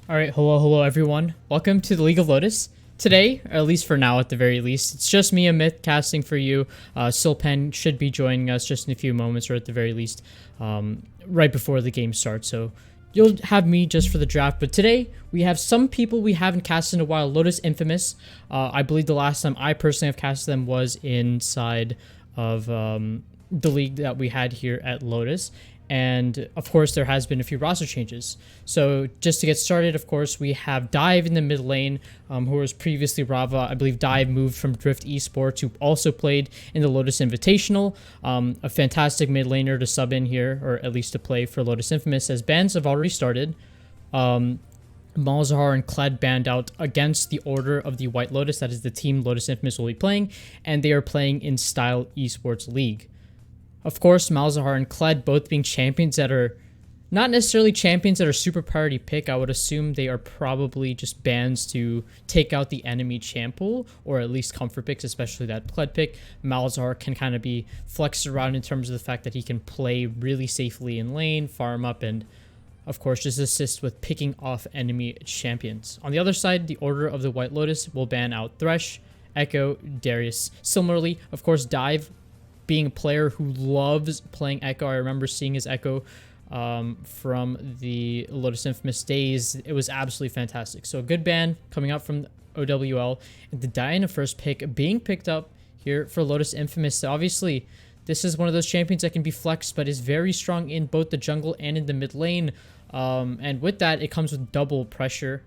Alright, hello everyone. Welcome to the League of Lotus. Today, or at least for now at the very least, it's just me, a myth, casting for you. Silpen should be joining us just in a few moments, or at the very least, right before the game starts. So you'll have me just for the draft. But today, we have some people we haven't casted in a while. Lotus Infamous. I believe the last time I personally have casted them was inside of the league that we had here at Lotus. And of course, there has been a few roster changes. So just to get started, of course, we have Dive in the mid lane, who was previously Rava. I believe Dive moved from Drift Esports, who also played in the Lotus Invitational. A fantastic mid laner to sub in here, or at least to play for Lotus Infamous, as bans have already started. Malzahar and Kled banned out against the Order of the White Lotus. That is the team Lotus Infamous will be playing, and they are playing in Style Esports League. Of course, Malzahar and Kled both being champions that are not necessarily champions that are super priority pick. I would assume they are probably just bans to take out the enemy champ pool, or at least comfort picks, especially that Kled pick. Malzahar can kind of be flexed around in terms of the fact that he can play really safely in lane, farm up, and of course just assist with picking off enemy champions. On the other side, the Order of the White Lotus will ban out Thresh, Echo, Darius. Similarly, of course, Dive, being a player who loves playing Echo. I remember seeing his Echo from the Lotus Infamous days. It was absolutely fantastic. So a good ban coming out from OWL. And the Diana first pick being picked up here for Lotus Infamous. So obviously, this is one of those champions that can be flexed, but is very strong in both the jungle and in the mid lane. And with that, it comes with double pressure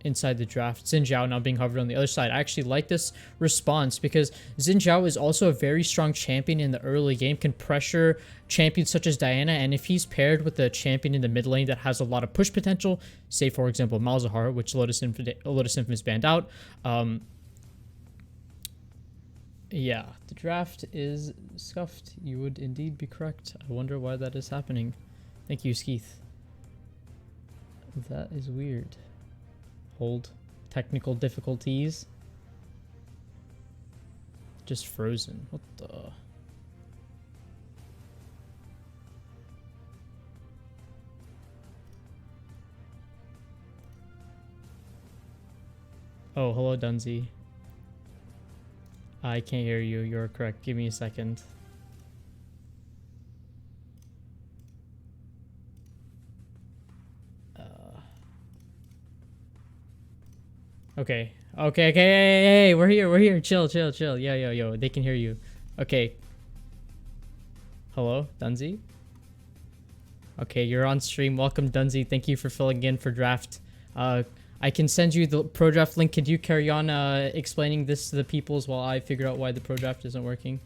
inside the draft. Xin Zhao now being hovered on the other side. I actually like this response because Xin Zhao is also a very strong champion in the early game, can pressure champions such as Diana, and if he's paired with a champion in the mid lane that has a lot of push potential, say for example Malzahar, which Lotus Infamous banned out, yeah, the draft is scuffed. You would indeed be correct. I wonder why that is happening. Thank you, Skeeth. That is weird. Hold. Technical difficulties. Just frozen. What the? Oh, hello, Dunzy. I can't hear you. You're correct. Give me a second. Okay. Hey, we're here. Chill. Yo. They can hear you. Okay. Hello, Dunzy? Okay, you're on stream. Welcome, Dunzy. Thank you for filling in for draft. I can send you the pro draft link. Could you carry on explaining this to the peoples while I figure out why the pro draft isn't working?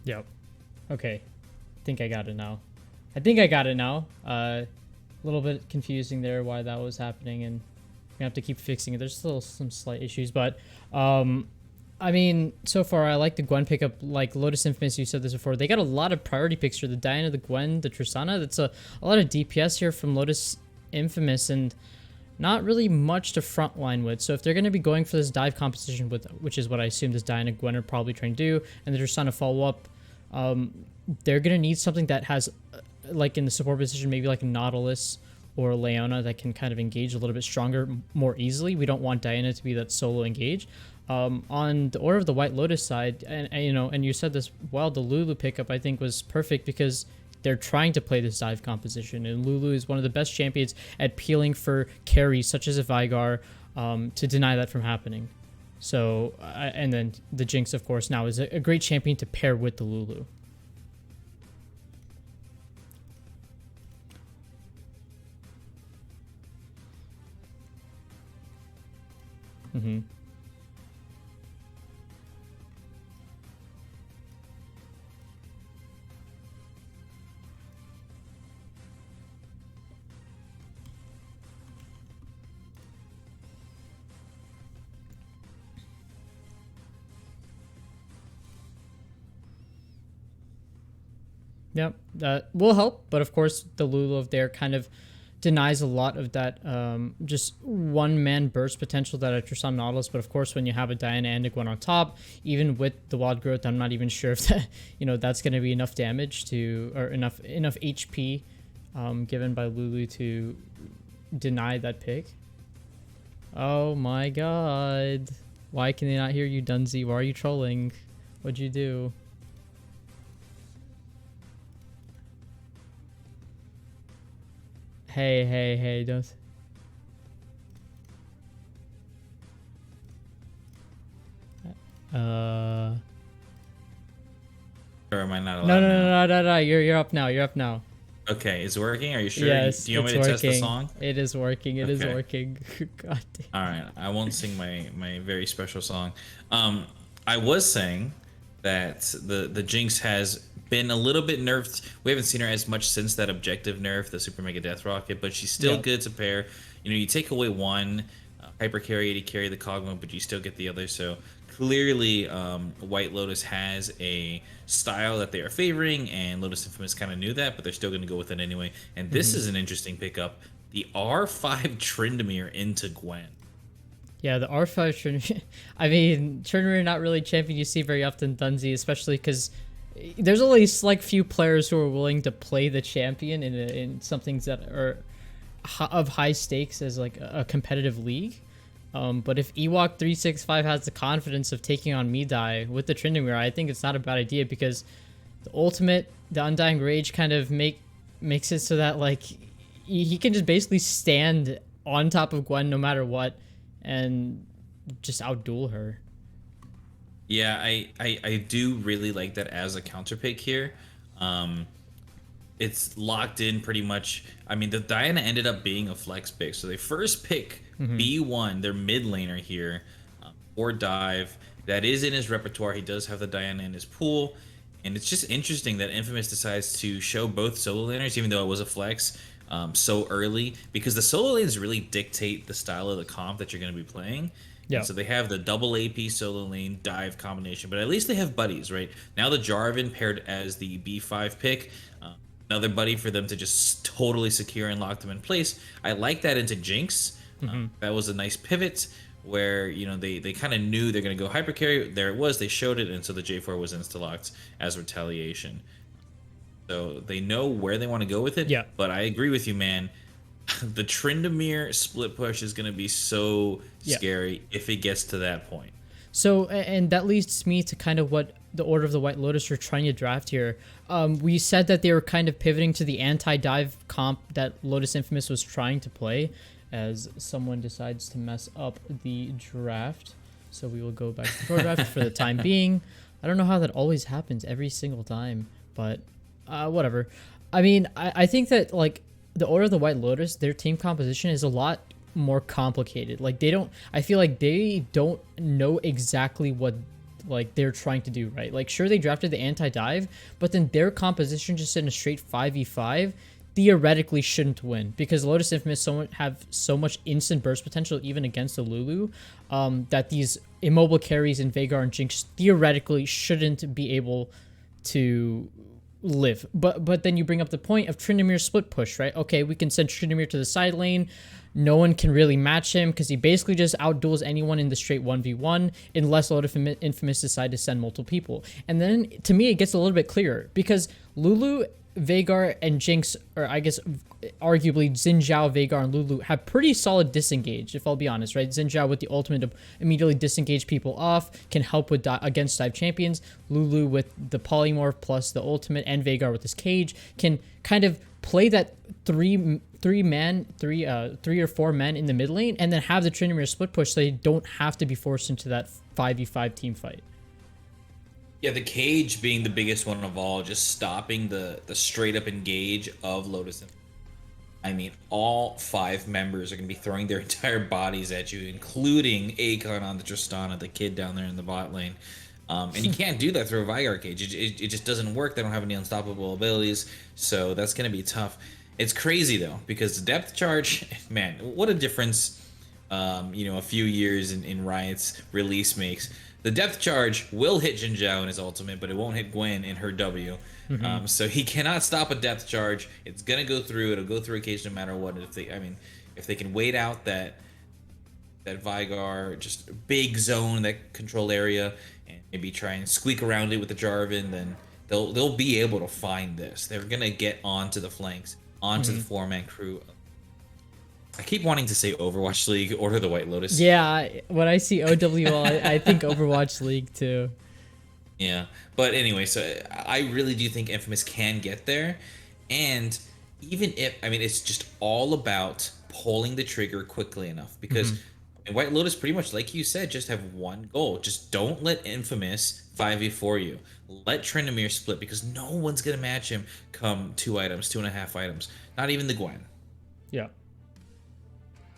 Yep. Okay. I think I got it now. I think I got it now. A little bit confusing there why that was happening, and we're gonna have to keep fixing it. There's still some slight issues, but I mean, so far I like the Gwen pickup. Like Lotus Infamous, you said this before. They got a lot of priority picks for the Diana, the Gwen, the Tristana. That's a lot of DPS here from Lotus Infamous, and not really much to frontline with. So if they're going to be going for this dive composition with, which is what I assume this Diana Gwen are probably trying to do, and they're just trying to follow up, they're going to need something that has, like in the support position, maybe like a Nautilus or Leona that can kind of engage a little bit stronger, more easily. We don't want Diana to be that solo engage. On the Order of the White Lotus side, and you know, and you said this, well, the Lulu pickup I think was perfect because they're trying to play this dive composition, and Lulu is one of the best champions at peeling for carries such as a Vigar, to deny that from happening. So, and then the Jinx, of course, now is a great champion to pair with the Lulu. Mm-hmm. Yep, that will help, but of course the Lulu of there kind of denies a lot of that just one-man burst potential that a Tristan Nautilus. But of course, when you have a Diana and a Gwen on top, even with the wild growth, I'm not even sure if that, you know, that's going to be enough damage to, or enough HP given by Lulu to deny that pick. Oh my god. Why can they not hear you, Dunzy? Why are you trolling? What'd you do? Hey, don't. Or am I not allowed? No. You're up now. You're up now. Okay, is it working? Are you sure? Yes, Do you want it's me to working. test the song? It is working. It is Okay. working. God damn. All right, I won't sing my very special song. I was saying that the Jinx has been a little bit nerfed. We haven't seen her as much since that objective nerf, the Super Mega Death Rocket, but she's still good to pair. You know, you take away one hyper carry to carry the Cogmo, but you still get the other. So clearly, White Lotus has a style that they are favoring, and Lotus Infamous kind of knew that, but they're still going to go with it anyway. And this is an interesting pickup: the R5 Tryndamere into Gwen. Yeah, the R5 Tryndamere. I mean, Tryndamere not really a champion you see very often, Dunzy, especially because there's only like few players who are willing to play the champion in something that are of high stakes as like a competitive league. But if Ewok365 has the confidence of taking on Midai with the Tryndamere, I think it's not a bad idea, because the ultimate, the Undying Rage, kind of makes it so that like he can just basically stand on top of Gwen no matter what and just outduel her. Yeah, I do really like that as a counter pick here. It's locked in pretty much. I mean, the Diana ended up being a flex pick. So they first pick B1, their mid laner here, or dive. That is in his repertoire. He does have the Diana in his pool. And it's just interesting that Infamous decides to show both solo laners, even though it was a flex, so early. Because the solo lanes really dictate the style of the comp that you're going to be playing. Yeah. So they have the double AP solo lane dive combination, but at least they have buddies, right? Now the Jarvan paired as the B5 pick, another buddy for them to just totally secure and lock them in place. I like that into Jinx. That was a nice pivot where, you know, they kind of knew they're going to go hyper carry. There it was. They showed it, and so the J4 was insta-locked as retaliation. So they know where they want to go with it. Yeah. But I agree with you, man. The Tryndamere split push is going to be so scary if it gets to that point. So, and that leads me to kind of what the Order of the White Lotus are trying to draft here. We said that they were kind of pivoting to the anti-dive comp that Lotus Infamous was trying to play, as someone decides to mess up the draft. So we will go back to the pro draft for the time being. I don't know how that always happens every single time, but whatever. I mean, I think that, like, the Order of the White Lotus, their team composition is a lot more complicated. Like, I feel like they don't know exactly what like they're trying to do, right? Like sure they drafted the anti-dive, but then their composition just in a straight 5v5 theoretically shouldn't win because Lotus Infamous have so much instant burst potential even against the Lulu, that these immobile carries in Veigar and Jinx theoretically shouldn't be able to live. But then you bring up the point of Tryndamere split push, right? Okay, we can send Tryndamere to the side lane. No one can really match him because he basically just outduels anyone in the straight 1v1 unless Lotus Infamous decide to send multiple people. And then to me it gets a little bit clearer because Lulu, Veigar, and Jinx, or I guess arguably Xin Zhao, Veigar, and Lulu have pretty solid disengage, if I'll be honest, right? Xin Zhao with the ultimate to immediately disengage people off can help with against dive champions. Lulu with the polymorph plus the ultimate, and Veigar with his cage can kind of play that three or four men in the mid lane and then have the Tryndamere split push so they don't have to be forced into that 5v5 team fight. Yeah, the cage being the biggest one of all, just stopping the straight up engage of Lotus. I mean, all 5 members are going to be throwing their entire bodies at you, including Akon on the Tristana, the kid down there in the bot lane. And you can't do that through a Veigar cage. It just doesn't work. They don't have any unstoppable abilities, so that's going to be tough. It's crazy, though, because the depth charge, man, what a difference, a few years in Riot's release makes. The depth charge will hit Xin Zhao in his ultimate, but it won't hit Gwen in her W. So he cannot stop a depth charge. It's gonna go through. It'll go through a cage no matter what. If they can wait out that Veigar just big zone, that control area, and maybe try and squeak around it with the Jarvan, then they'll be able to find this. They're gonna get onto the flanks, onto the 4-man crew. I keep wanting to say Overwatch League, Order the White Lotus. Yeah, when I see OWL, I think Overwatch League too. Yeah, but anyway, so I really do think Infamous can get there, and even if, it's just all about pulling the trigger quickly enough, because White Lotus, pretty much like you said, just have one goal. Just don't let Infamous 5v4 you. Let Tryndamere split, because no one's going to match him come 2.5 items. Not even the Gwen. Yeah.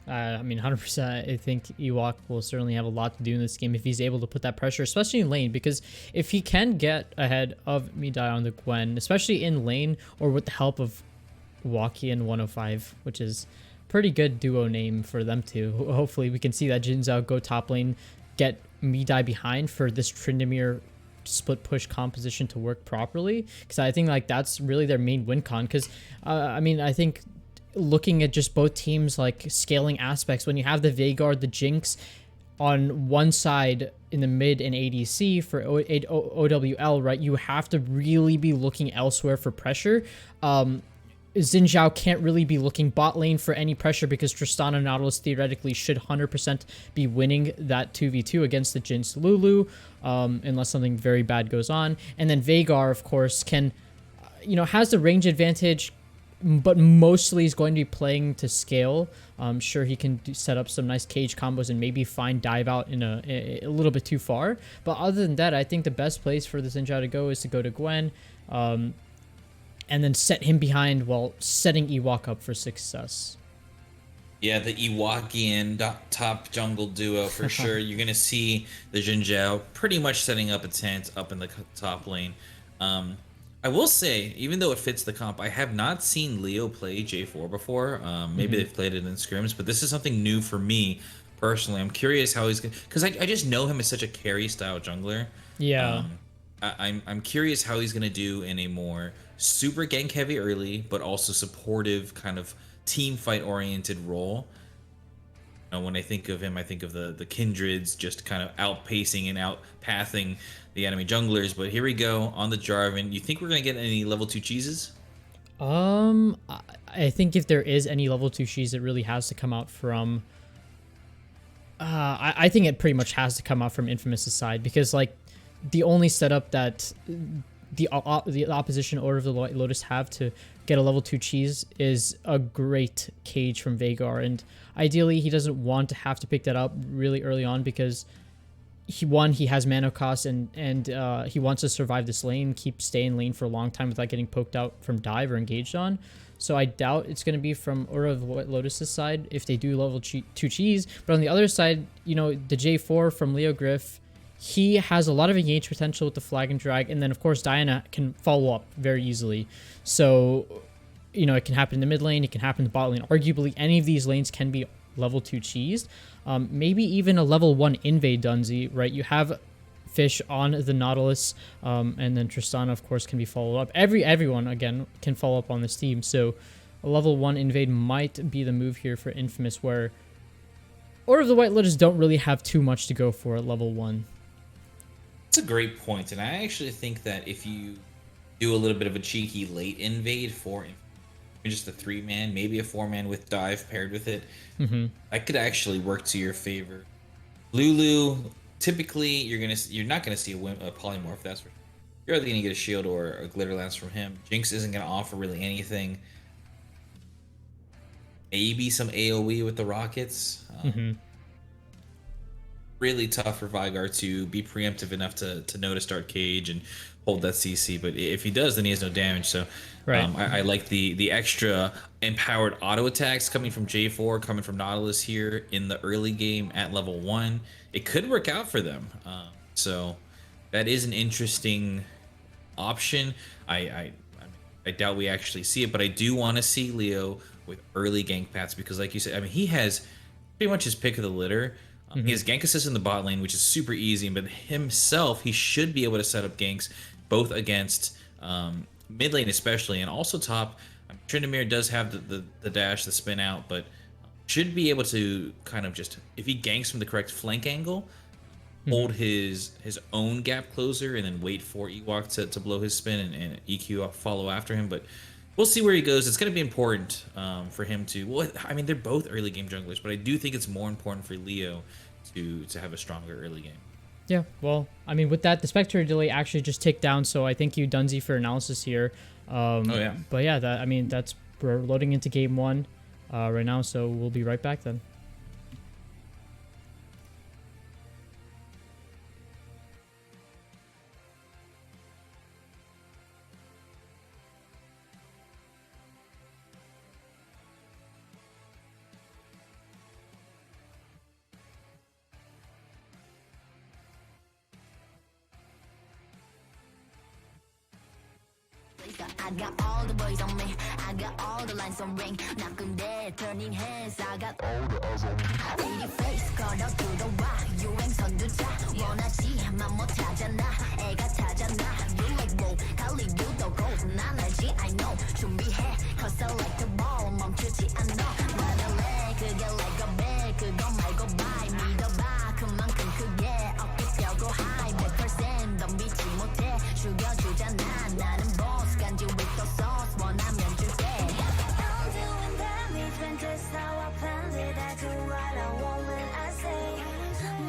100%. I think Ewok will certainly have a lot to do in this game if he's able to put that pressure, especially in lane, because if he can get ahead of Midai on the Gwen, especially in lane or with the help of Wakian 105, which is pretty good duo name for them too. Hopefully we can see that Xin Zhao go top lane, get Midai behind for this Tryndamere split push composition to work properly, because I think like that's really their main win con, because I think looking at just both teams like scaling aspects, when you have the Veigar, the Jinx on one side in the mid and ADC for OWL, right, you have to really be looking elsewhere for pressure. Xin Zhao can't really be looking bot lane for any pressure because Tristana Nautilus theoretically should 100% be winning that 2v2 against the Jinx Lulu, unless something very bad goes on. And then Veigar, of course, can, has the range advantage, but mostly is going to be playing to scale. Sure, he can set up some nice cage combos and maybe find dive out in a little bit too far. But other than that, I think the best place for the Xin Zhao to go is to go to Gwen, and then set him behind while setting Ewok up for success. Yeah, the Ewokian top jungle duo for sure. You're going to see the Xin Zhao pretty much setting up a tent up in the top lane. I will say, even though it fits the comp, I have not seen Leo play J4 before. Maybe they've played it in scrims, but this is something new for me personally. I'm curious how he's going to... Because I just know him as such a carry-style jungler. Yeah. I'm curious how he's going to do in a more super gank-heavy early, but also supportive kind of team fight-oriented role. When I think of him, I think of the Kindreds just kind of outpacing and outpathing the enemy junglers. But here we go on the Jarvan. You think we're going to get any level 2 cheeses? I think if there is any level 2 cheese, it really has to come out from... I think it pretty much has to come out from Infamous' side, because like the only setup that the opposition Order of the White Lotus have to get a level 2 cheese is a great cage from Veigar, and ideally he doesn't want to have to pick that up really early on, because he has mana cost, and he wants to survive this lane, stay in lane for a long time without getting poked out from dive or engaged on. So I doubt it's going to be from Order of the White Lotus' side if they do level 2 cheese. But on the other side, the J4 from Leo Griff he has a lot of engage potential with the flag and drag, and then of course Diana can follow up very easily. So, you know, it can happen in the mid lane, it can happen in the bot lane. Arguably, any of these lanes can be level 2 cheesed. Maybe even a level 1 invade Dunzi, right? You have Fish on the Nautilus, and then Tristana, of course, can be followed up. Everyone, again, can follow up on this team. So a level 1 invade might be the move here for Infamous, where Order of the White Lotus don't really have too much to go for at level 1. That's a great point, and I actually think that if you do a little bit of a cheeky late invade for just a 3-man, maybe a 4-man with dive paired with it, that could actually work to your favor. Lulu, typically you're not gonna see a polymorph. That's for sure. You're either gonna get a shield or a glitter lance from him. Jinx isn't gonna offer really anything. Maybe some AoE with the rockets. Really tough for Vygar to be preemptive enough to know to start cage and hold that CC, but if he does, then he has no damage. So I like the extra empowered auto attacks coming from J4, coming from Nautilus here in the early game at level 1. It could work out for them. So that is an interesting option. I doubt we actually see it, but I do want to see Leo with early gank paths, because like you said, I mean, he has pretty much his pick of the litter. He has gank assist in the bot lane, which is super easy, but himself, he should be able to set up ganks both against mid lane especially, and also top. Tryndamere does have the dash, the spin out, but should be able to kind of just, if he ganks from the correct flank angle, hold his own gap closer and then wait for Ewok to blow his spin and EQ follow after him. But we'll see where he goes. It's going to be important for him to, well, I mean, they're both early game junglers, but I do think it's more important for Leo to have a stronger early game. Yeah, well, I mean, with that, the Spectre delay actually just ticked down, so I thank you, Dunzi, for analysis here. But yeah, we're loading into game 1 right now, so we'll be right back then. I got all the boys on me. I got all the lines on ring. 나쁜데 turning heads. I got all the eyes on me. Pretty face 걸어 들어와. 유행 선두자. 원하지만 못하잖아. 애가 타잖아. You like roll. 달리 유도 go. 난 알지 I know. 준비해. Cause I like the ball. 멈추지 않아. 말할래. 그게 like a bag. 그거 말고 bye. 믿어봐. 그만큼 크게. 어깨 펴고 high. 100% 덤비지 못해. 죽여주잖아. 나는 boss. 간지 with the sauce. 원하면 줄게. I'm doing damage when just how I planned it. I do what I want when I say.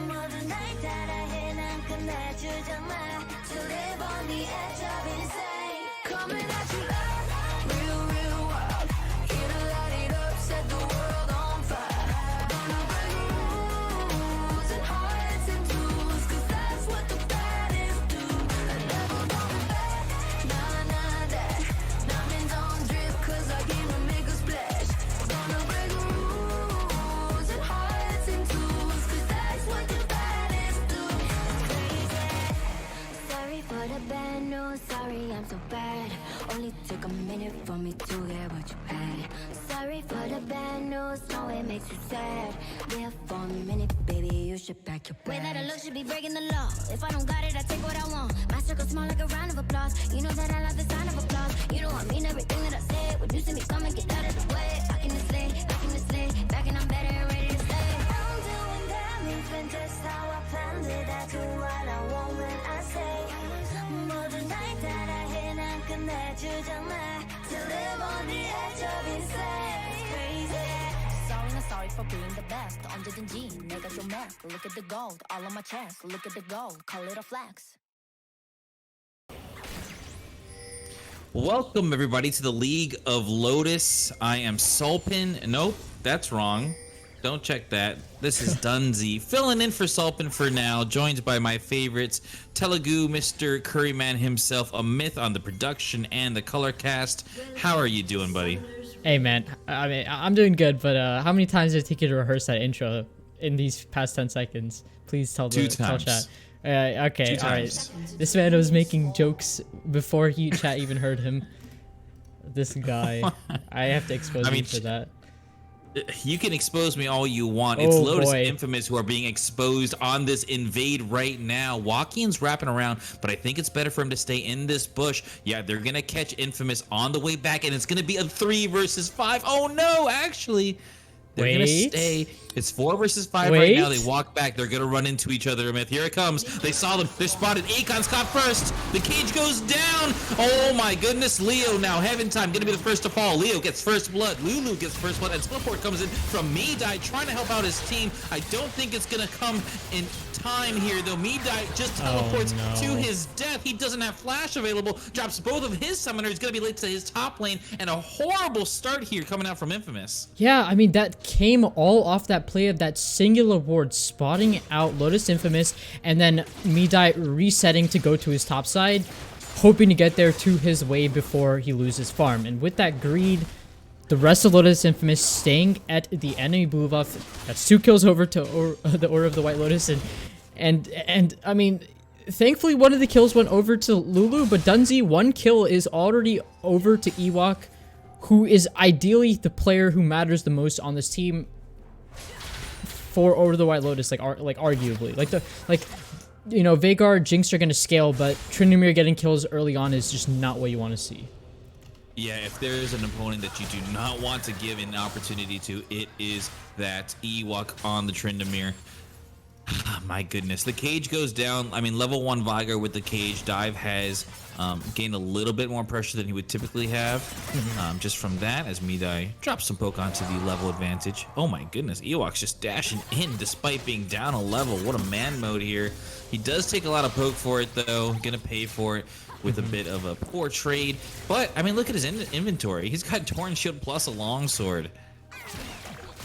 모두 날 따라해. 난 끝내주잖아. To live on the edge of insane. Coming at you loud. Real, real wild. Here to light it up. Set the world on fire. Gonna break rules and hearts and tools. Cause that's what the baddest do. Never going back. Nah, nah, that. Diamonds on drip. Cause I came to make a splash. Gonna break rules and hearts and tools. Cause that's what the baddest do. Crazy. Sorry for the bad news. Sorry, I'm so bad. Only took a minute for me to get what you had. Sorry for the bad news. No, it makes you sad. Live for a minute, baby. You should pack your bags. Way that I look should be breaking the law. If I don't got it, I take what I want. My circle small like a round of applause. You know that I love the sound of applause. You know I mean everything that I said. When you see me coming, get out of the way. Back in this lane, back in this lane. Back and I'm better and ready to stay. I'm doing damage when just how I planned it. I do what I want when I say. 모두 날 따라해. 난 끝내주잖아. To live on the edge of insane. It's crazy. Sorry, not sorry for being the best. 언제든지 내가 좀 해. Look at the gold, all on my chest. Look at the gold, call it a flex. Welcome everybody to the League of Lotus. I am Sulpin. Nope, that's wrong. Don't check that. This is Dunzi, filling in for Sulpin for now, joined by my favorites, Telugu, Mr. Curryman himself, a myth on the production and the color cast. How are you doing, buddy? Hey man, I mean, I'm doing good, but how many times did it take you to rehearse that intro? in these past 10 seconds? Please tell Two tell times. chat. Okay, Two all times. right. This man was making jokes before chat even heard him. This guy. I have to expose I mean, you for that. You can expose me all you want. It's Oh, Lotus boy. Infamous who are being exposed on this invade right now. Joaquin's wrapping around, but I think it's better for him to stay in this bush. Yeah, they're going to catch Infamous on the way back, and it's going to be a 3 versus 5. Oh, no, actually. They're going to stay. It's 4 versus 5 right now. They walk back. They're going to run into each other. Myth. Here it comes. They saw them. They're spotted. Akon's caught first. The cage goes down. Oh, my goodness. Leo now. Heaven Time going to be the first to fall. Leo gets first blood. Lulu gets first blood. And Spillport comes in from Medai trying to help out his team. I don't think it's going to come in time here, though. Medai just teleports to his death. He doesn't have flash available. Drops both of his summoners. Going to be late to his top lane. And a horrible start here coming out from Infamous. Yeah, I mean, that came all off that play of that singular ward, spotting out Lotus Infamous, and then Medai resetting to go to his top side, hoping to get there to his wave before he loses farm. And with that greed, the rest of Lotus Infamous staying at the enemy blue buff. That's 2 kills over to the Aura of the White Lotus, and I mean, thankfully one of the kills went over to Lulu, but Dunzi, 1 kill is already over to Ewok, who is ideally the player who matters the most on this team for Over the White Lotus, like arguably. You know, Veigar, Jinx are going to scale, but Tryndamere getting kills early on is just not what you want to see. Yeah, if there is an opponent that you do not want to give an opportunity to, it is that Ewok on the Tryndamere. My goodness, the cage goes down. I mean, level 1 Veigar with the cage. Dive has gained a little bit more pressure than he would typically have. Just from that, as Medai drops some poke onto the level advantage. Oh my goodness, Ewok's just dashing in despite being down a level. What a man mode here. He does take a lot of poke for it, though. Gonna pay for it with a bit of a poor trade. But, I mean, look at his inventory. He's got Torn Shield plus a longsword.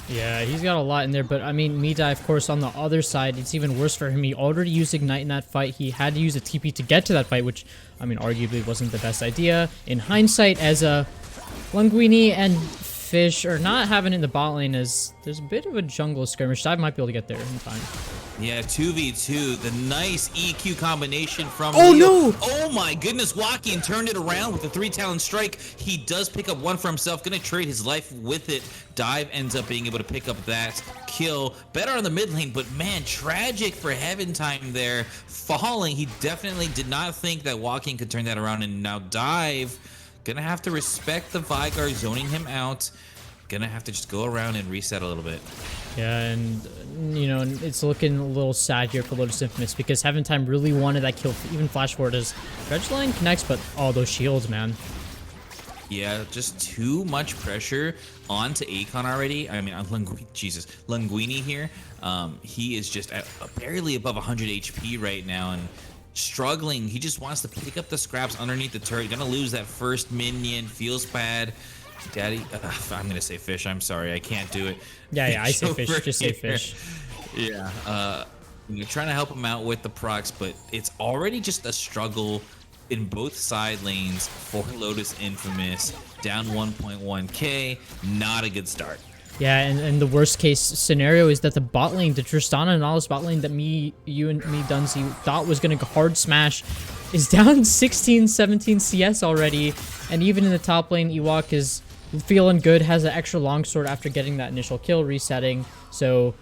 Yeah, he's got a lot in there, but I mean, Medai, of course, on the other side, it's even worse for him. He already used Ignite in that fight. He had to use a TP to get to that fight, which, I mean, arguably wasn't the best idea. In hindsight, as a Linguini and Fish are not having it in the bot lane, as there's a bit of a jungle skirmish. Dive might be able to get there in time. Yeah, 2v2, the nice EQ combination from Oh, Leo. no! Oh my goodness, Joaquin turned it around with a 3-talent strike. He does pick up 1 for himself, gonna trade his life with it. Dive ends up being able to pick up that kill. Better on the mid lane, but man, tragic for Heaven Time there. Falling, he definitely did not think that Joaquin could turn that around, and now Dive gonna have to respect the Veigar zoning him out. Gonna have to just go around and reset a little bit. Yeah, and, you know, it's looking a little sad here for Lotus Infamous because Heaven Time really wanted that kill, even flash forward as Dredgeline connects, but all those shields, man. Yeah, just too much pressure onto Akon already. I mean, Linguini here. He is just at barely above 100 HP right now and struggling. He just wants to pick up the scraps underneath the turret. Gonna lose that first minion. Feels bad. Daddy, I'm gonna say Fish. I'm sorry, I can't do it. Yeah, I say Fish. Just say Fish. Yeah. You're trying to help him out with the procs, but it's already just a struggle in both side lanes for Lotus Infamous. Down 1.1k, not a good start. Yeah, and the worst case scenario is that the bot lane, the Tristana and all this bot lane that you and me, Dunzi, thought was going to hard smash is down 16, 17 CS already. And even in the top lane, Ewok is feeling good, has an extra longsword after getting that initial kill, resetting. So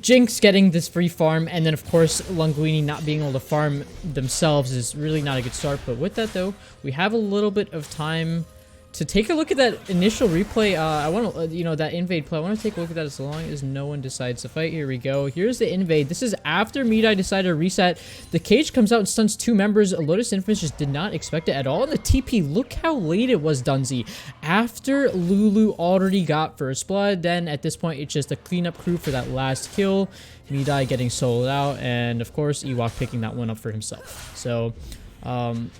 Jinx getting this free farm, and then of course Linguini not being able to farm themselves is really not a good start. But with that though, we have a little bit of time to take a look at that initial replay. I want to, you know, that invade play. I want to take a look at that as long as no one decides to fight. Here we go. Here's the invade. This is after Medai decided to reset. The cage comes out and stuns 2 members. Lotus Infamous just did not expect it at all. And the TP, look how late it was, Dunzi. After Lulu already got first blood, then at this point, it's just a cleanup crew for that last kill. Medai getting soloed out, and of course, Ewok picking that one up for himself. So,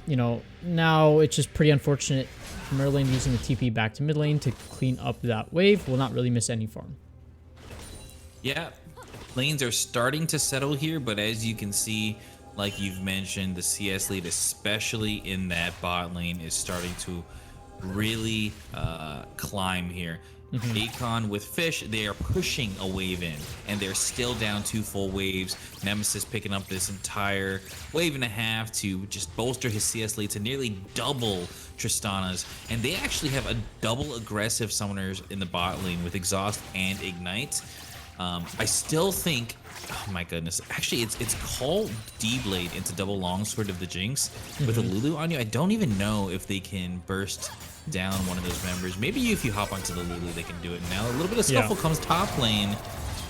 you know, now it's just pretty unfortunate. Merlin using the TP back to mid lane to clean up that wave. Will not really miss any farm. Yeah, lanes are starting to settle here, but as you can see, like you've mentioned, the CS lead, especially in that bot lane, is starting to really climb here. Akon with Fish, they are pushing a wave in, and they're still down 2 full waves. Nemesis picking up this entire wave and a half to just bolster his CS lead to nearly double Tristana's, and they actually have a double aggressive summoners in the bot lane with Exhaust and Ignite. I still think, oh my goodness, actually it's called D-Blade into double longsword of the Jinx with a Lulu on you. I don't even know if they can burst down one of those members. Maybe if you hop onto the Lulu, they can do it. Now a little bit of scuffle comes top lane.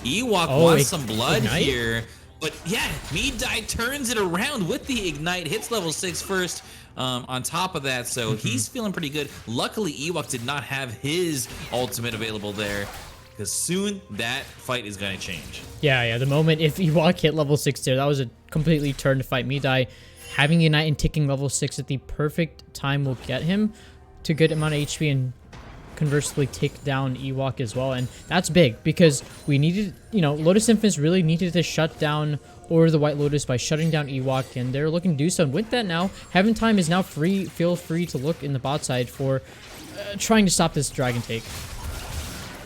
Ewok wants some blood here, but yeah, Midai turns it around with the Ignite, hits level 6 first. On top of that, so he's feeling pretty good. Luckily, Ewok did not have his ultimate available there, because soon that fight is going to change. Yeah, the moment if Ewok hit level 6 there, that was a completely turned fight. Midai having Ignite and ticking level 6 at the perfect time will get him to good amount of HP and conversely take down Ewok as well. And that's big because we needed, Lotus Infamous really needed to shut down or the White Lotus by shutting down Ewok, and they're looking to do so. And with that now, Heaven Time is now free. Feel free to look in the bot side for trying to stop this dragon take.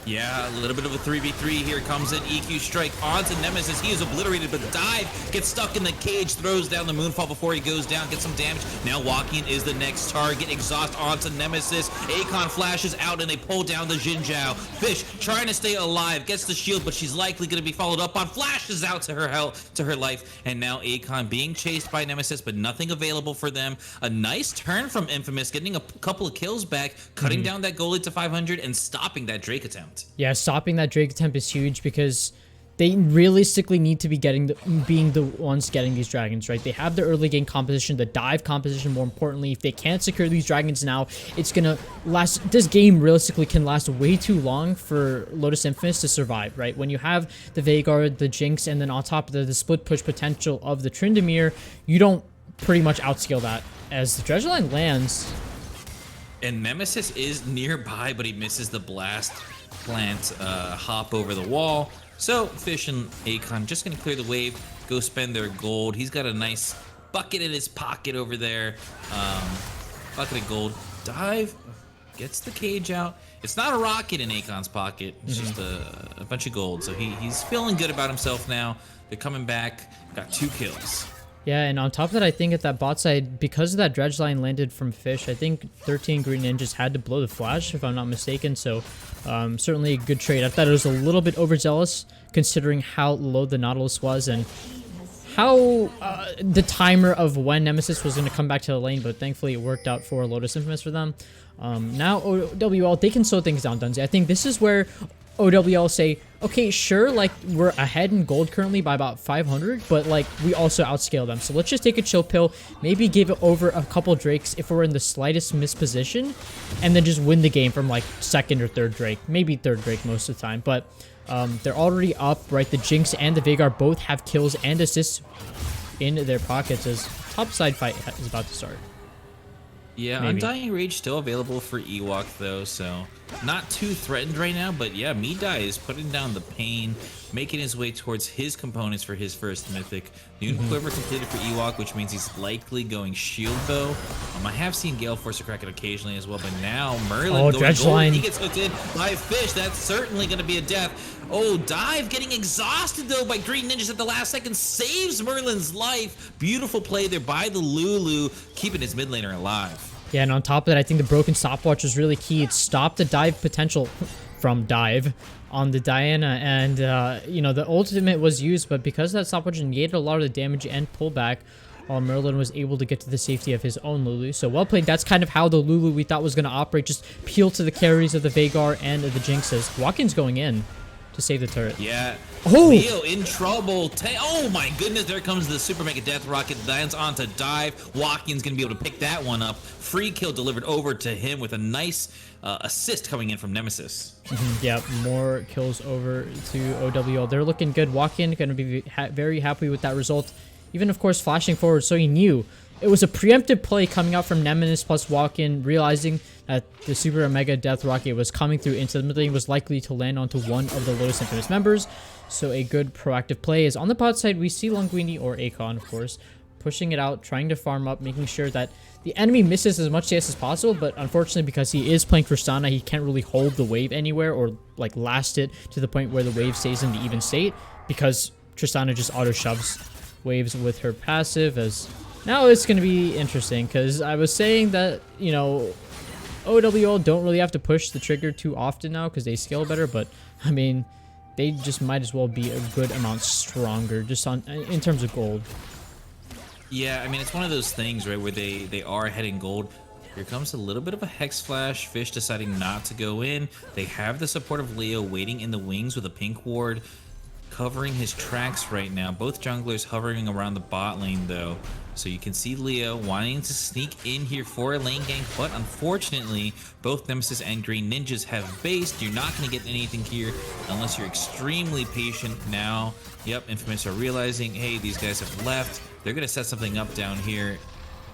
Yeah, a little bit of a 3v3 here comes in. EQ strike onto Nemesis. He is obliterated, but Dive gets stuck in the cage, throws down the Moonfall before he goes down, gets some damage. Now Walking is the next target. Exhaust onto Nemesis. Akon flashes out and they pull down the Xin Zhao. Fish trying to stay alive, gets the shield, but she's likely going to be followed up on. Flashes out to her life, and now Akon being chased by Nemesis, but nothing available for them. A nice turn from Infamous, getting a couple of kills back, cutting down that goalie to 500 and stopping that Drake attempt. Yeah, stopping that Drake attempt is huge because they realistically need to be being the ones getting these dragons, right? They have the early game composition, the dive composition more importantly. If they can't secure these dragons now, it's gonna last. This game realistically can last way too long for Lotus Infamous to survive, right? When you have the Veigar, the Jinx, and then on top of the split push potential of the Tryndamere, you don't pretty much outscale that. As the dredge line lands, and Nemesis is nearby, but he misses the blast plant hop over the wall. So Fish and Akon just gonna clear the wave, go spend their gold. He's got a nice bucket in his pocket over there. Bucket of gold. Dive gets the cage out. It's not a rocket in Akon's pocket. It's just a bunch of gold. So he's feeling good about himself now. They're coming back. Got 2 kills. Yeah, and on top of that, I think at that bot side, because of that dredge line landed from Fish, I think 13 Green Ninjas had to blow the flash, if I'm not mistaken. So certainly a good trade. I thought it was a little bit overzealous considering how low the Nautilus was and how the timer of when Nemesis was going to come back to the lane, but thankfully it worked out for Lotus Infamous for them. Now OWL, they can slow things down, Dunzy. I think this is where OWL say, okay, sure, like, we're ahead in gold currently by about 500, but, like, we also outscale them. So let's just take a chill pill, maybe give it over a couple Drakes if we're in the slightest misposition, and then just win the game from, like, 2nd or 3rd Drake. Maybe 3rd Drake most of the time, but they're already up, right? The Jinx and the Veigar both have kills and assists in their pockets as top side fight is about to start. Yeah, Maybe. Undying Rage still available for Ewok though, so not too threatened right now, but yeah, Midai is putting down the pain, making his way towards his components for his first mythic. Noon Quiver completed for Ewok, which means he's likely going Shield Bow. I have seen Gale Force crack it occasionally as well, but now Merlin going gold, he gets hooked in by Fish. That's certainly going to be a death. Oh, Dive getting exhausted though by Green Ninjas at the last second, saves Merlin's life. Beautiful play there by the Lulu, keeping his mid laner alive. Yeah, and on top of that, I think the broken stopwatch was really key. It stopped the dive potential from Dive on the Diana, and you know, the ultimate was used, but because that stopwatch negated a lot of the damage and pullback, Merlin was able to get to the safety of his own Lulu. So well played. That's kind of how the Lulu we thought was going to operate, just peel to the carries of the Veigar and of the Jinxes. Watkins going in to save the turret. Yeah. Oh! Leo in trouble. Oh my goodness, there comes the Super Mega Death Rocket. Lands onto Dive. Watkins going to be able to pick that one up. Free kill delivered over to him with a nice assist coming in from Nemesis. Yeah, more kills over to OWL. They're looking good. Walk-in going to be very happy with that result. Even, of course, flashing forward, so he knew it was a preemptive play coming out from Nemesis plus Walk-in, realizing that the Super Mega Death Rocket was coming through into the mid lane, was likely to land onto one of the Lotus Infamous members. So a good proactive play is on the bot side. We see Linguini or Akon, of course, pushing it out, trying to farm up, making sure that the enemy misses as much CS as possible, but unfortunately because he is playing Tristana, he can't really hold the wave anywhere or like last it to the point where the wave stays in the even state, because Tristana just auto shoves waves with her passive. As now it's going to be interesting, because I was saying that, you know, OWL don't really have to push the trigger too often now because they scale better, but I mean, they just might as well be a good amount stronger just on in terms of gold. Yeah, I mean, it's one of those things, right, where they are heading gold. Here comes a little bit of a Hex Flash. Fish deciding not to go in. They have the support of Leo waiting in the wings with a pink ward, covering his tracks right now. Both junglers hovering around the bot lane, though. So you can see Leo wanting to sneak in here for a lane gank, but unfortunately, both Nemesis and Green Ninjas have based. You're not going to get anything here unless you're extremely patient. Now, yep, Infamous are realizing, hey, these guys have left. They're going to set something up down here.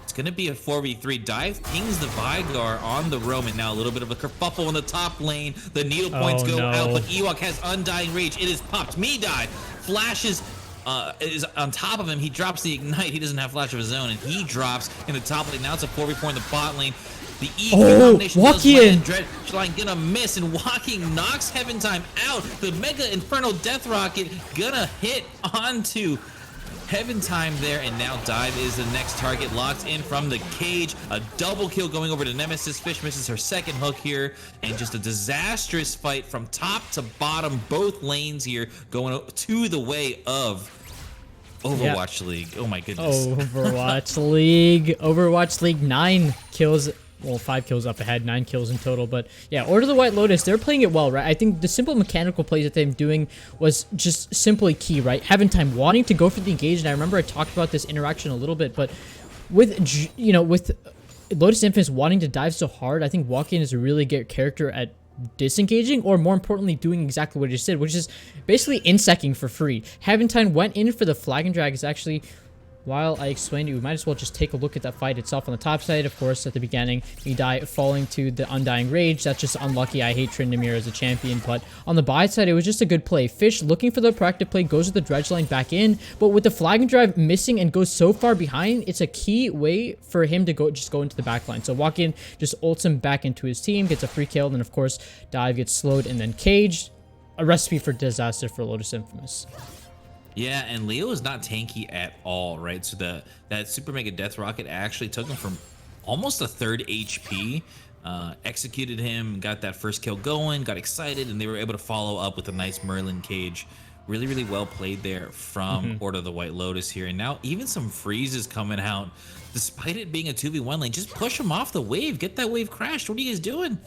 It's going to be a 4v3. Dive pings the Vigar on the roam, and now a little bit of a kerfuffle in the top lane. The needle points go out, but Ewok has Undying Rage. It is popped. Me died. Flashes is on top of him. He drops the Ignite. He doesn't have Flash of his own, and he drops in the top lane. Now it's a 4v4 in the bot lane. The E combination does land. Dredgeline gonna miss, and Walking knocks Heaven Time out. The Mega Inferno Death Rocket gonna hit onto Heaven Time there, and now Dive is the next target, locked in from the cage. A double kill going over to Nemesis. Fish misses her second hook here, and just a disastrous fight from top to bottom. Both lanes here going to the way of Overwatch League. Oh my goodness. Overwatch League. Overwatch League, 9 kills. Well, 5 kills up ahead, 9 kills in total. But yeah, Order of the White Lotus, they're playing it well, right? I think the simple mechanical plays that they're doing was just simply key, right? Heaven Time wanting to go for the engage, and I remember I talked about this interaction a little bit, but with, you know, with Lotus Infamous wanting to dive so hard, I think Walking is a really good character at disengaging, or more importantly, doing exactly what he just did, which is basically insecking for free. Heaven Time went in for the flag and drag. Is actually, while I explained it, we might as well just take a look at that fight itself. On the top side, of course, at the beginning, he died falling to the Undying Rage. That's just unlucky. I hate Tryndamere as a champion, but on the buy side, it was just a good play. Fish looking for the proactive play, goes with the dredge line back in, but with the flag and drive missing and goes so far behind, it's a key way for him to go into the back line. So Walk-In just ults him back into his team, gets a free kill, and then of course, Dive gets slowed and then caged. A recipe for disaster for Lotus Infamous. Yeah, and Leo is not tanky at all, right? So that Super Mega Death Rocket actually took him from almost a third HP, executed him, got that first kill going, got excited, and they were able to follow up with a nice Merlin cage. Really, really well played there from Order of the White Lotus here. And now even some freezes coming out, despite it being a 2v1 lane. Just push him off the wave. Get that wave crashed. What are you guys doing?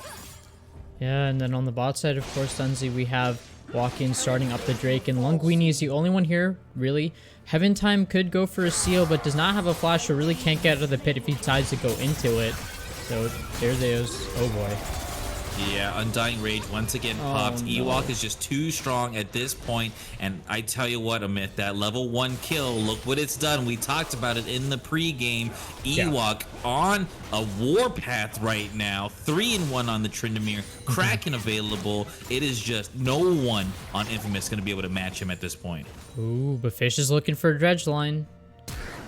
Yeah, and then on the bot side, of course, Dunzi, we have Walk-In starting up the Drake, and Lunguini is the only one here, really. Heaven Time could go for a seal, but does not have a flash, so really can't get out of the pit if he decides to go into it. So there they is. Oh boy. Yeah, Undying Rage once again popped. No. Ewok is just too strong at this point, and I tell you what, Amit, that level 1 kill, look what it's done. We talked about it in the pregame. Ewok on a warpath right now, 3-1 on the Tryndamere, Kraken available. It is just no one on Infamous going to be able to match him at this point. Ooh, but Fish is looking for a dredge line.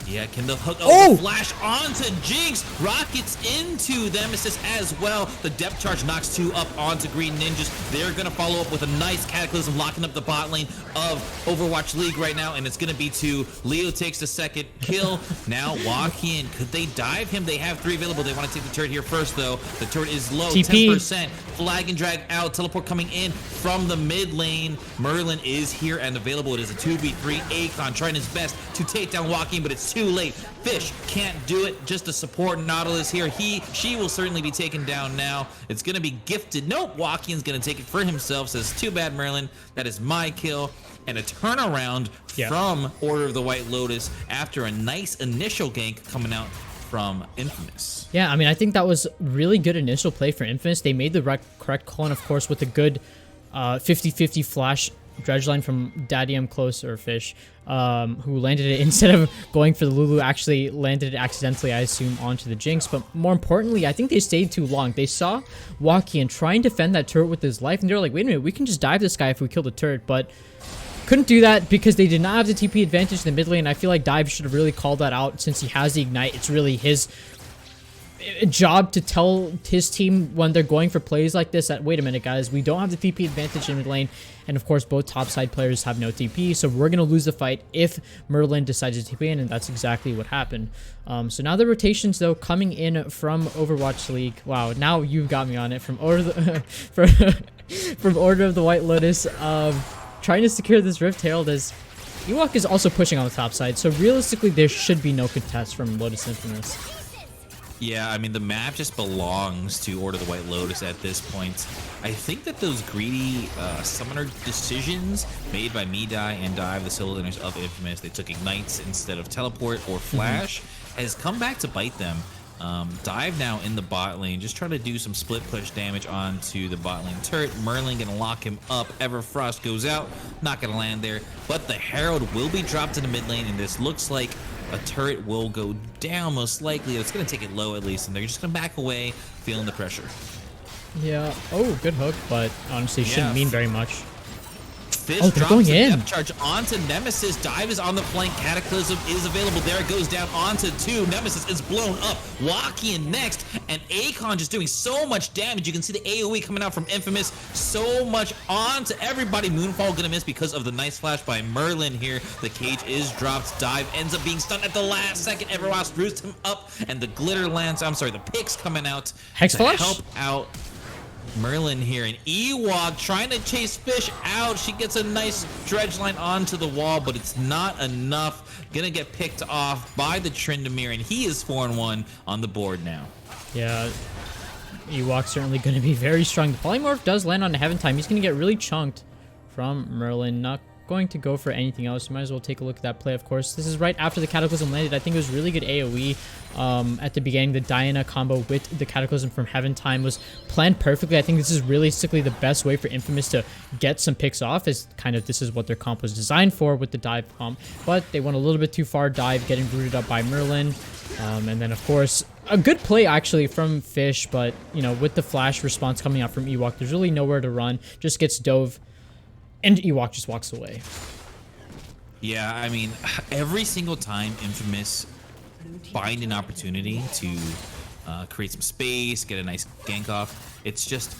Yeah, can the hook the flash onto Jinx, rockets into Nemesis as well. The depth charge knocks 2 up onto Green Ninjas. They're gonna follow up with a nice Cataclysm, locking up the bot lane of Overwatch League right now, and it's gonna be 2. Leo takes the second kill. Now Walk-In, could they dive him? They have 3 available. They want to take the turret here first, though. The turret is low, TP. 10%. Flag and drag out, teleport coming in from the mid lane. Merlin is here and available. It is a 2v3. Akon trying his best to take down Walk-In, but it's too late. Fish can't do it. Just to support Nautilus here. She will certainly be taken down now. It's gonna be gifted. Nope, Walk-In's gonna take it for himself. Says, too bad, Merlin. That is my kill. And a turnaround from Order of the White Lotus after a nice initial gank coming out from Infamous. Yeah, I mean, I think that was really good initial play for Infamous. They made the correct call, and of course, with a good 50-50 flash dredge line from Daddy M Close, or Fish, who landed it instead of going for the Lulu, actually landed it accidentally, I assume, onto the Jinx. But more importantly, I think they stayed too long. They saw Walk-In try and defend that turret with his life, and they were like, wait a minute, we can just dive this guy if we kill the turret. But couldn't do that because they did not have the TP advantage in the mid lane. I feel like Dive should have really called that out since he has the Ignite. It's really his job to tell his team when they're going for plays like this that, wait a minute, guys, we don't have the TP advantage in mid lane. And of course, both topside players have no TP, so we're going to lose the fight if Merlin decides to TP in, and that's exactly what happened. So now the rotations, though, coming in from Overwatch League. Wow, now you've got me on it. From Order of the, from Order of the White Lotus, trying to secure this Rift Herald as Ewok is also pushing on the top side, so realistically there should be no contest from Lotus Infamous. Yeah, I mean, the map just belongs to Order of the White Lotus at this point. I think that those greedy summoner decisions made by Midai and Dive, the solo laners of Infamous, they took Ignites instead of Teleport or Flash, has come back to bite them. Dive now in the bot lane, just trying to do some split push damage onto the bot lane turret. Merlin gonna lock him up. Everfrost goes out, not gonna land there, but the Herald will be dropped in the mid lane, and this looks like a turret will go down most likely. It's gonna take it low at least, and they're just gonna back away, feeling the pressure. Yeah. Oh, good hook, but honestly shouldn't mean very much. Fish oh, they're drops going a in. depth charge onto Nemesis. Dive is on the flank. Cataclysm is available. There it goes down onto 2. Nemesis is blown up. Wakian next. And Akon just doing so much damage. You can see the AoE coming out from Infamous. So much onto everybody. Moonfall gonna miss because of the nice flash by Merlin here. The cage is dropped. Dive ends up being stunned at the last second. Everwasp roosts him up. And the glitter lands. I'm sorry, the pick's coming out Hex to flash? help out Merlin here, and Ewok trying to chase Fish out. She gets a nice dredge line onto the wall, but it's not enough. Gonna get picked off by the Tryndamere, and he is 4-1 on the board now. Yeah, Ewok's certainly going to be very strong. The Polymorph does land on the Heaven Time. He's going to get really chunked from Merlin. Not going to go for anything else. You might as well take a look at that play, of course. This is right after the Cataclysm landed. I think it was really good AoE at the beginning. The Diana combo with the Cataclysm from Heaven Time was planned perfectly. I think this is realistically the best way for Infamous to get some picks off, is kind of this is what their comp was designed for with the Dive comp. But they went a little bit too far. Dive getting rooted up by Merlin. And then, of course, a good play actually from Fish, but, you know, with the flash response coming out from Ewok, there's really nowhere to run. Just gets dove. And Ewok just walks away. Yeah, I mean, every single time Infamous find an opportunity to create some space, get a nice gank off, it's just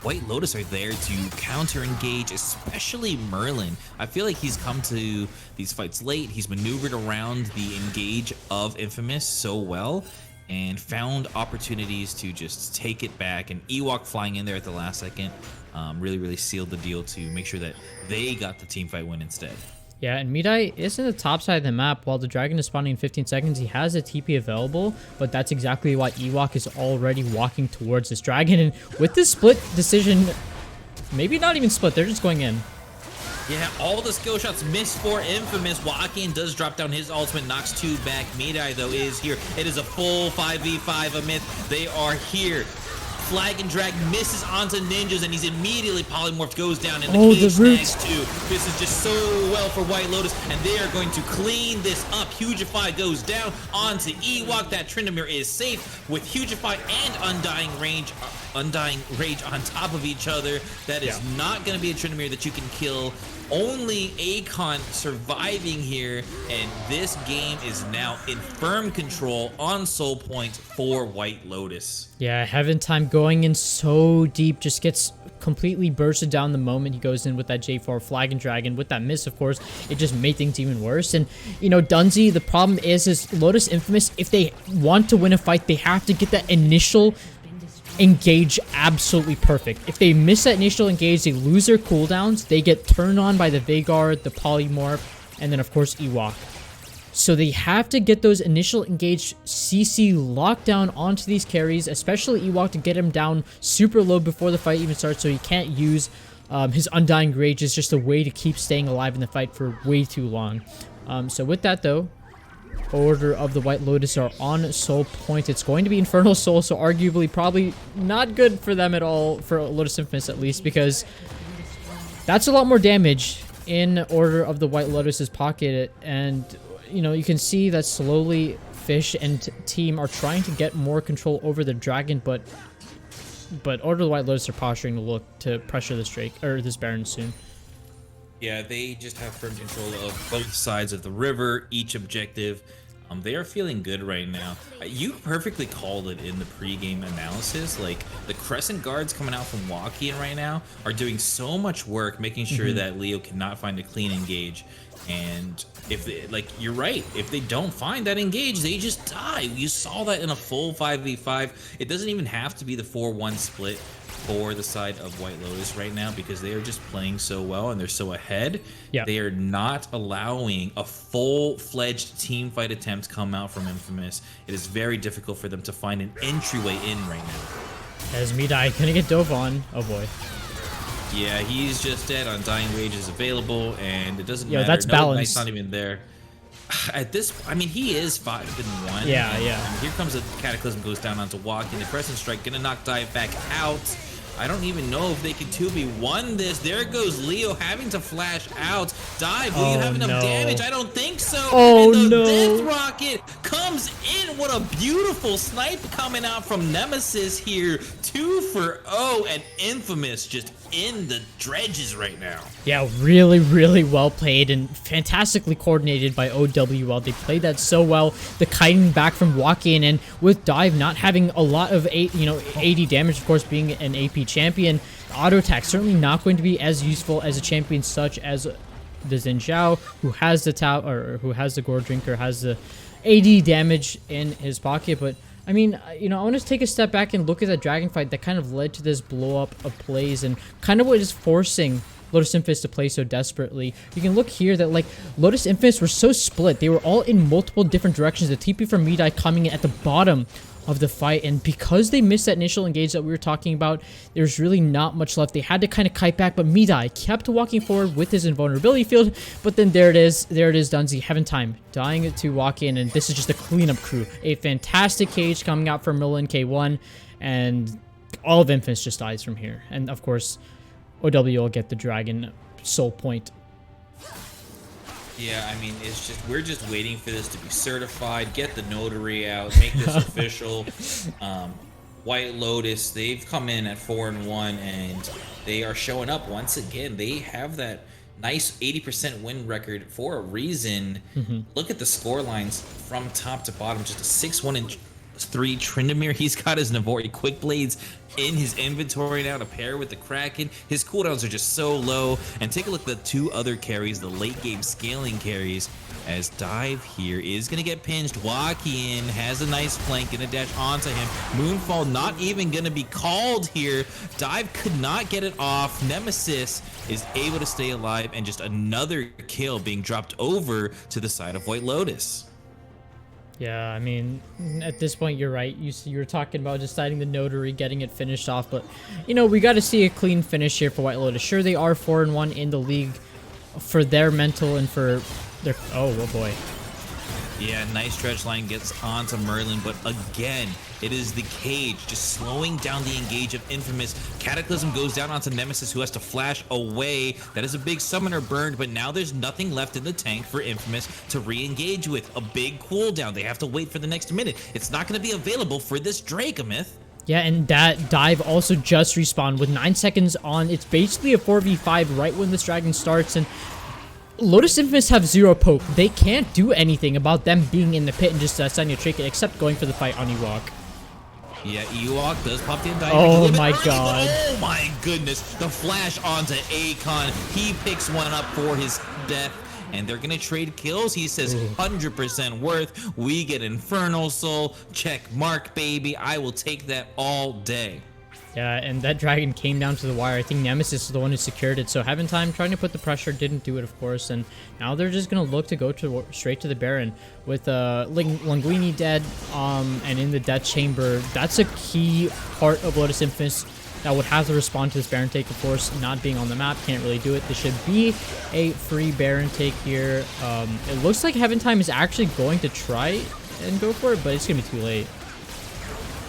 White Lotus are there to counter engage, especially Merlin. I feel like he's come to these fights late. He's maneuvered around the engage of Infamous so well and found opportunities to just take it back. And Ewok flying in there at the last second really sealed the deal to make sure that they got the team fight win instead. Yeah, and Midai is in the top side of the map. While the dragon is spawning in 15 seconds, he has a TP available, but that's exactly why Ewok is already walking towards this dragon. And with this split decision, maybe not even split, they're just going in. Yeah, all the skill shots missed for Infamous. Wakian does drop down his ultimate, knocks 2 back. Midai, though, is here. It is a full 5v5 a myth. They are here. Flag and drag misses onto ninjas, and he's immediately polymorphed, goes down, and the cage snags 2. This is just so well for White Lotus, and they are going to clean this up. Hugify goes down onto Ewok. That Tryndamere is safe with Hugify and Undying Rage on top of each other. That is not going to be a Tryndamere that you can kill. Only Akon surviving here, and this game is now in firm control on Soul Point for White Lotus. Yeah, Heaven Time going in so deep, just gets completely bursted down the moment he goes in with that J4 Flag and Dragon. With that miss, of course, it just made things even worse. And, you know, Dunzy, the problem is Lotus Infamous, if they want to win a fight, they have to get that initial engage absolutely perfect. If they miss that initial engage, they lose their cooldowns, they get turned on by the Veigar, the Polymorph, and then of course Ewok. So they have to get those initial engage CC locked down onto these carries, especially Ewok, to get him down super low before the fight even starts, so he can't use his Undying Rage as just a way to keep staying alive in the fight for way too long. So with that though, Order of the White Lotus are on Soul Point. It's going to be Infernal Soul, so arguably probably not good for them at all, for Lotus Infamous at least, because that's a lot more damage in Order of the White Lotus's pocket. And, you know, you can see that slowly Fish and team are trying to get more control over the dragon, but Order of the White Lotus are posturing to look to pressure this Drake, or this Baron soon. Yeah, they just have firm control of both sides of the river, each objective. They are feeling good right now. You perfectly called it in the pregame analysis. Like, the Crescent Guards coming out from Waukeen right now are doing so much work making sure that Leo cannot find a clean engage. And if they, like, you're right, if they don't find that engage, they just die. You saw that in a full 5v5. It doesn't even have to be the 4-1 split for the side of White Lotus right now, because they are just playing so well and they're so ahead. Yeah. They are not allowing a full-fledged team fight attempt come out from Infamous. It is very difficult for them to find an entryway in right now. As Midai gonna get dove on. Oh boy. Yeah, he's just dead. Undying Rage is available, and it doesn't matter. That's no, balance. Knight's not even there. At this, I mean, he is 5-1. Yeah, and, yeah. and here comes a Cataclysm, goes down onto Walking. The Crescent Strike gonna knock Dive back out. I don't even know if they can 2v1 this. There goes Leo having to flash out. Dive, will you have enough damage? I don't think so. Oh, and the no. Death Rocket comes in. What a beautiful snipe coming out from Nemesis here. 2 for 0, and Infamous just in the dredges right now. Yeah, really, really well played and fantastically coordinated by OWL. They played that so well. The kiting back from Waukeen, and with Dive not having a lot of 80 damage, of course, being an AP champion, auto attack certainly not going to be as useful as a champion such as the Xin Zhao, who has the who has the Gore Drinker, has the AD damage in his pocket. But I mean, I want to take a step back and look at that dragon fight that kind of led to this blow up of plays and kind of what is forcing Lotus Infamous to play so desperately. You can look here that, like, Lotus Infamous were so split. They were all in multiple different directions. The TP from Midai coming in at the bottom of the fight, and because they missed that initial engage that we were talking about, there's really not much left. They had to kind of kite back, but Midai kept walking forward with his invulnerability field, but then there it is, Dunzi, having time, dying to walk in, and this is just a cleanup crew. A fantastic cage coming out from Merlin K1, and all of Infamous just dies from here. And of course, OW will get the Dragon Soul Point. Yeah, I mean, it's just, we're just waiting for this to be certified, get the notary out, make this official. White Lotus, they've come in at 4-1, and they are showing up once again. They have that nice 80% win record for a reason. Look at the score lines from top to bottom. Just a 6-1-3 Tryndamere. He's got his Navori Quick Blades in his inventory now to pair with the Kraken. His cooldowns are just so low. And take a look at the 2 other carries, the late game scaling carries, as Dive here is going to get pinched. Waukeen has a nice flank, going to dash onto him. Moonfall not even going to be called here. Dive could not get it off. Nemesis is able to stay alive, and just another kill being dropped over to the side of White Lotus. Yeah, I mean, at this point, you're right. You were talking about deciding the notary, getting it finished off, but, we got to see a clean finish here for White Lotus. Sure, they are 4-1 in the league for their mental and for their... Oh boy. Yeah, nice stretch line gets onto Merlin, but again, it is the cage just slowing down the engage of Infamous. Cataclysm goes down onto Nemesis, who has to flash away. That is a big summoner burned, but now there's nothing left in the tank for Infamous to re-engage with. A big cooldown. They have to wait for the next minute. It's not going to be available for this Drake, Amith. Yeah, and that Dive also just respawned with 9 seconds on. It's basically a 4v5 right when this dragon starts, and Lotus Infamous have 0 poke. They can't do anything about them being in the pit and just sending a trinket except going for the fight on Ewok. Yeah, Ewok does pop the Undying. Oh my god. Oh my goodness. The flash onto Akon. He picks one up for his death, and they're going to trade kills. He says 100% worth. We get Infernal Soul. Check mark, baby. I will take that all day. Yeah, and that dragon came down to the wire. I think Nemesis is the one who secured it. So having time, trying to put the pressure, didn't do it, of course. And now they're just going to look to go straight to the Baron with Linguini dead and in the Death Chamber. That's a key part of Lotus Infamous that would have to respond to this Baron take, of course, not being on the map. Can't really do it. This should be a free Baron take here. It looks like Heaven Time is actually going to try and go for it, but it's going to be too late.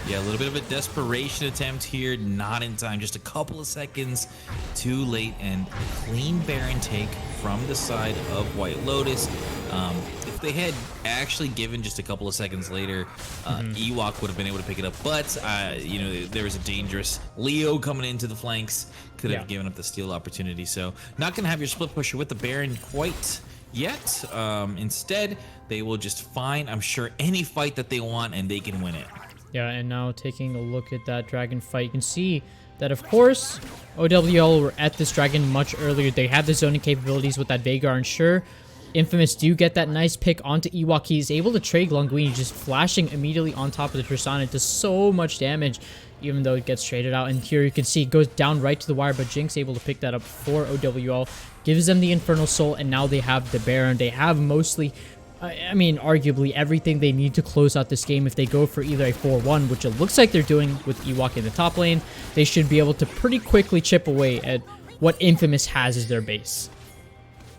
Yeah, a little bit of a desperation attempt here, not in time, just a couple of seconds too late, and clean Baron take from the side of White Lotus. If if they had actually given just a couple of seconds later, Ewok would have been able to pick it up. But, you know, there was a dangerous Leo coming into the flanks. Could have given up the steal opportunity. So not going to have your split pusher with the Baron quite yet. Instead, they will just find, I'm sure, any fight that they want, and they can win it. Yeah, and now taking a look at that dragon fight, you can see that, of course, OWL were at this dragon much earlier. They have the zoning capabilities with that Veigar, and sure, Infamous do get that nice pick onto Ewok. He's able to trade Linguini, just flashing immediately on top of the Tristana. It does so much damage, even though it gets traded out. And here you can see it goes down right to the wire, but Jinx able to pick that up for OWL. Gives them the Infernal Soul, and now they have the Baron. They have mostly, I mean, arguably everything they need to close out this game. If they go for either a 4-1, which it looks like they're doing with Ewok in the top lane, they should be able to pretty quickly chip away at what Infamous has as their base.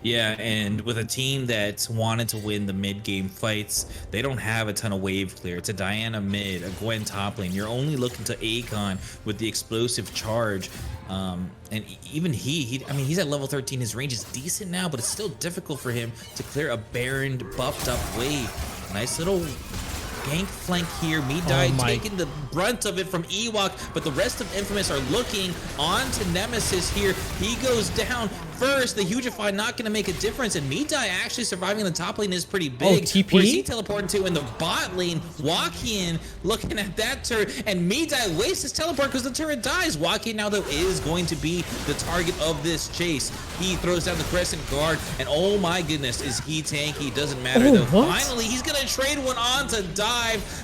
Yeah, and with a team that wanted to win the mid-game fights, they don't have a ton of wave clear. It's a Diana mid, a Gwen top lane. You're only looking to Akon with the explosive charge. And even I mean, he's at level 13. His range is decent now, but it's still difficult for him to clear a Baron buffed up wave. Nice little gank flank here. Medai taking the brunt of it from Ewok, but the rest of Infamous are looking on to Nemesis here. He goes down first. The Hugify not going to make a difference, and Medai actually surviving in the top lane is pretty big. TP? Where's he teleporting to in the bot lane? Wakian looking at that turret, and Medai wastes his teleport because the turret dies. Wakian now, though, is going to be the target of this chase. He throws down the Crescent Guard, and oh my goodness, is he tanky? Doesn't matter, though. What? Finally, he's going to trade one on to dive.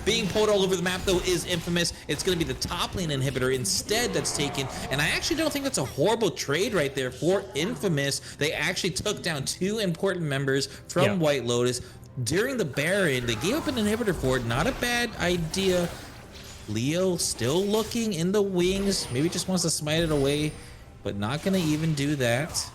Being pulled all over the map, though, is Infamous. It's going to be the top lane inhibitor instead that's taken, and I actually don't think that's a horrible trade right there for Infamous. They actually took down 2 important members from White Lotus. During the Baron, they gave up an inhibitor for it. Not a bad idea. Leo still looking in the wings. Maybe just wants to smite it away, but not going to even do that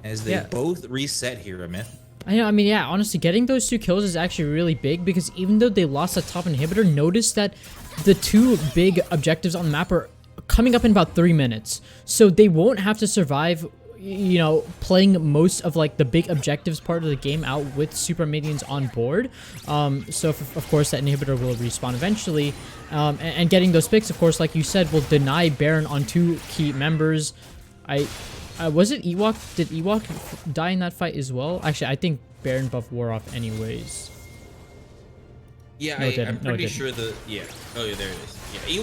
as they both reset here, Amit. I mean, yeah, honestly, getting those 2 kills is actually really big because even though they lost a top inhibitor, notice that the 2 big objectives on the map are coming up in about 3 minutes. So they won't have to survive, you know, playing most of like the big objectives part of the game out with super minions on board. So of course that inhibitor will respawn eventually, and getting those picks, of course, like you said, will deny Baron on 2 key members. Was it Ewok? Did Ewok die in that fight as well? Actually, I think Baron buff wore off anyways. Yeah, No, I'm pretty sure the Oh yeah, there it is. Yeah,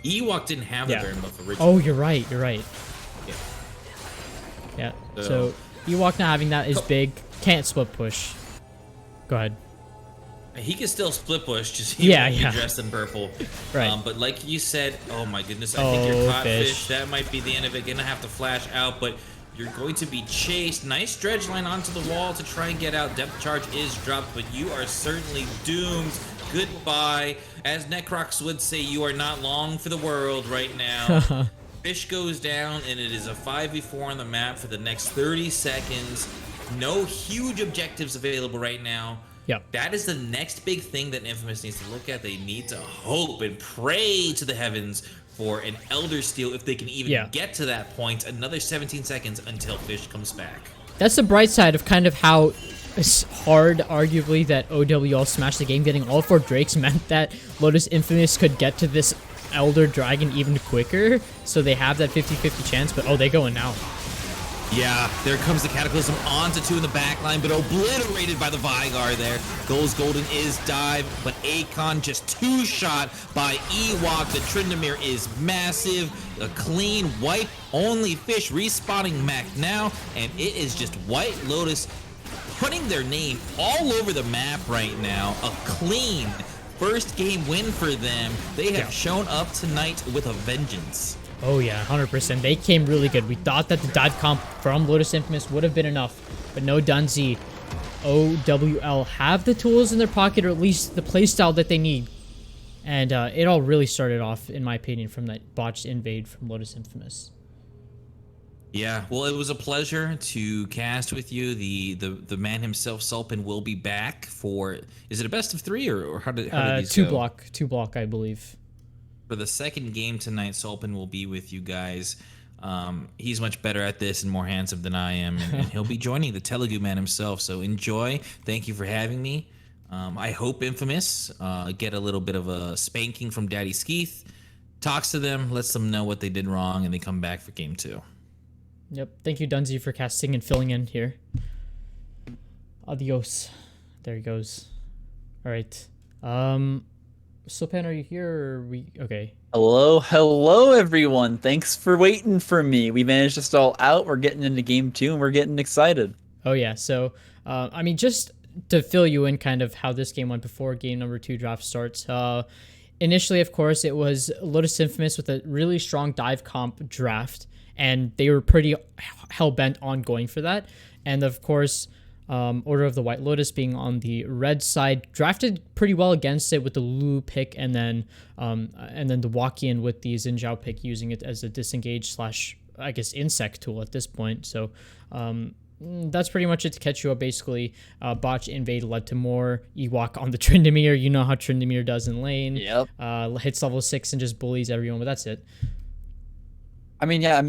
Ewok didn't have the Baron buff originally. Oh, you're right. Yeah. So Ewok not having that is big. Can't split push. Go ahead. He can still split push, just he won't be dressed in purple. Right. But like you said, oh my goodness, I think you're caught fish. That might be the end of it. Gonna have to flash out, but you're going to be chased. Nice dredge line onto the wall to try and get out. Depth charge is dropped, but you are certainly doomed. Goodbye. As Necrox would say, you are not long for the world right now. Fish goes down, and it is a 5v4 on the map for the next 30 seconds. No huge objectives available right now. Yep. That is the next big thing that Infamous needs to look at. They need to hope and pray to the heavens for an Elder Steel if they can even get to that point. Another 17 seconds until Fish comes back. That's the bright side of kind of how hard, arguably, that OWL smashed the game. Getting all 4 Drakes meant that Lotus Infamous could get to this Elder Dragon even quicker. So they have that 50-50 chance, but they go in now. Yeah, there comes the Cataclysm onto 2 in the back line, but obliterated by the Veigar there. Goes Golden is dive, but Akon just 2-shot by Ewok. The Tryndamere is massive. A clean wipe. Only Fish respawning Mac now, and it is just White Lotus putting their name all over the map right now. A clean first game win for them. They have shown up tonight with a vengeance. Oh yeah, 100%. They came really good. We thought that the dive comp from Lotus Infamous would have been enough, but no Dunzy. OWL have the tools in their pocket, or at least the playstyle that they need. And it all really started off, in my opinion, from that botched invade from Lotus Infamous. Yeah, well, it was a pleasure to cast with you. The man himself, Sulpin, will be back for, is it a best of 3 or how did these go? Two block, I believe. For the second game tonight, Sulpin will be with you guys. He's much better at this and more handsome than I am, and he'll be joining the Telugu man himself. So enjoy. Thank you for having me. I hope Infamous get a little bit of a spanking from Daddy Skeeth, talks to them, lets them know what they did wrong, and they come back for game 2. Yep. Thank you, Dunzy, for casting and filling in here. Adios. There he goes. All right. Sopan, are you here? Or are we okay? Hello everyone. Thanks for waiting for me. We managed to stall out. We're getting into game 2 and we're getting excited. Oh yeah. So, I mean, just to fill you in, kind of how this game went before game number 2 draft starts. Initially, of course, it was Lotus Infamous with a really strong dive comp draft, and they were pretty hell bent on going for that. And of course, Order of the White Lotus being on the red side, drafted pretty well against it with the Lulu pick, and then the Wakian with the Xin Zhao pick, using it as a disengage / I guess insect tool at this point. So that's pretty much it to catch you up. Basically, botch invade led to more Ewok on the Tryndamere. You know how Tryndamere does in lane. Yep. Hits level 6 and just bullies everyone, but that's it. I mean, yeah,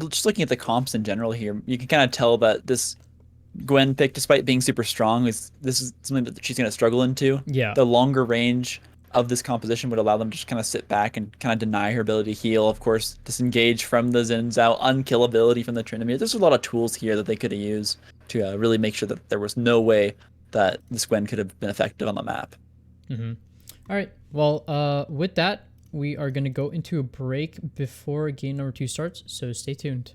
just looking at the comps in general here, you can kind of tell that this Gwen pick, despite being super strong, this is something that she's going to struggle into. Yeah. The longer range of this composition would allow them to just kind of sit back and kind of deny her ability to heal. Of course, disengage from the Xin Zhao, unkillability from the Tryndamere. There's a lot of tools here that they could have used to really make sure that there was no way that this Gwen could have been effective on the map. Mm-hmm. All right. Well, with that, we are going to go into a break before game number 2 starts, so stay tuned.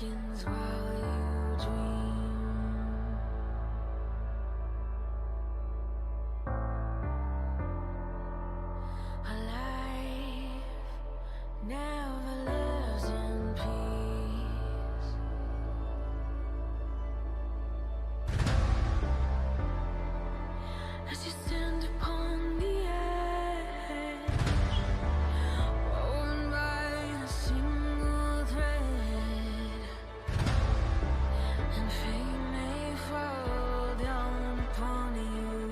Seconds while you dream. A life never lives in peace. As you stand upon the edge, woven by a single thread, and fate may fall down upon you,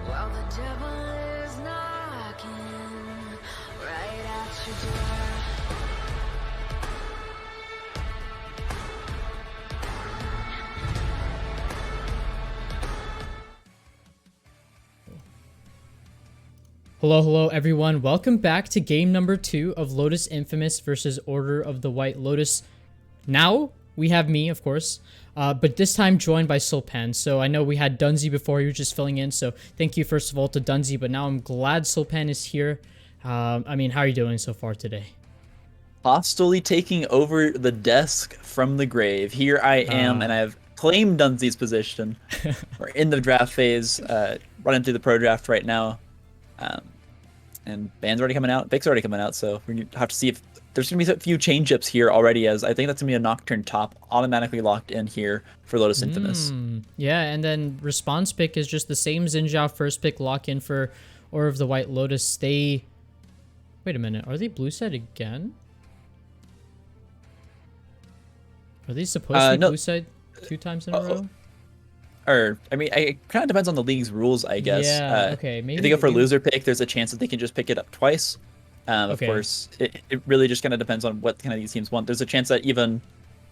while the devil is knocking right at your door. Hello, everyone. Welcome back to game number 2 of Lotus Infamous versus Order of the White Lotus. Now, we have me, of course, but this time joined by Sulpan. So I know we had Dunzy before, he was just filling in, so thank you first of all to Dunzy, but now I'm glad Sulpan is here. I mean, how are you doing so far today? Hostily taking over the desk from the grave. Here I am, and I have claimed Dunzy's position. We're in the draft phase, running through the pro draft right now. And Ban's already coming out. Vic's already coming out, so we have to see if there's going to be a few change-ups here already, as I think that's going to be a Nocturne top automatically locked in here for Lotus Infamous. Yeah, and then response pick is just the same Xin Zhao first pick lock in for Order of the White Lotus. They... Wait a minute, are they blue side again? Are they supposed to be no. blue side 2 times in a row? Or, I mean, it kind of depends on the league's rules, I guess. Yeah, okay. Maybe if they go for loser pick, there's a chance that they can just pick it up twice. Of Okay. course, it really just kind of depends on what kind of these teams want. There's a chance that even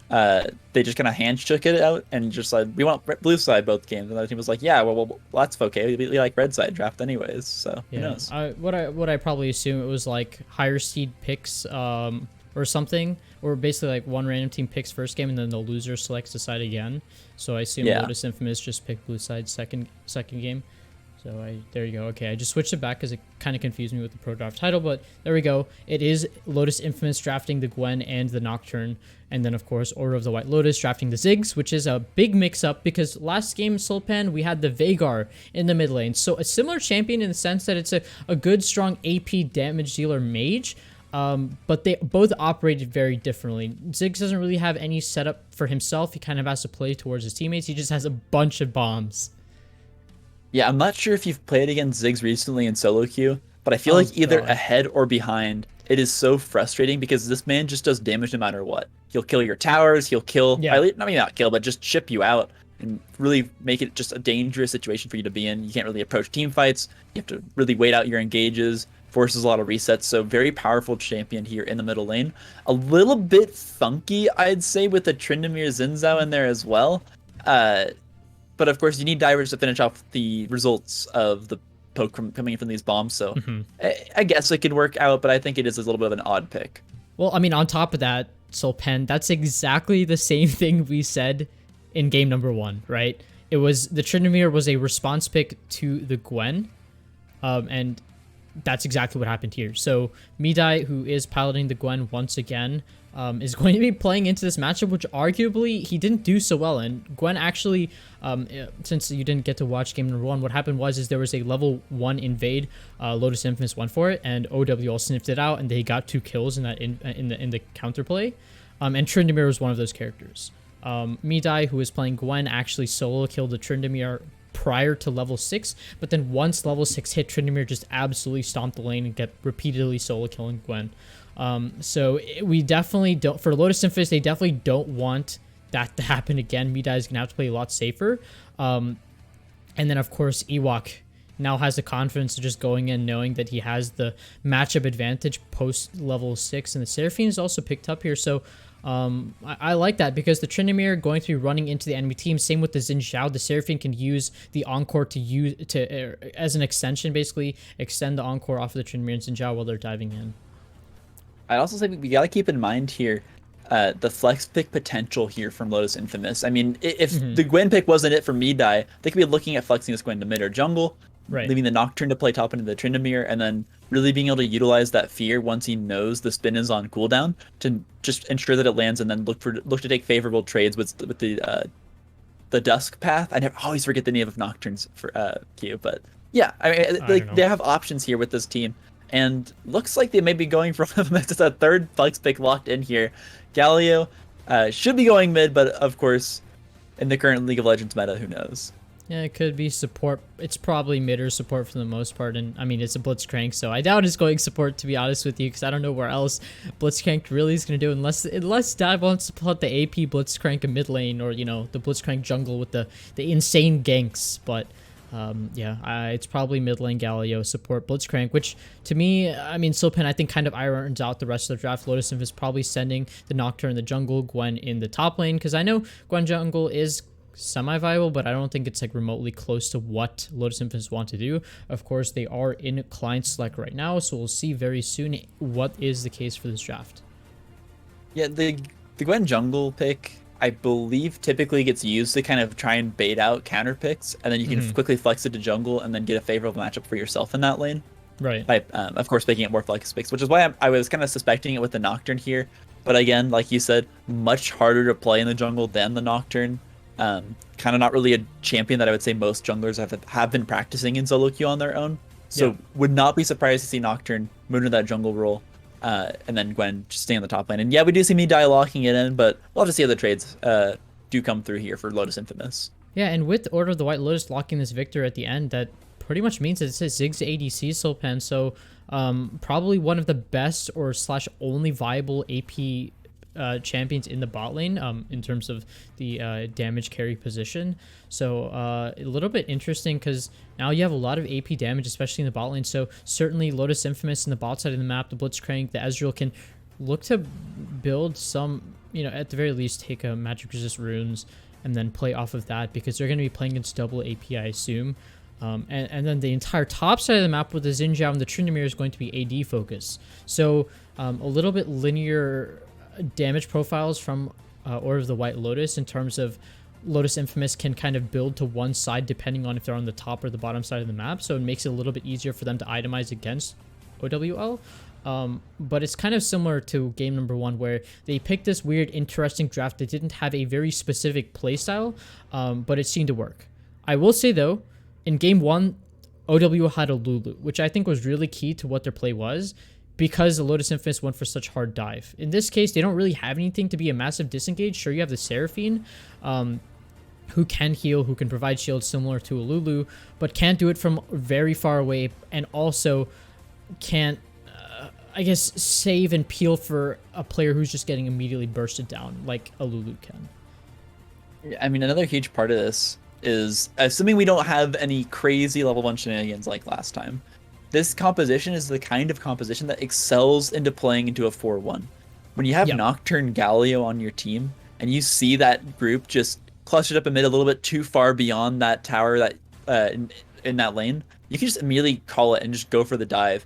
they just kind of handshook it out and just like, we want blue side both games. And the other team was like, yeah, well that's okay. We like red side draft anyways, so who Yeah. knows? What I probably assume it was like higher seed picks or something, or basically like one random team picks first game and then the loser selects the side again. So I assume Yeah. Lotus Infamous just picked blue side second game. So there you go. Okay, I just switched it back because it kind of confused me with the pro draft title, but there we go. It is Lotus Infamous drafting the Gwen and the Nocturne, and then of course Order of the White Lotus drafting the Ziggs, which is a big mix-up because last game Sulpan we had the Veigar in the mid lane. So a similar champion in the sense that it's a good strong AP damage dealer mage. But they both operated very differently. Ziggs doesn't really have any setup for himself. He kind of has to play towards his teammates. He just has a bunch of bombs. Yeah, I'm not sure if you've played against Ziggs recently in solo queue, but I feel like either God. ahead or behind, it is so frustrating because this man just does damage no matter what. He'll kill your towers, he'll kill, Yeah. I mean, not kill, but just chip you out and really make it just a dangerous situation for you to be in. You can't really approach team fights. You have to really wait out your engages, forces a lot of resets. So very powerful champion here in the middle lane. A little bit funky, I'd say, with the Tryndamere Xin Zhao in there as well. But of course, you need divers to finish off the results of the poke coming in from these bombs. So I guess it could work out, but I think it is a little bit of an odd pick. Well, I mean, on top of that, Sulpan, that's exactly the same thing we said in game number 1, right? It was the Tryndamere was a response pick to the Gwen, and that's exactly what happened here. So Midai, who is piloting the Gwen once again, is going to be playing into this matchup, which arguably he didn't do so well in. Gwen actually, since you didn't get to watch game number 1, what happened was there was a level 1 invade. Lotus Infamous went for it, and OW all sniffed it out, and they got 2 kills in that in the counterplay. And Tryndamere was one of those characters. Midai, who is playing Gwen, actually solo killed the Tryndamere prior to level 6, but then once level 6 hit, Tryndamere just absolutely stomped the lane and kept repeatedly solo killing Gwen. So we definitely don't, for Lotus Infamous, they definitely don't want that to happen again. Midai is going to have to play a lot safer. And then, of course, Ewok now has the confidence of just going in knowing that he has the matchup advantage post level 6, and the Seraphine is also picked up here. So I like that because the Tryndamere going to be running into the enemy team. Same with the Xin Zhao. The Seraphine can use the Encore as an extension, basically extend the Encore off of the Tryndamere and Xin Zhao while they're diving in. I'd also say we got to keep in mind here the flex pick potential here from Lotus Infamous. I mean, if the Gwen pick wasn't it for Midai, they could be looking at flexing this Gwen to mid or jungle, Right. leaving the Nocturne to play top into the Tryndamere, and then really being able to utilize that fear once he knows the spin is on cooldown to just ensure that it lands, and then look to take favorable trades with the dusk path. I always forget the name of Nocturne's for Q, but yeah, I mean, I like don't know. they have options here with this team, and looks like they may be going for one of them. It's a third flex pick locked in here. Galio should be going mid, but of course, in the current League of Legends meta, who knows? Yeah, it could be support. It's probably mid or support for the most part, and I mean it's a Blitzcrank, so I doubt it's going support, to be honest with you, because I don't know where else Blitzcrank really is going to do unless Dive wants to put the AP Blitzcrank in mid lane, or the Blitzcrank jungle with the insane ganks. But yeah, it's probably mid lane Galio support Blitzcrank, which to me, I mean Silpen I think kind of irons out the rest of the draft. Lotus is probably sending the Nocturne in the jungle, Gwen in the top lane, because I know Gwen jungle is semi-viable, but I don't think it's like remotely close to what Lotus Infamous want to do. Of course, they are in client select right now, so we'll see very soon what is the case for this draft. Yeah, the Gwen jungle pick, I believe, typically gets used to kind of try and bait out counter picks, and then you can quickly flex it to jungle and then get a favorable matchup for yourself in that lane. Right. By, of course, making it more flex picks, which is why I was kind of suspecting it with the Nocturne here. But again, like you said, much harder to play in the jungle than the Nocturne. Kind of not really a champion that I would say most junglers have been practicing in solo queue on their own. So would not be surprised to see Nocturne move into that jungle role, and then Gwen just staying on the top lane. And yeah, we do see Midai locking it in, but we'll have to see how the trades do come through here for Lotus Infamous. Yeah, and with Order of the White Lotus locking this victor at the end, that pretty much means that it's a Ziggs ADC Silpen, so probably one of the best or slash only viable AP champions in the bot lane in terms of the damage carry position. So a little bit interesting because now you have a lot of AP damage, especially in the bot lane. So certainly Lotus Infamous in the bot side of the map, the Blitzcrank, the Ezreal can look to build some, at the very least take a magic resist runes and then play off of that, because they're going to be playing against double AP, I assume. And then the entire top side of the map with the Xin Zhao and the Tryndamere is going to be AD focus. So a little bit linear damage profiles from Order of the White Lotus in terms of Lotus Infamous can kind of build to one side depending on if they're on the top or the bottom side of the map, so it makes it a little bit easier for them to itemize against OWL. But it's kind of similar to game number 1, where they picked this weird interesting draft that didn't have a very specific playstyle, but it seemed to work. I will say though, in game 1 OWL had a Lulu, which I think was really key to what their play was, because the Lotus Infamous went for such hard dive. In this case, they don't really have anything to be a massive disengage. Sure, you have the Seraphine, who can heal, who can provide shield similar to a Lulu, but can't do it from very far away, and also can't, I guess, save and peel for a player who's just getting immediately bursted down like a Lulu can. I mean, another huge part of this is, assuming we don't have any crazy level 1 shenanigans like last time, this composition is the kind of composition that excels into playing into a 4-1. When you have Nocturne Galio on your team, and you see that group just clustered up in mid a little bit too far beyond that tower that in that lane, you can just immediately call it and just go for the dive.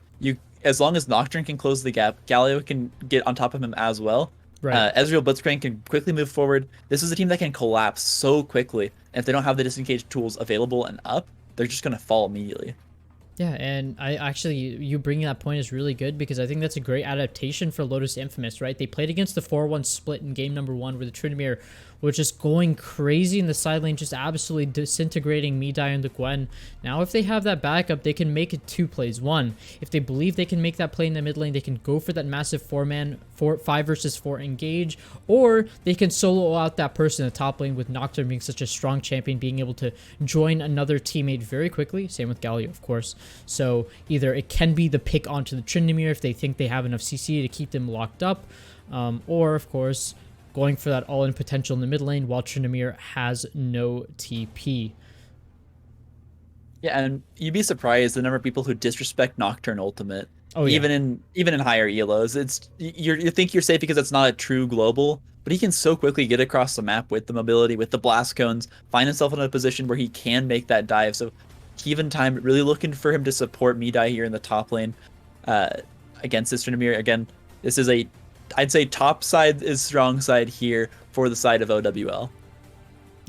As long as Nocturne can close the gap, Galio can get on top of him as well. Right. Ezreal Blitzcrank can quickly move forward. This is a team that can collapse so quickly, and if they don't have the disengage tools available and up, they're just going to fall immediately. Yeah, and I actually, you bringing that point is really good, because I think that's a great adaptation for Lotus Infamous, right? They played against the 4-1 split in game number 1, where the Tryndamere was just going crazy in the side lane, just absolutely disintegrating Midai and the Gwen. Now, if they have that backup, they can make it 2 plays. 1, if they believe they can make that play in the mid lane, they can go for that massive 5 versus 4 engage, or they can solo out that person in the top lane, with Nocturne being such a strong champion, being able to join another teammate very quickly. Same with Galio, of course. So either it can be the pick onto the Tryndamere if they think they have enough CC to keep them locked up, or of course going for that all-in potential in the mid lane while Tryndamere has no TP. Yeah, and you'd be surprised the number of people who disrespect Nocturne Ultimate. Oh, yeah. Even in higher elos, you think you're safe because it's not a true global, but he can so quickly get across the map with the mobility, with the blast cones, find himself in a position where he can make that dive. So even time, really looking for him to support Midai here in the top lane against this Tryndamere. Again, this is I'd say top side is strong side here for the side of OWL.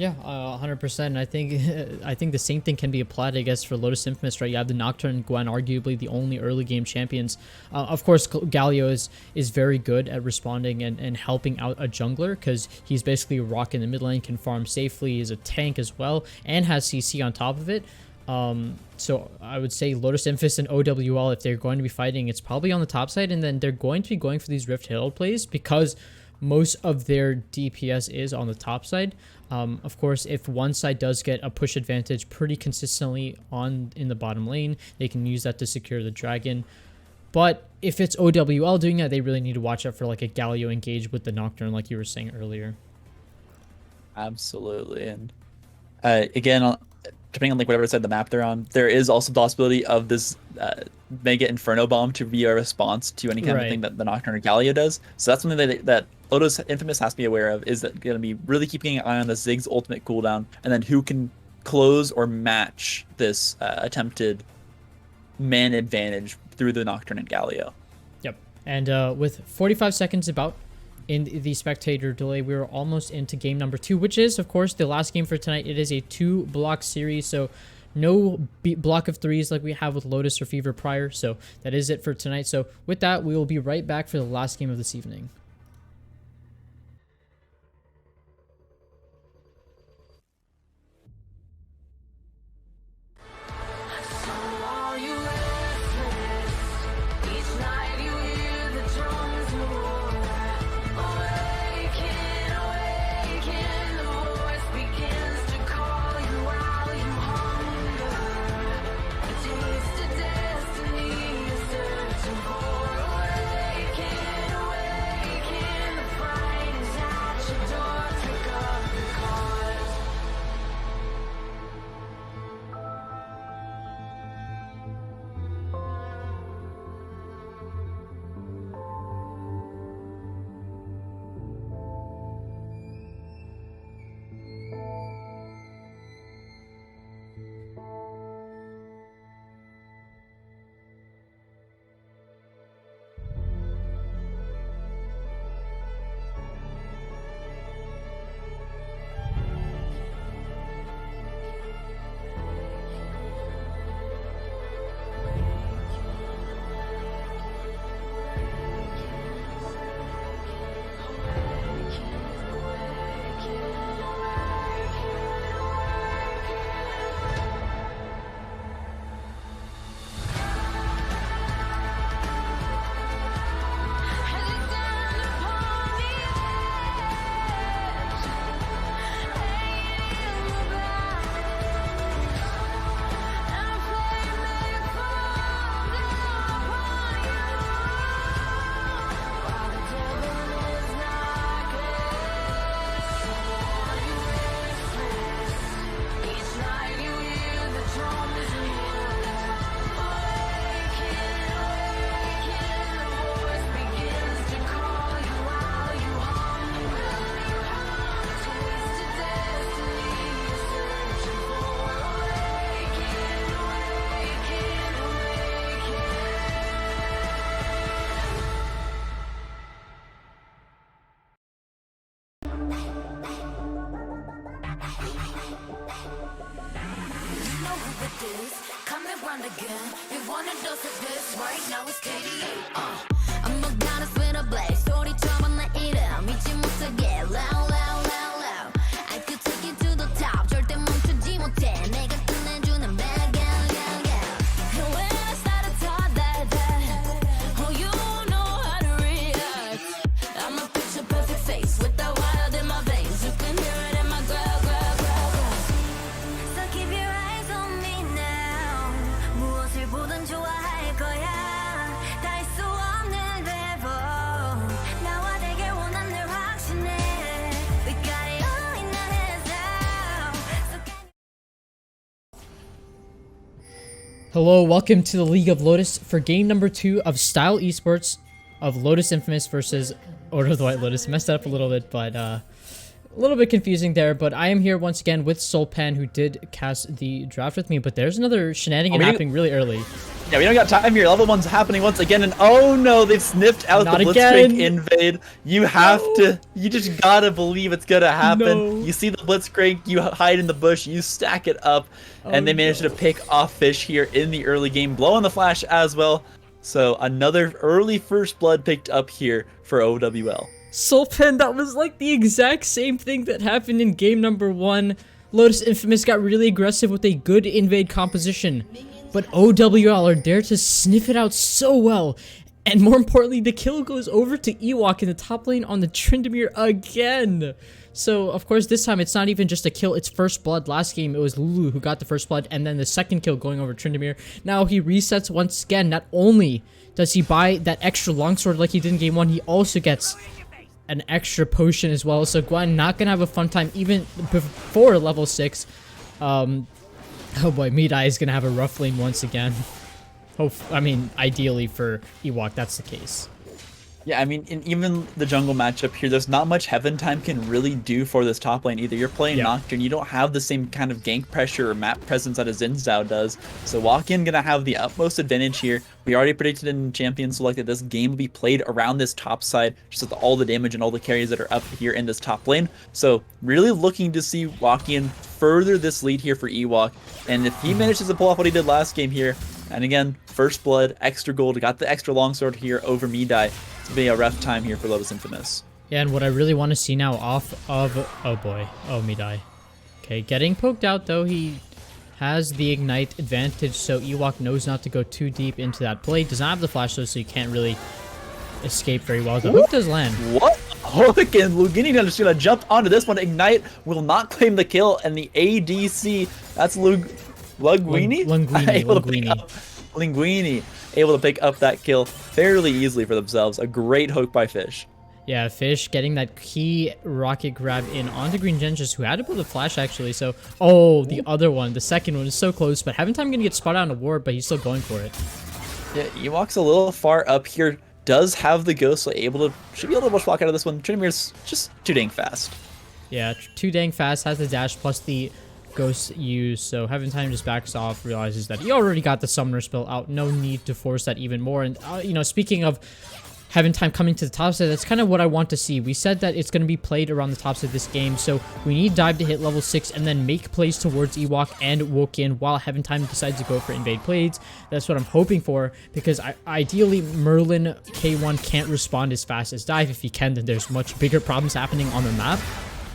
Yeah, 100%. I think I think the same thing can be applied, I guess, for Lotus Infamous, right? You have the Nocturne and Gwen, arguably the only early game champions. Of course, Galio is very good at responding and helping out a jungler, because he's basically a rock in the mid lane, can farm safely, is a tank as well, and has CC on top of it. So I would say Lotus Infamous and OWL, if they're going to be fighting, it's probably on the top side, and then they're going to be going for these Rift Herald plays because most of their DPS is on the top side. Of course, if one side does get a push advantage pretty consistently in the bottom lane, they can use that to secure the dragon. But if it's OWL doing that, they really need to watch out for like a Galio engage with the Nocturne, like you were saying earlier. Absolutely. And again, depending on like whatever side of the map they're on, there is also the possibility of this Mega Inferno Bomb to be a response to any kind of thing that the Nocturne or Galio does. So that's something that Lotus Infamous has to be aware of, is that going to be really keeping an eye on the Ziggs ultimate cooldown, and then who can close or match this attempted man advantage through the Nocturne and Galio. Yep. And with 45 seconds about in the spectator delay, we were almost into game number 2, which is, of course, the last game for tonight. It is a 2-block series, so no block of 3s like we have with Lotus or Fever prior. So that is it for tonight. So with that, we will be right back for the last game of this evening. around again. We wanted us at this, right now it's KDA. I'm McDonald's with a blaze. 소리처럼 나 이름 잊지 못하게 loud, loud, loud, loud. I could take you to the top. 절대 멈추지 못해. 내가 끝내주는 bag, yeah, yeah, yeah. And when I start to talk that, oh, you know how to react. I'm a picture perfect face with the wild in my veins. You can hear it in my growl, growl, growl, growl. So keep your eyes on me now. 무엇을 보든 좋아할 거야. 다 할 수 없는 대본. 나와 되길 원한 늘 확신해. We got it all in our hands now. So can Hello, welcome to the League of Lotus for game number 2 of Style Esports of Lotus Infamous versus Order of the White Lotus. Messed that up a little bit, but a little bit confusing there, but I am here once again with Solpan, who did cast the draft with me, but there's another shenanigan happening really early. Yeah, we don't got time here. Level 1's happening once again, and oh no, they've sniffed out Not the again. Blitzcrank invade. You have to, you just gotta believe it's gonna happen. No. You see the Blitzcrank, you hide in the bush, you stack it up, and they managed to pick off Fish here in the early game, blowing the flash as well. So another early first blood picked up here for OWL. Solpan, that was like the exact same thing that happened in game number 1. Lotus Infamous got really aggressive with a good invade composition, but OWL are there to sniff it out so well. And more importantly, the kill goes over to Ewok in the top lane on the Tryndamere again. So, of course, this time it's not even just a kill, it's first blood. Last game, it was Lulu who got the first blood, and then the second kill going over Tryndamere. Now he resets once again. Not only does he buy that extra longsword like he did in game 1, he also gets an extra potion as well. So Gwen not gonna have a fun time even before level 6. Oh boy, Midai is gonna have a rough lane once again. I mean, ideally for Ewok, that's the case. Yeah, I mean, in even the jungle matchup here, there's not much Heaven Time can really do for this top lane either. You're playing Nocturne, you don't have the same kind of gank pressure or map presence that a Xin Zhao does. So Walk-In gonna have the utmost advantage here. We already predicted in Champion Select that this game will be played around this top side, just with all the damage and all the carries that are up here in this top lane. So really looking to see Walk-In further this lead here for Ewok. And if he manages to pull off what he did last game here, and again, first blood, extra gold, got the extra longsword here over Midai. It's gonna be a rough time here for Lotus Infamous. Yeah, and what I really want to see now off of... Oh boy. Oh, Midai. Okay, getting poked out though. He has the ignite advantage, so Ewok knows not to go too deep into that play. Does not have the flash though, so you can't really escape very well. The hook does land. What? Hook and Lugini just gonna jump onto this one. Ignite will not claim the kill, and the ADC, that's Linguini? Linguini able to pick up that kill fairly easily for themselves. A great hook by Fish. Yeah, Fish getting that key rocket grab in onto Green Gengis, who had to put the flash actually. So, oh, the other one, the second one is so close, but Heaven Time gonna get spotted on a ward, but he's still going for it. Yeah, Ewok's a little far up here. Does have the ghost, so should be able to bush block out of this one. Tryndamere's just too dang fast. Yeah, too dang fast, has the dash plus the ghost use, so Heaven Time just backs off, realizes that he already got the summoner spell out, no need to force that even more. And you know, speaking of Heaven Time coming to the top side, that's kind of what I want to see. We said that it's going to be played around the top side of this game, so we need Dive to hit level 6 and then make plays towards Ewok and Woken while Heaven Time decides to go for invade plays. That's what I'm hoping for, because ideally Merlin K1 can't respond as fast as Dive. If he can, then there's much bigger problems happening on the map.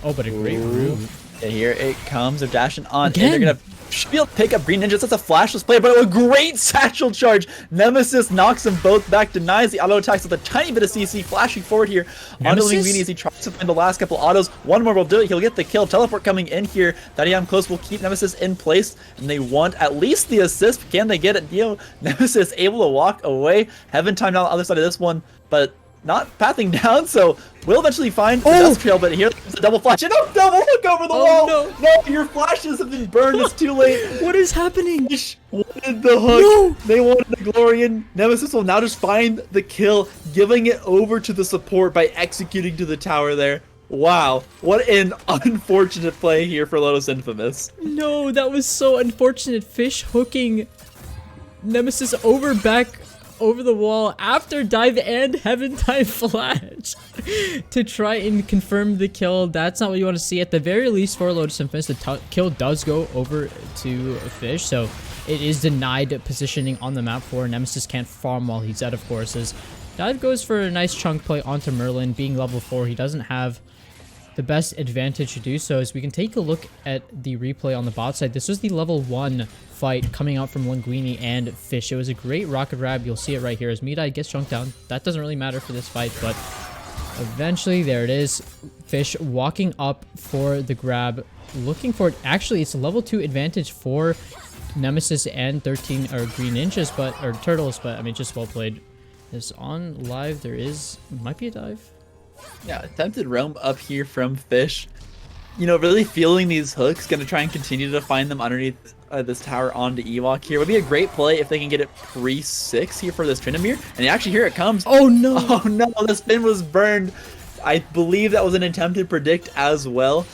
Oh, but a great root. And here it comes. They're dashing on. Again? And they're going to should be able to pick up Green Ninjas. That's a flashless play, but a great satchel charge. Nemesis knocks them both back, denies the auto attacks with a tiny bit of CC, flashing forward here onto Linguini as he tries to find the last couple autos. One more will do it. He'll get the kill. Teleport coming in here. Dadiam close will keep Nemesis in place, and they want at least the assist. Can they get it? Nemesis able to walk away. Heaven Time now on the other side of this one, but not pathing down, so we'll eventually find the dust trail, but here comes a double flash. And a double hook over the wall! No, your flashes have been burned. It's too late. What is happening? Fish wanted the hook. No. They wanted the Glorian. Nemesis will now just find the kill, giving it over to the support by executing to the tower there. Wow, what an unfortunate play here for Lotus Infamous. No, that was so unfortunate. Fish hooking Nemesis over the wall after dive and Heaven Time flash to try and confirm the kill. That's not what you want to see. At the very least for Lotus Infamous, the kill does go over to Fish, so it is denied positioning on the map for Nemesis. Can't farm while he's out, of course, as Dive goes for a nice chunk play onto Merlin. Being level 4, he doesn't have the best advantage to do so. As we can take a look at the replay on the bot side, this was the level 1 fight coming out from Linguini and Fish. It was a great rocket grab. You'll see it right here as Midai gets chunked down. That doesn't really matter for this fight, but eventually there it is. Fish walking up for the grab, looking for it. Actually, it's a level 2 advantage for Nemesis and 13 or Green Ninjas, or Turtles, but I mean, just well played. Is on live. There might be a dive. Yeah, attempted roam up here from Fish. You know, really feeling these hooks, gonna try and continue to find them underneath this tower onto Ewok here. Would be a great play if they can get it pre-6 here for this Tryndamere. And actually, here it comes. Oh no! Oh no, the spin was burned. I believe that was an attempt to predict as well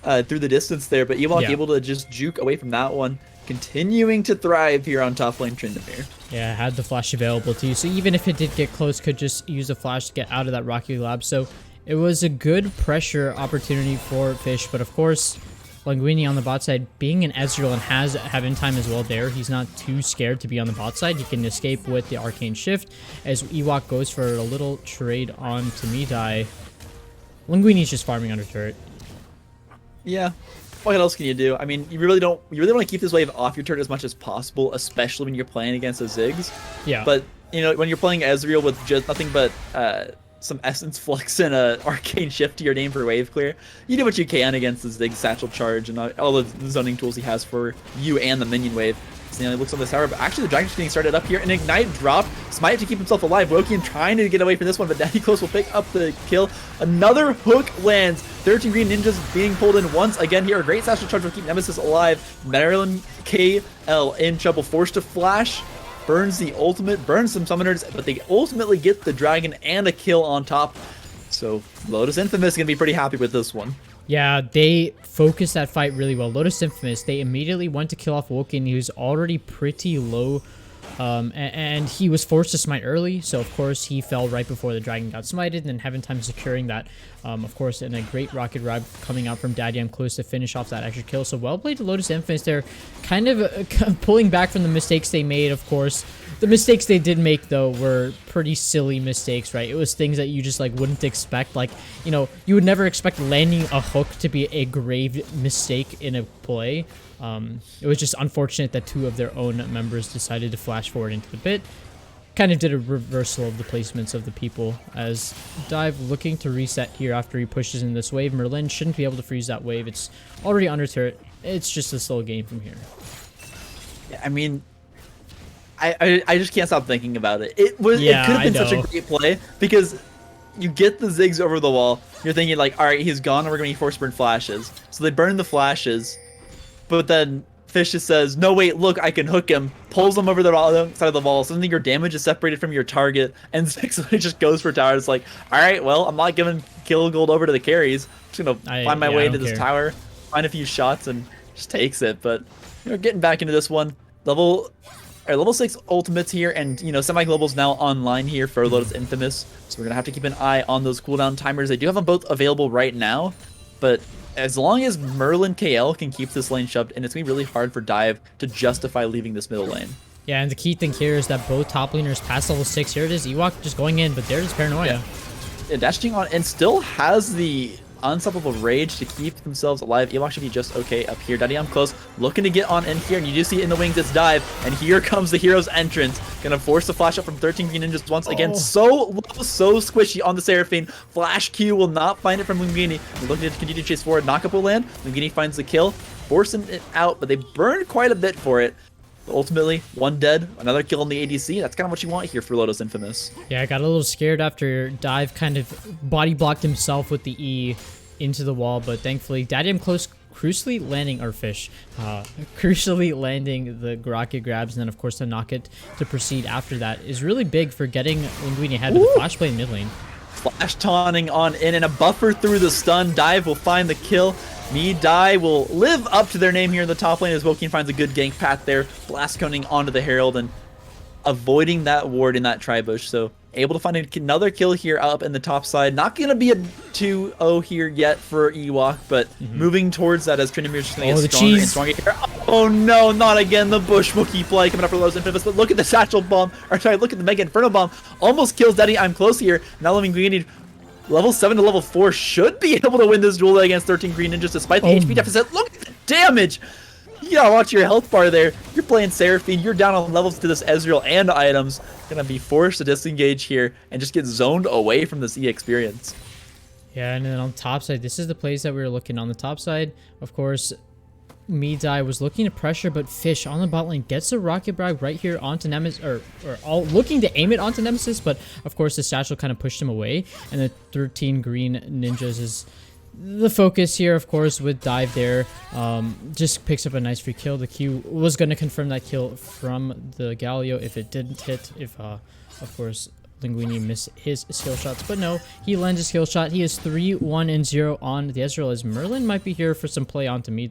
through the distance there, but Ewok Yeah. able to just juke away from that one, continuing to thrive here on top lane Tryndamere. Yeah, had the flash available to you. So even if it did get close, could just use the flash to get out of that Rocky Lab. So it was a good pressure opportunity for Fish, but of course, Linguini on the bot side, being an Ezreal and has Heaven Time as well there, he's not too scared to be on the bot side. He can escape with the Arcane Shift as Ewok goes for a little trade on to Midai. Linguini's just farming under turret. Yeah. What else can you do? I mean, you really want to keep this wave off your turret as much as possible, especially when you're playing against the Ziggs. Yeah. But, you know, when you're playing Ezreal with just nothing but some Essence Flux and a Arcane Shift to your name for wave clear, you do what you can against the Ziggs Satchel Charge and all the zoning tools he has for you and the minion wave. So, you know, he looks on this tower, but actually the Dragon's getting started up here. An Ignite drop. Smite to keep himself alive. Wokian trying to get away from this one, but Daddy Close will pick up the kill. Another hook lands. 13 Green Ninjas being pulled in once again here. A great Satchel Charge will keep Nemesis alive. Maryland KL in trouble. Forced to flash. Burns the ultimate. Burns some summoners, but they ultimately get the Dragon and a kill on top. So Lotus Infamous is going to be pretty happy with this one. Yeah, they focused that fight really well. Lotus Infamous, they immediately went to kill off Woken. He was already pretty low, and he was forced to smite early, so of course he fell right before the dragon got smited, and then Heaven Time securing that, of course, and a great rocket ride coming out from Daddy. I'm close to finish off that extra kill, so well played to Lotus Infamous. They're kind of pulling back from the mistakes they made, of course. The mistakes they did make, though, were pretty silly mistakes, right? It was things that you just, like, wouldn't expect. Like, you know, you would never expect landing a hook to be a grave mistake in a play. It was just unfortunate that two of their own members decided to flash forward into the pit. Kind of did a reversal of the placements of the people, as Dive looking to reset here after he pushes in this wave. Merlin shouldn't be able to freeze that wave. It's already under turret. It's just a slow game from here. Yeah, I mean, I just can't stop thinking about it. It could have been such a great play because you get the Ziggs over the wall. You're thinking like, all right, he's gone, and we're going to force burn flashes. So they burn the flashes, but then Fish just says, no, wait, look, I can hook him. Pulls him over the side of the wall. Suddenly your damage is separated from your target, and Ziggs just goes for tower. It's like, all right, well, I'm not giving kill gold over to the carries. I'm just going to find my way into this tower, find a few shots, and just takes it. But you know, getting back into this one, level 6 ultimates here, and you know, semi-global's now online here for Lotus Infamous, so we're gonna have to keep an eye on those cooldown timers. They do have them both available right now, but as long as Merlin KL can keep this lane shoved, and it's gonna be really hard for Dive to justify leaving this middle lane. Yeah, and the key thing here is that both top laners pass level 6. Here it is, Ewok just going in, but there's Paranoia. Yeah, dashing on, and still has the unstoppable rage to keep themselves alive. Ewok should be just okay up here. Daddy, I'm close, looking to get on in here, and you do see it in the wings. It's Dive, and here comes the hero's entrance. Gonna force the flash up from 13 Green Ninjas once again. So low, so squishy on the Seraphine. Flash Q will not find it from Linguini. They're looking to continue to chase forward. Knockup will land. Linguini finds the kill, forcing it out, but they burned quite a bit for it. But ultimately, one dead, another kill in the ADC. That's kind of what you want here for Lotus Infamous. Yeah, I got a little scared after Dive kind of body blocked himself with the E into the wall, but thankfully Daddy I'm close, crucially landing our Fish, crucially landing the rocket grabs, and then of course the knock it to proceed after that is really big for getting Linguini ahead with the flash play in mid lane. Flash taunting on in, and a buffer through the stun. Dive will find the kill. Midai will live up to their name here in the top lane as Woken finds a good gank path there. Blast coning onto the Herald and avoiding that ward in that tri-bush. So able to find another kill here up in the top side. Not going to be a 2-0 here yet for Ewok, but moving towards that as Tryndamere's just going to get stronger and stronger here. Oh no, not again. The Bush Wookiee play coming up for Lotus Infamous, but look at the Satchel Bomb, or sorry, look at the Mega Inferno Bomb. Almost kills Daddy, I'm close here. Now Linguini, level 7 to level 4, should be able to win this duel against 13 Green Ninjas despite the HP deficit. Look at the damage! You gotta watch your health bar there. You're playing Seraphine, you're down on levels to this Ezreal and items. Gonna be forced to disengage here and just get zoned away from this E experience. Yeah, and then on top side, this is the plays that we were looking on the top side. Of course, Midai was looking to pressure, but Fish on the bot lane gets a rocket brag right here onto Nemesis, or all looking to aim it onto Nemesis, but of course the Satchel kind of pushed him away, and the 13 Green Ninjas is the focus here, of course, with Dive there. Just picks up a nice free kill. The Q was going to confirm that kill from the Galio if it didn't hit, if of course Linguini miss his skill shots. But no, he lands a skill shot. He is 3-1-0 on the Ezreal as Merlin might be here for some play onto me.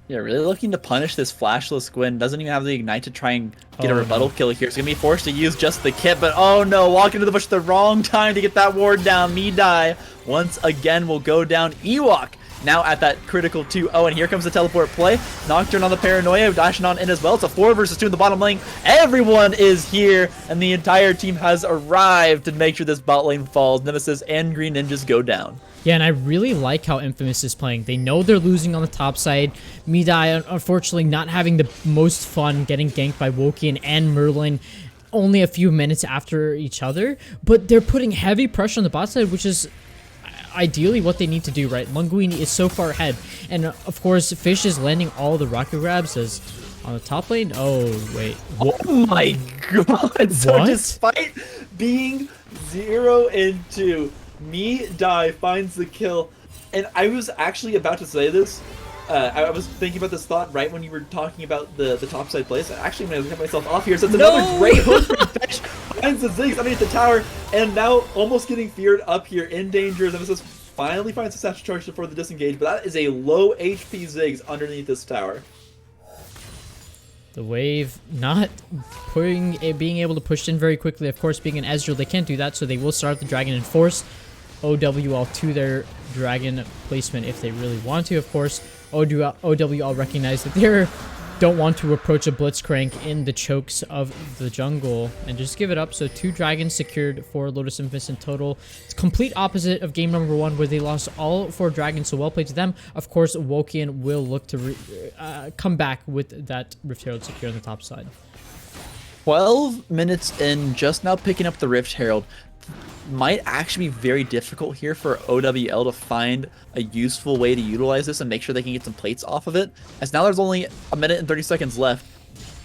Yeah, really looking to punish this flashless Gwyn. Doesn't even have the ignite to try and get a rebuttal kill here. It's going to be forced to use just the kit, but oh no, walk into the bush at the wrong time to get that ward down. Midai once again will go down. Ewok now at that critical 2-0, and here comes the teleport play. Nocturne on the Paranoia, dashing on in as well. It's a 4 versus 2 in the bottom lane. Everyone is here, and the entire team has arrived to make sure this bot lane falls. Nemesis and Green Ninjas go down. Yeah, and I really like how Infamous is playing. They know they're losing on the top side. Midai, unfortunately, not having the most fun getting ganked by Wokian and Merlin only a few minutes after each other. But they're putting heavy pressure on the bot side, which is ideally what they need to do, right? Linguini is so far ahead. And, of course, Fish is landing all the rocket grabs as on the top lane. Oh, wait. Oh my god. So What? despite being 0-2, Midai finds the kill. And I was actually about to say this. I was thinking about this thought right when you were talking about the topside plays. Actually, I'm going to get myself off here. So it's another great hook from Fish. Finds the Ziggs underneath the tower. And now almost getting feared up here in danger. Nemesis finally finds a satchel charge before the disengage. But that is a low HP Ziggs underneath this tower. The wave not being able to push in very quickly. Of course, being an Ezreal, they can't do that, so they will start the dragon and force OWL to their dragon placement if they really want to. Of course, OWL recognize that they don't want to approach a Blitzcrank in the chokes of the jungle and just give it up. So 2 dragons secured for Lotus Infamous in total. It's complete opposite of game number 1 where they lost all 4 dragons, so well played to them. Of course, Wokian will look to come back with that Rift Herald secure on the top side. 12 minutes in, just now picking up the Rift Herald. Might actually be very difficult here for OWL to find a useful way to utilize this and make sure they can get some plates off of it. As now there's only a minute and 30 seconds left.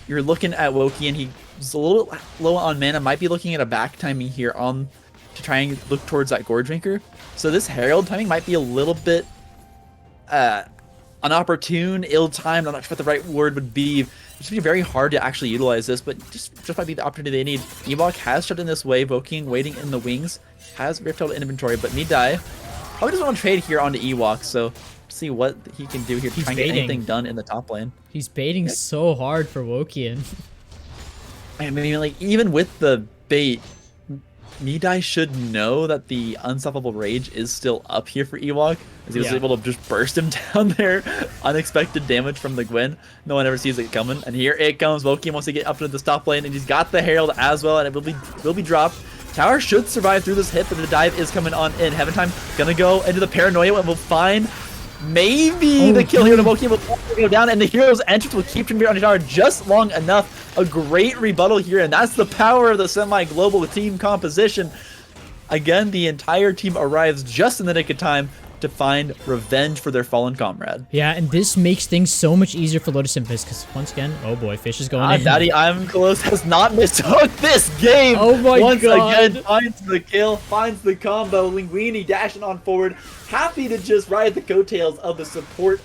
You're looking at Woki and he's a little low on mana. Might be looking at a back timing here on to try and look towards that Gore Drinker. So this Herald timing might be a little bit unopportune, ill-timed. I'm not sure what the right word would be. It's going to be very hard to actually utilize this, but just might be the opportunity they need. Ewok has shut in this way, Woking waiting in the wings, has Rift Herald inventory, but Midai probably doesn't want to trade here onto Ewok, so see what he can do here to try and get anything done in the top lane. He's baiting so hard for Wokian. I mean, like, even with the bait, Midai should know that the Unstoppable Rage is still up here for Ewok, as he was able to just burst him down there. Unexpected damage from the Gwen. No one ever sees it coming. And here it comes. Wokian wants to get up to the top lane, and he's got the Herald as well, and it will be dropped. Tower should survive through this hit, but the dive is coming on in. Heaven Time gonna go into the Paranoia, and we'll find maybe the kill here. The Wokian will go down, and the hero's entrance will keep him here on the tower just long enough. A great rebuttal here, and that's the power of the semi-global team composition. Again, the entire team arrives just in the nick of time to find revenge for their fallen comrade. Yeah, and this makes things so much easier for Lotus Infamous, because once again, oh boy, Fish is going in. Daddy, I'm close, has not mishooked this game. Oh my Once god. again, finds the kill, finds the combo. Linguini dashing on forward, happy to just ride the coattails of the support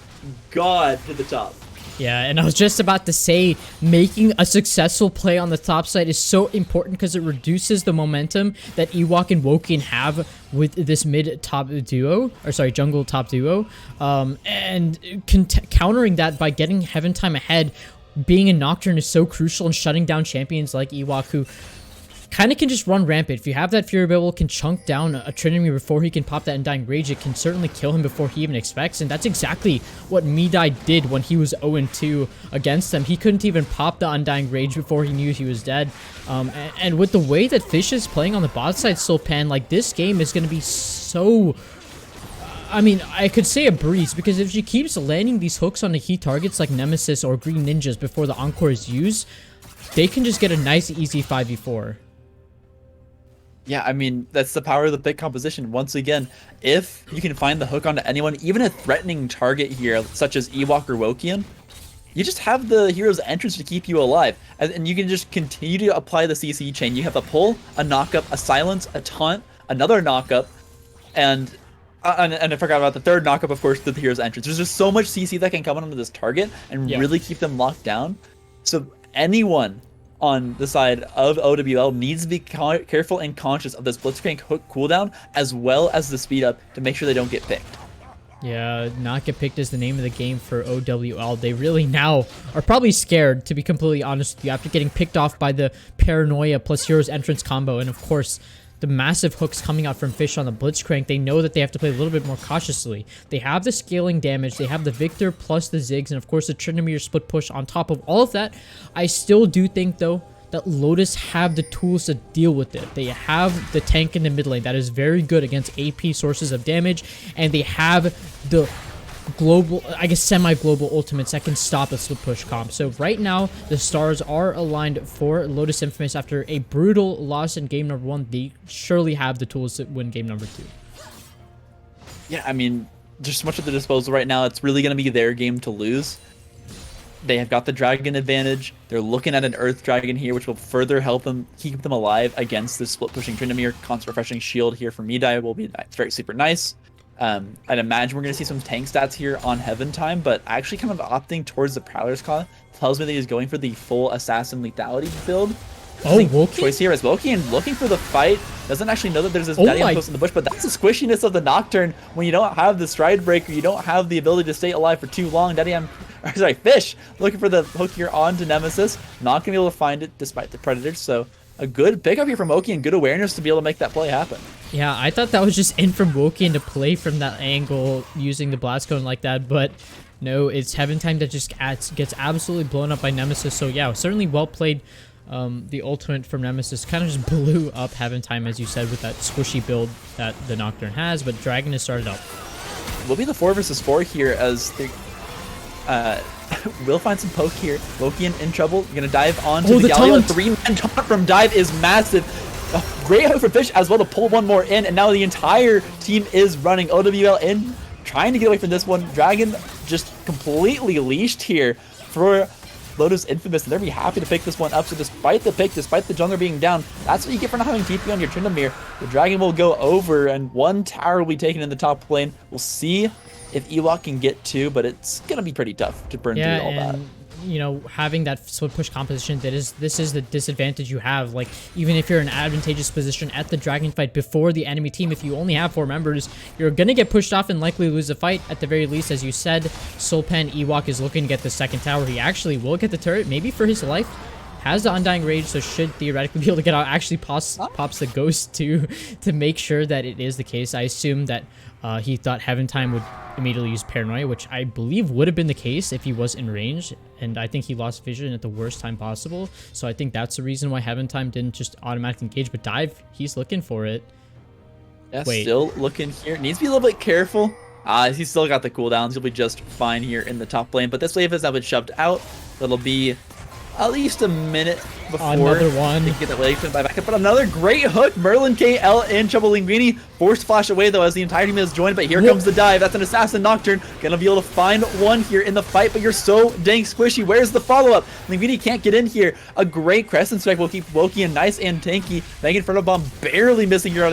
god to the top. Yeah, and I was just about to say, making a successful play on the top side is so important because it reduces the momentum that Ewok and Wokian have with this mid-top duo, or sorry, jungle-top duo, and countering that by getting Heaven Time ahead. Being a Nocturne is so crucial in shutting down champions like Ewok, who kind of can just run rampant. If you have that Fury Bubble, can chunk down a Trinity before he can pop that Undying Rage. It can certainly kill him before he even expects, and that's exactly what Midai did when he was 0-2 against them. He couldn't even pop the Undying Rage before he knew he was dead. And with the way that Fish is playing on the bot side, Sulpan, like, this game is going to be so... I mean, I could say a breeze, because if she keeps landing these hooks on the key targets like Nemesis or Green Ninjas before the Encore is used, they can just get a nice, easy 5v4. Yeah, I mean, that's the power of the pick composition. Once again, if you can find the hook onto anyone, even a threatening target here, such as Ewok or Wokian, you just have the hero's entrance to keep you alive. And you can just continue to apply the CC chain. You have a pull, a knockup, a silence, a taunt, another knockup, and I forgot about the third knockup, of course, the hero's entrance. There's just so much CC that can come onto this target and really keep them locked down. So anyone on the side of OWL needs to be careful and conscious of this Blitzcrank hook cooldown as well as the speed up to make sure they don't get picked. Yeah, not get picked is the name of the game for OWL. They really now are probably scared, to be completely honest with you, after getting picked off by the Paranoia plus Hero's Entrance combo. And of course, the massive hooks coming out from Fish on the Blitzcrank. They know that they have to play a little bit more cautiously. They have the scaling damage. They have the Victor plus the Ziggs. And of course, the Tryndamere split push on top of all of that. I still do think, though, that Lotus have the tools to deal with it. They have the tank in the mid lane that is very good against AP sources of damage, and they have the global, I guess semi-global ultimates that can stop a split push comp. So right now, the stars are aligned for Lotus Infamous after a brutal loss in game number 1. They surely have the tools to win game number 2. Yeah, I mean, there's so much at their disposal right now. It's really going to be their game to lose. They have got the dragon advantage. They're looking at an earth dragon here, which will further help them keep them alive against this split pushing Tryndamere. Constant refreshing shield here from Medai will be very super nice. I'd imagine we're going to see some tank stats here on Heaven Time, but actually kind of opting towards the Prowler's Claw tells me that he's going for the full assassin lethality build. Oh, Woki? Choice here is Woki and looking for the fight. Doesn't actually know that there's this daddy post in the bush, but that's the squishiness of the Nocturne. When you don't have the stride breaker, you don't have the ability to stay alive for too long. Fish looking for the hook here onto Nemesis. Not gonna be able to find it despite the Predators. So a good pickup here from Woki and good awareness to be able to make that play happen. Yeah, I thought that was just in from Woki and to play from that angle using the Blast Cone like that, but no, it's Heaven Time that just gets absolutely blown up by Nemesis. So yeah, certainly well played. The ultimate from Nemesis kind of just blew up Heaven Time, as you said, with that squishy build that the Nocturne has, but Dragon has started up. Will be the 4 versus 4 here as they will find some poke here. Woki in trouble. You're going to dive onto the Galio. 3-man taunt from Dive is massive. Great hook for Fish as well to pull one more in, and now the entire team is running. OWL in, trying to get away from this one. Dragon just completely leashed here for Lotus Infamous, and they'll be happy to pick this one up. So despite the pick, despite the jungler being down, that's what you get for not having TP on your Tryndamere. The Dragon will go over, and one tower will be taken in the top lane. We'll see if Ewok can get 2, but it's going to be pretty tough to burn through all that. You know, having that split push composition, this is the disadvantage you have. Like, even if you're in an advantageous position at the dragon fight before the enemy team, if you only have 4 members, you're gonna get pushed off and likely lose the fight at the very least. As you said, Sulpan Ewok is looking to get the second tower. He actually will get the turret, maybe for his life. Has the Undying Rage, so should theoretically be able to get out. Actually pops the Ghost to make sure that it is the case. I assume that he thought Heaven Time would immediately use Paranoia, which I believe would have been the case if he was in range, and I think he lost vision at the worst time possible. So I think that's the reason why Heaven Time didn't just automatically engage, but Dive, he's looking for it. Yeah, still looking here. Needs to be a little bit careful. He's still got the cooldowns. He'll be just fine here in the top lane, but this wave has now been shoved out. That'll be at least a minute before another one. They can get that wave by back up. But another great hook. Merlin KL in trouble. Linguini forced to flash away though as the entire team is joined. But here comes the dive. That's an assassin Nocturne. Gonna be able to find one here in the fight. But you're so dang squishy. Where's the follow-up? Linguini can't get in here. A great Crescent Strike will keep Woki in nice and tanky. Bang Inferno Bomb barely missing here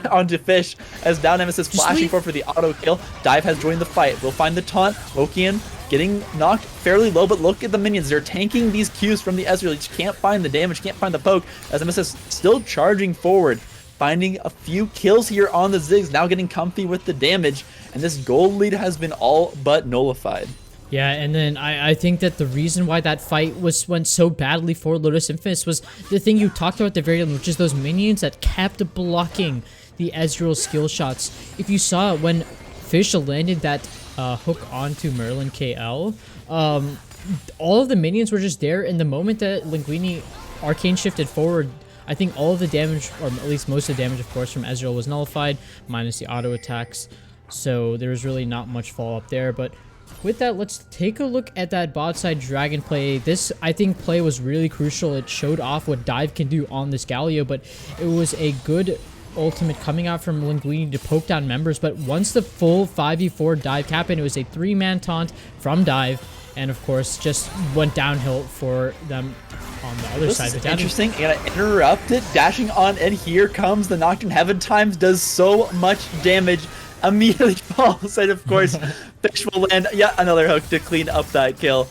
onto Fish as down Nemesis flashing for the auto kill. Dive has joined the fight. We'll find the taunt. Woki in. Getting knocked fairly low, but look at the minions. They're tanking these Qs from the Ezreal. You just can't find the damage, can't find the poke. As Nemesis still charging forward, finding a few kills here on the Ziggs, now getting comfy with the damage, and this gold lead has been all but nullified. Yeah, and then I think that the reason why that fight went so badly for Lotus Infamous was the thing you talked about at the very end, which is those minions that kept blocking the Ezreal skill shots. If you saw when Fish landed that hook onto Merlin KL, all of the minions were just there, in the moment that Linguini arcane shifted forward, I think all of the damage, or at least most of the damage of course from Ezreal, was nullified, minus the auto attacks, so there was really not much follow-up there. But with that, let's take a look at that bot side dragon play. This, I think, play was really crucial. It showed off what Dive can do on this Galio, but it was a good ultimate coming out from Linguini to poke down members. But once the full 5v4 Dive happened, it was a 3-man taunt from Dive, and of course just went downhill for them on the other side. This is interesting. You gotta interrupt it, dashing on, and here comes the Nocturne. Heaven Times does so much damage, immediately falls, and of course Fish will land yet another hook to clean up that kill,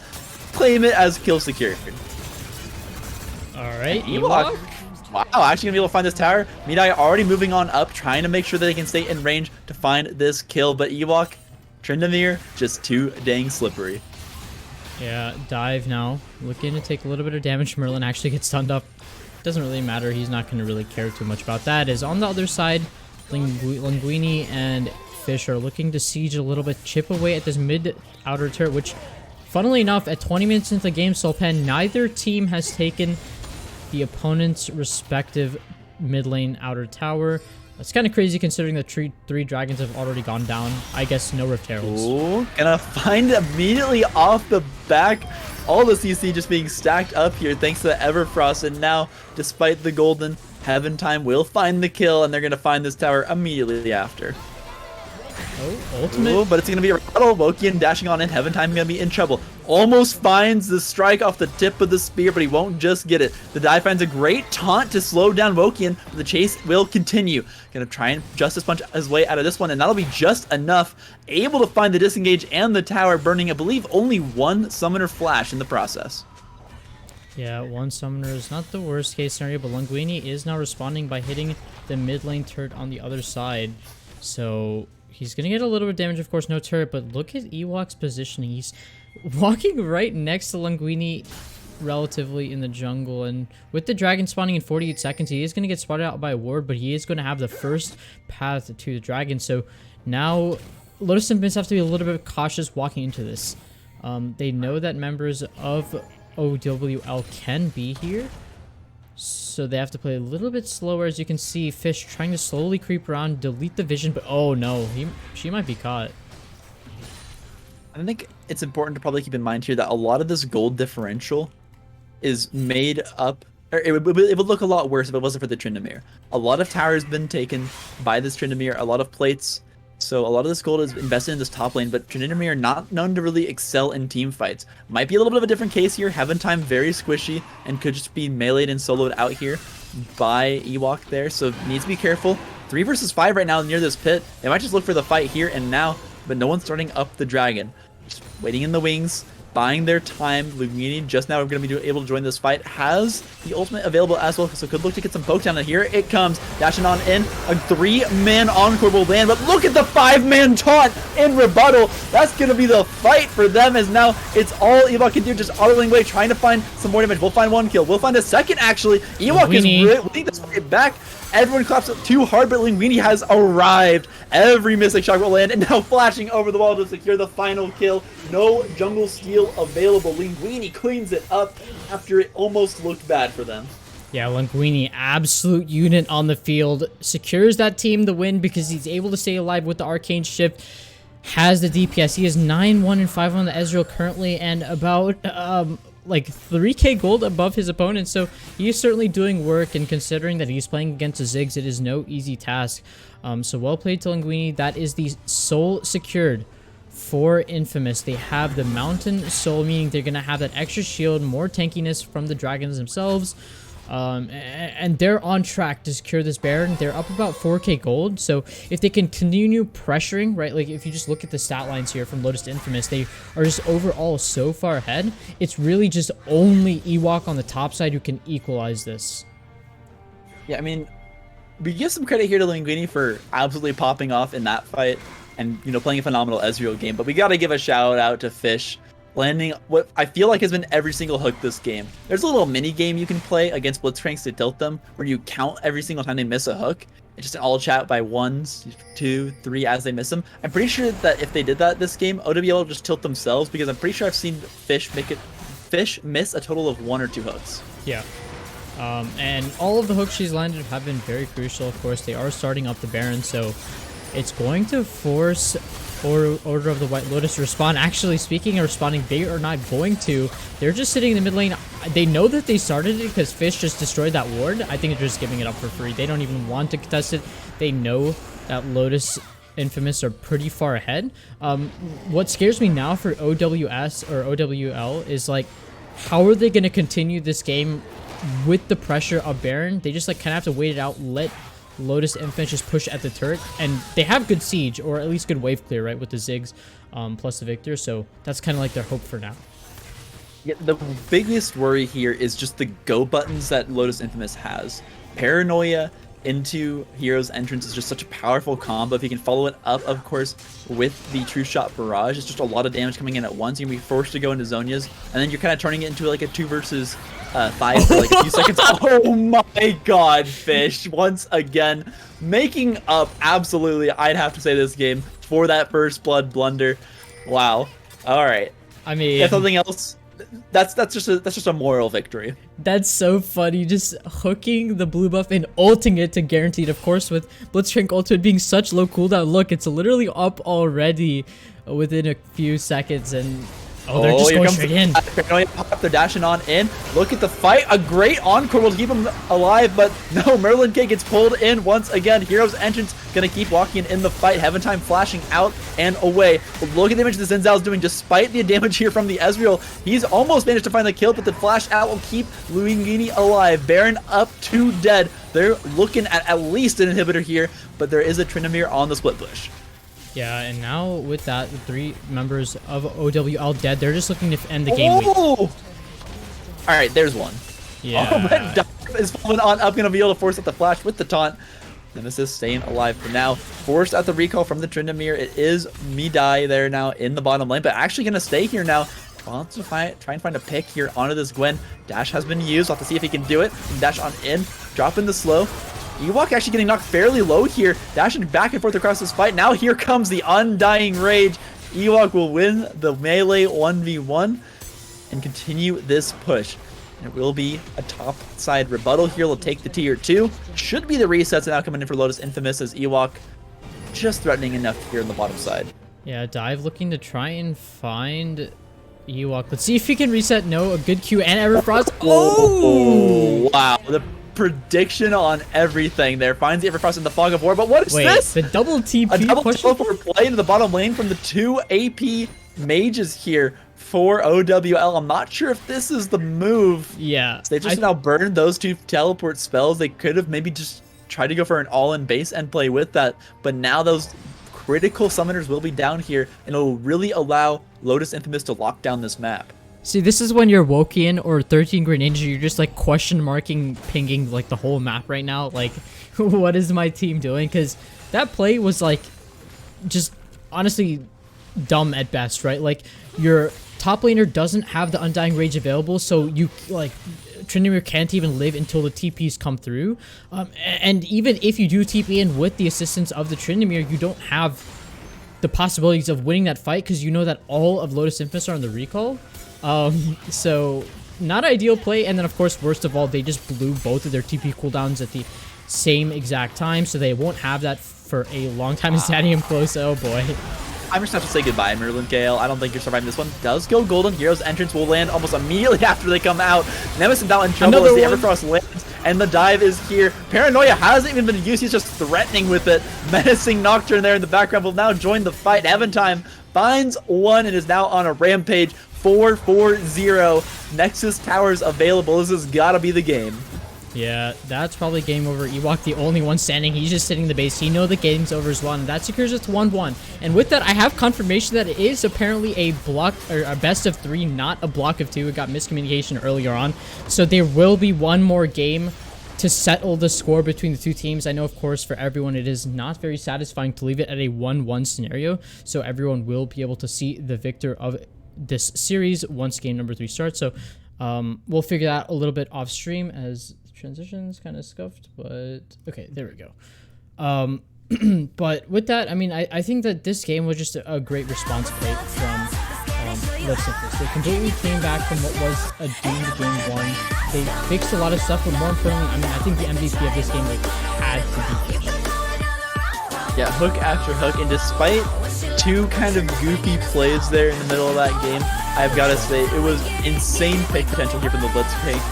claim it as kill secured. All All right, Ewok. Ewok. Wow, actually gonna be able to find this tower. Midai already moving on up, trying to make sure that they can stay in range to find this kill. But Ewok, Tryndamere, just too dang slippery. Yeah, dive now. Looking to take a little bit of damage. Merlin actually gets stunned up. Doesn't really matter. He's not going to really care too much about that. Is on the other side, Linguini and Fish are looking to siege a little bit, chip away at this mid outer turret, which, funnily enough, at 20 minutes into the game, Solpen, neither team has taken the opponent's respective mid lane outer tower. That's kind of crazy considering the three dragons have already gone down. I guess no Rift Heralds. Ooh, gonna find immediately off the back. All the CC just being stacked up here thanks to the Everfrost. And now, despite the golden, Heaven Time will find the kill, and they're gonna find this tower immediately after. Oh, ultimate. Ooh, but it's gonna be a rebuttal. Wokian dashing on in. Heaven Time gonna be in trouble. Almost finds the strike off the tip of the spear, but he won't just get it. The dive finds a great taunt to slow down Wokian, but the chase will continue. Gonna try and Justice Punch his way out of this one, and that'll be just enough. Able to find the disengage and the tower, burning, I believe, only one summoner flash in the process. Yeah, one summoner is not the worst case scenario, but Linguini is now responding by hitting the mid lane turret on the other side. So he's going to get a little bit of damage, of course, no turret, but look at Ewok's positioning. He's walking right next to Linguini relatively in the jungle, and with the dragon spawning in 48 seconds, he is going to get spotted out by a ward, but he is going to have the first path to the dragon. So now Lotus and Vince have to be a little bit cautious walking into this. They know that members of OWL can be here, so they have to play a little bit slower. As you can see, Fish trying to slowly creep around, delete the vision, but oh no, she might be caught. I think it's important to probably keep in mind here that a lot of this gold differential is made up, or it would look a lot worse if it wasn't for the Tryndamere. A lot of towers been taken by this Tryndamere, a lot of plates, so a lot of this gold is invested in this top lane, but Tryndamere are not known to really excel in team fights. Might be a little bit of a different case here. Heaven Time very squishy and could just be meleeed and soloed out here by Ewok there, so needs to be careful. 3 versus 5 right now near this pit. They might just look for the fight here and now, but no one's starting up the dragon. Just waiting in the wings, buying their time. Linguini just now going to be able to join this fight. Has the ultimate available as well, so could look to get some poke down. And here it comes, dashing on in. A 3-man encore will land, but look at the 5-man taunt in rebuttal. That's going to be the fight for them, as now it's all Ewok can do, just autoing away, trying to find some more damage. We'll find one kill. We'll find a second, actually. Ewok is winning this fight back. Everyone claps up too hard, but Linguini has arrived. Every Mystic Shock will land, and now flashing over the wall to secure the final kill. No jungle steal available. Linguini cleans it up after it almost looked bad for them. Yeah, Linguini, absolute unit on the field, secures that team the win because he's able to stay alive with the Arcane Shift. Has the DPS. He is 9-1 and 5 on the Ezreal currently, and about like 3k gold above his opponent, so he is certainly doing work, and considering that he's playing against the Ziggs, it is no easy task. So well played to Linguini. That is the soul secured for Infamous. They have the Mountain Soul, meaning they're gonna have that extra shield, more tankiness from the dragons themselves. And they're on track to secure this Baron. They're up about 4k gold, so if they can continue pressuring, right, like if you just look at the stat lines here from Lotus to Infamous, they are just overall so far ahead. It's really just only Ewok on the top side who can equalize this. Yeah, I mean, we give some credit here to Linguini for absolutely popping off in that fight and, you know, playing a phenomenal Ezreal game, but we gotta give a shout out to Fish, landing what I feel like has been every single hook this game. There's a little mini game you can play against Blitzcranks to tilt them, where you count every single time they miss a hook. It's just an all chat by 1s, 2, 3 as they miss them. I'm pretty sure that if they did that this game, OWL will just tilt themselves, because I'm pretty sure I've seen Fish miss a total of 1 or 2 hooks. Yeah. And all of the hooks she's landed have been very crucial. Of course, they are starting up the Baron, so it's going to force Order of the White Lotus to respond. Actually, speaking of responding, they are not going to. They're just sitting in the mid lane. They know that they started it because Fish just destroyed that ward. I think they're just giving it up for free. They don't even want to contest it. They know that Lotus Infamous are pretty far ahead. What scares me now for OWS or OWL is, like, how are they going to continue this game with the pressure of Baron? They just, like, kind of have to wait it out, let Lotus Infamous just push at the turret, and they have good siege, or at least good wave clear, right, with the Ziggs plus the Victor, so that's kind of like their hope for now. Yeah, the biggest worry here is just the go buttons that Lotus Infamous has. Paranoia into Hero's Entrance is just such a powerful combo. If you can follow it up, of course, with the True Shot Barrage, it's just a lot of damage coming in at once. You're going to be forced to go into Zonias, and then you're kind of turning it into like a 2 versus 5 for like a few seconds. Oh my god, Fish, once again, making up absolutely, I'd have to say, this game for that first blood blunder. Wow. All right. I mean, If something else, that's just a moral victory. that's so funny, just hooking the blue buff and ulting it to guaranteed, of course, with Blitzcrank ultimate being such low cooldown. Look, it's literally up already within a few seconds, and they're just going straight in. Paranoia pop, they're dashing on in. Look at the fight. A great encore will keep him alive, but no, Merlin K gets pulled in once again. Hero's Entrance gonna keep walking in the fight. Heaven Time flashing out and away. But look at the damage the Xin Zhao is doing despite the damage here from the Ezreal. He's almost managed to find the kill, but the flash out will keep Luigini alive. Baron up to dead. They're looking at least an inhibitor here, but there is a Tryndamere on the split push. Yeah, and now with that, the 3 members of OWL dead. They're just looking to end the game. All right, there's one. Yeah. Oh, but Dive is falling on up, gonna be able to force out the flash with the taunt. Nemesis staying alive for now. Forced out the recall from the Tryndamere. It is Midai there now in the bottom lane, but actually gonna stay here now. Wants to try and find a pick here onto this Gwen. Dash has been used. We'll have to see if he can do it. Dash on in, drop in the slow. Ewok actually getting knocked fairly low here, dashing back and forth across this fight. Now here comes the Undying Rage. Ewok will win the melee 1v1 and continue this push. And it will be a top side rebuttal here. We'll take the tier 2. Should be the resets now coming in for Lotus Infamous as Ewok just threatening enough here on the bottom side. Yeah, Dive looking to try and find Ewok. Let's see if he can reset. No, a good Q and Everfrost. Oh! Wow. The prediction on everything there. Finds the Everfrost in the Fog of War, but what is this? The double TP A double push. teleport play into the bottom lane from the 2 AP mages here for OWL. I'm not sure if this is the move. Yeah. They just now burned those 2 teleport spells. They could have maybe just tried to go for an all-in base and play with that, but now those critical summoners will be down here, and it will really allow Lotus Infamous to lock down this map. See, this is when you're Wokian or 13 Green Ninja, you're just like question marking, pinging like the whole map right now. Like, what is my team doing? Because that play was like, just honestly dumb at best, right? Like, your top laner doesn't have the Undying Rage available, so you like Tryndamere can't even live until the TPs come through. And even if you do TP in with the assistance of the Tryndamere, you don't have the possibilities of winning that fight because you know that all of Lotus Infamous are on the recall. So not ideal play. And then of course, worst of all, they just blew both of their TP cooldowns at the same exact time, so they won't have that for a long time. Stadium close. Oh boy. I'm just gonna have to say goodbye, Merlin Gale. I don't think you're surviving this one. Does go golden. Hero's Entrance will land almost immediately after they come out. Nemesis now in trouble as the Everfrost lands, and the dive is here. Paranoia hasn't even been used. He's just threatening with it. Menacing Nocturne there in the background will now join the fight. Heaven Time finds one and is now on a rampage. 4-4-0. Nexus Towers available. This has got to be the game. Yeah, that's probably game over. Ewok, the only one standing. He's just sitting in the base. He knows the game's over as well, and that secures it to 1-1. And with that, I have confirmation that it is apparently a block or a best of 3, not a block of 2. It got miscommunication earlier on, so there will be one more game to settle the score between the two teams. I know, of course, for everyone, it is not very satisfying to leave it at a 1-1 scenario, so everyone will be able to see the victor of this series once game number 3 starts. So we'll figure that a little bit off stream as transitions kind of scuffed, but okay, there we go. But with that, I mean, I think that this game was just a great response play from Lotus Infamous. They completely came back from what was a doomed game 1. They fixed a lot of stuff, but more importantly, I mean, I think the MVP of this game like had to be Fish. Yeah, hook after hook, and despite 2 kind of goofy plays there in the middle of that game, I've got to say it was insane pick potential here from the Blitzcrank.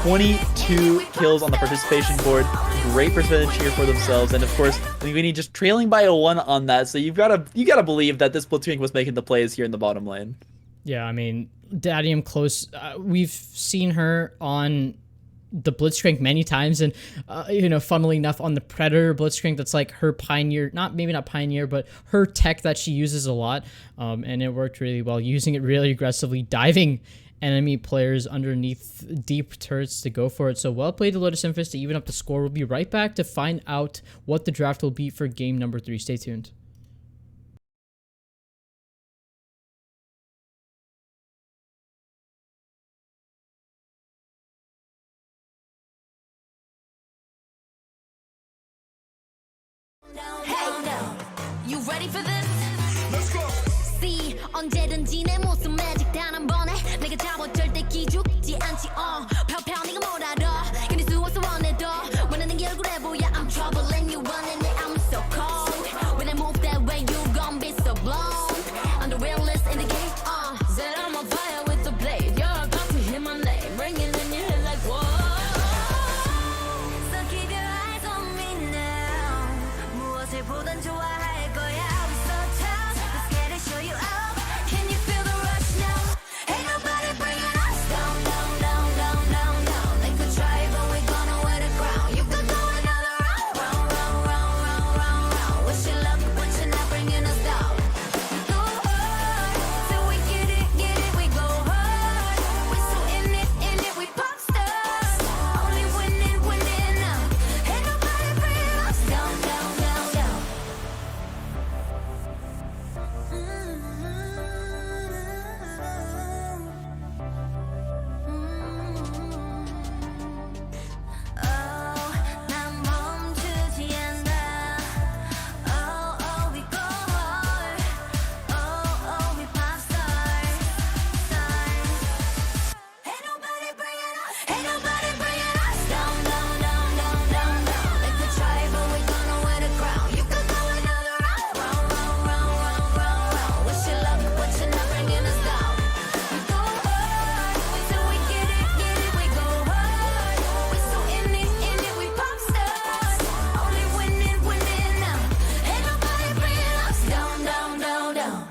22 kills on the participation board, great percentage here for themselves, and of course, Luigini just trailing by a 1 on that. So you gotta believe that this Blitzcrank was making the plays here in the bottom lane. Yeah, I mean, Dadium close. We've seen her on the Blitzcrank many times, and you know, funnily enough, on the Predator Blitzcrank, that's like her pioneer, maybe not pioneer, but her tech that she uses a lot, and it worked really well, using it really aggressively, diving enemy players underneath deep turrets to go for it. So well played to Lotus Infamous to even up the score. We'll be right back to find out what the draft will be for game number 3. Stay tuned. Hey now, you ready for this? Let's go. See, 언제든지 내 모습 매직 단 한 번에 내가 잡아 절대 기죽지 않지. 펴펴 네가 뭘 알아? 근데 수없어 원해도 원하는 게 얼굴에 보여. I'm troubling you running it. I'm so cold. When I move that way, you gon' be so blown. I'm the realest in the game. Said I'm on fire with the blade. You're about to hear my name, ringing in your head like whoa. So keep your eyes on me now. 무엇을 보던 좋아할 거야. We so tough. Let's get it, show you out. Can you feel the rush now? Ain't nobody bringing us down, down, down, down, down, down. They could try, but we're gonna wear the crown. You could go another round, round, round, round, round, round, round. Wish you luck, but you're not bringing us down. We go hard till we get it, we go hard. We're so in it, we pop stars. Only winning, winning now. Ain't nobody bringing us down, down, down, down. 난 멈추지 않아. We go hard. We pop stars. Ain't nobody bringing us down, down, down, down, down, down. They could try, but we're gonna wear the crown. You could go another round, round, round, round, round, round, round. Wish you luck, but you're not bringing us down. We go hard till we get it, we go hard. We're so in it, we pop stars. Only winning, winning now. Ain't nobody bringing us down, down, down, down.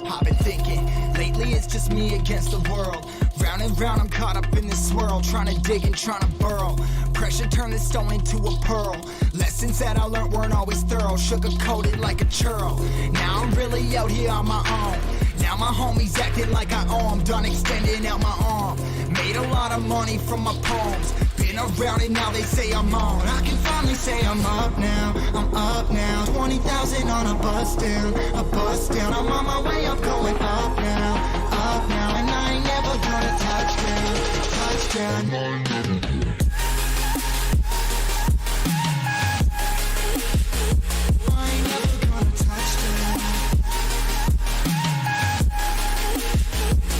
I've been thinking, lately it's just me against the world. Round and round I'm caught up in this swirl, trying to dig and trying to burrow. Pressure turned this stone into a pearl. Lessons that I learned weren't always thorough, sugar-coated like a churl. Now I'm really out here on my own. Now my homies acting like I owe 'em, done extending out my arm. Made a lot of money from my poems. Been around it, now they say I'm on. I can finally say I'm up now, I'm up now. 20,000 on a bus down, a bus down. I'm on my way up, going up now, and I ain't never gonna touchdown, touchdown. I ain't never gonna touchdown.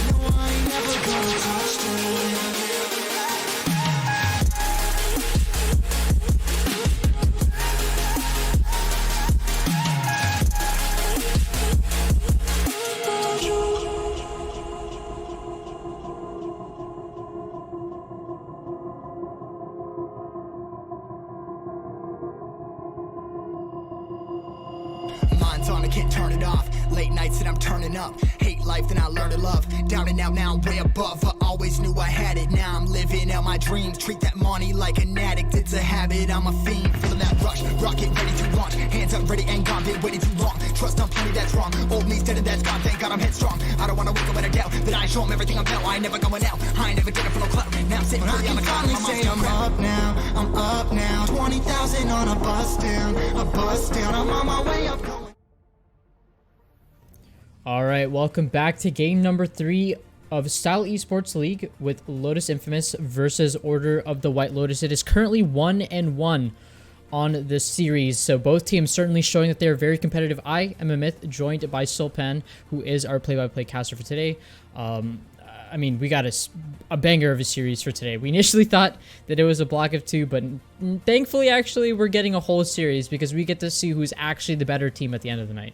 No, I ain't never gonna touchdown. Mind's on, I can't turn it off. Late nights and I'm turning up. Hate life, then I learn to love. Down and out, now I'm way above. I always knew I had it, now I'm living out my dreams. Treat that money like an addict, it's a habit, I'm a fiend. Feeling that rush, rocket ready to launch. Hands up, ready and gone, been waiting too long. Trust on plenty, that's wrong. Old me's dead and that's gone, thank God I'm headstrong. I don't wanna wake up with a doubt that I show 'em everything I'm about. I ain't never going out, I ain't never getting for no clout. Now I'm sitting pretty on the cloud. I can finally say I'm up now, I'm up now. 20,000 on a bus down, I'm on my way up going. All right, welcome back to game number 3 of Style Esports League with Lotus Infamous versus Order of the White Lotus. It is currently 1-1 on this series, so both teams certainly showing that they are very competitive. I am a myth, joined by Sulpan, who is our play-by-play caster for today. I mean, we got a banger of a series for today. We initially thought that it was a block of 2, but thankfully, actually, we're getting a whole series because we get to see who's actually the better team at the end of the night.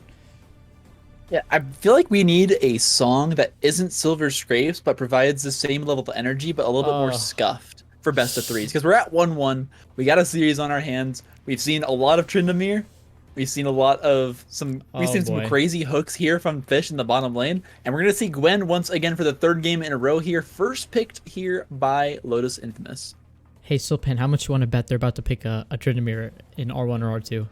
Yeah, I feel like we need a song that isn't Silver Scrapes, but provides the same level of energy, but a little bit more scuffed. for best of threes because we're at 1-1. We got a series on our hands. We've seen a lot of Tryndamere. We've seen a lot of some crazy hooks here from Fish in the bottom lane, and we're gonna see Gwen once again for the third game in a row here. First picked here by Lotus Infamous. Hey, Silpan, how much you want to bet they're about to pick a Tryndamere in R1 or R2?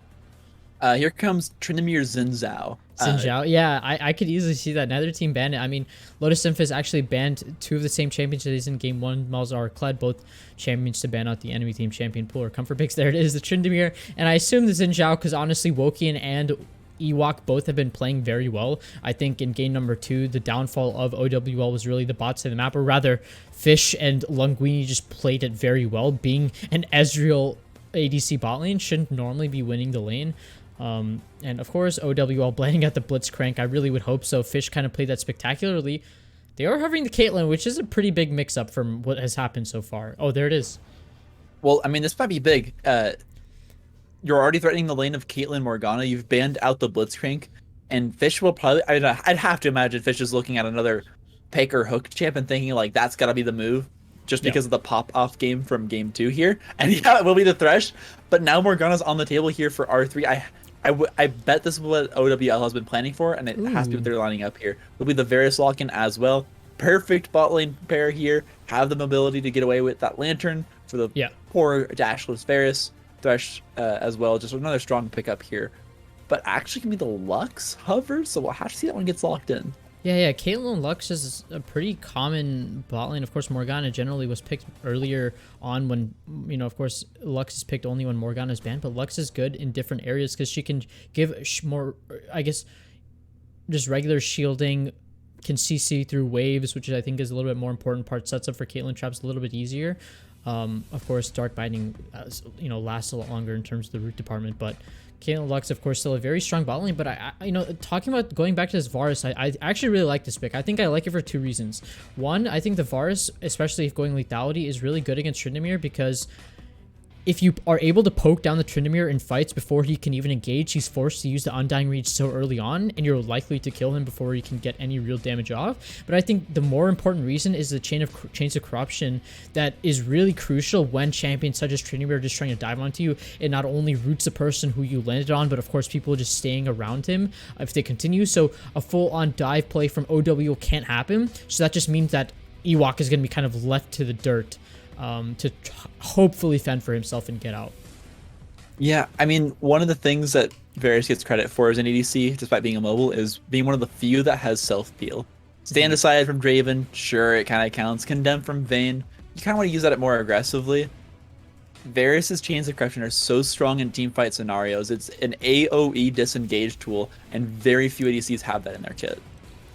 Here comes Tryndamere Xin Zhao. Xin Zhao, yeah, I could easily see that. Neither team banned it. I mean, Lotus Infamous actually banned 2 of the same champions that is in Game 1. Malzahar, Kled, both champions to ban out the enemy team champion pool or comfort picks. There it is, the Tryndamere. And I assume the Xin Zhao because honestly, Wokian and Ewok both have been playing very well. I think in game number 2, the downfall of OWL was really the bots in the map, or rather, Fish and Linguini just played it very well. Being an Ezreal ADC bot lane shouldn't normally be winning the lane. And of course, OWL blending at the Blitzcrank. I really would hope so. Fish kind of played that spectacularly. They are having the Caitlyn, which is a pretty big mix-up from what has happened so far. Oh, there it is. Well, I mean, this might be big. You're already threatening the lane of Caitlyn Morgana. You've banned out the Blitzcrank, and Fish will probably... I'd have to imagine Fish is looking at another pick or hook champ and thinking, like, that's got to be the move, just because of the pop-off game from game 2 here. And yeah, it will be the Thresh, but now Morgana's on the table here for R3. I bet this is what OWL has been planning for, and it has to be what they're lining up here. It'll be the Varus lock-in as well. Perfect bot lane pair here. Have the mobility to get away with that Lantern for the poor dashless Varus. Thresh as well. Just another strong pickup here. But actually can be the Lux hover, so we'll have to see that one gets locked in. Yeah, Caitlyn Lux is a pretty common bot lane. Of course, Morgana generally was picked earlier on when, of course, Lux is picked only when Morgana is banned, but Lux is good in different areas because she can give more, I guess, just regular shielding, can CC through waves, which I think is a little bit more important part, sets up for Caitlyn traps a little bit easier. Of course, Dark Binding, lasts a lot longer in terms of the root department, but Caitlyn Lux, of course, still a very strong bot lane, but talking about going back to this Varus, I actually really like this pick. I think I like it for 2 reasons. One, I think the Varus, especially if going lethality, is really good against Tryndamere because if you are able to poke down the Tryndamere in fights before he can even engage, he's forced to use the Undying Reach so early on, and you're likely to kill him before he can get any real damage off. But I think the more important reason is the chains of corruption that is really crucial when champions such as Tryndamere are just trying to dive onto you. It not only roots the person who you landed on, but of course people just staying around him if they continue. So a full-on dive play from OWL can't happen. So that just means that Ewok is going to be kind of left to the dirt. To hopefully fend for himself and get out. Yeah, I mean, one of the things that Varus gets credit for as an ADC, despite being immobile, is being one of the few that has self-peel. Stand aside from Draven, sure, it kind of counts. Condemn from Vayne, you kind of want to use that more aggressively. Varus's chains of corruption are so strong in teamfight scenarios. It's an AoE disengage tool, and very few ADCs have that in their kit.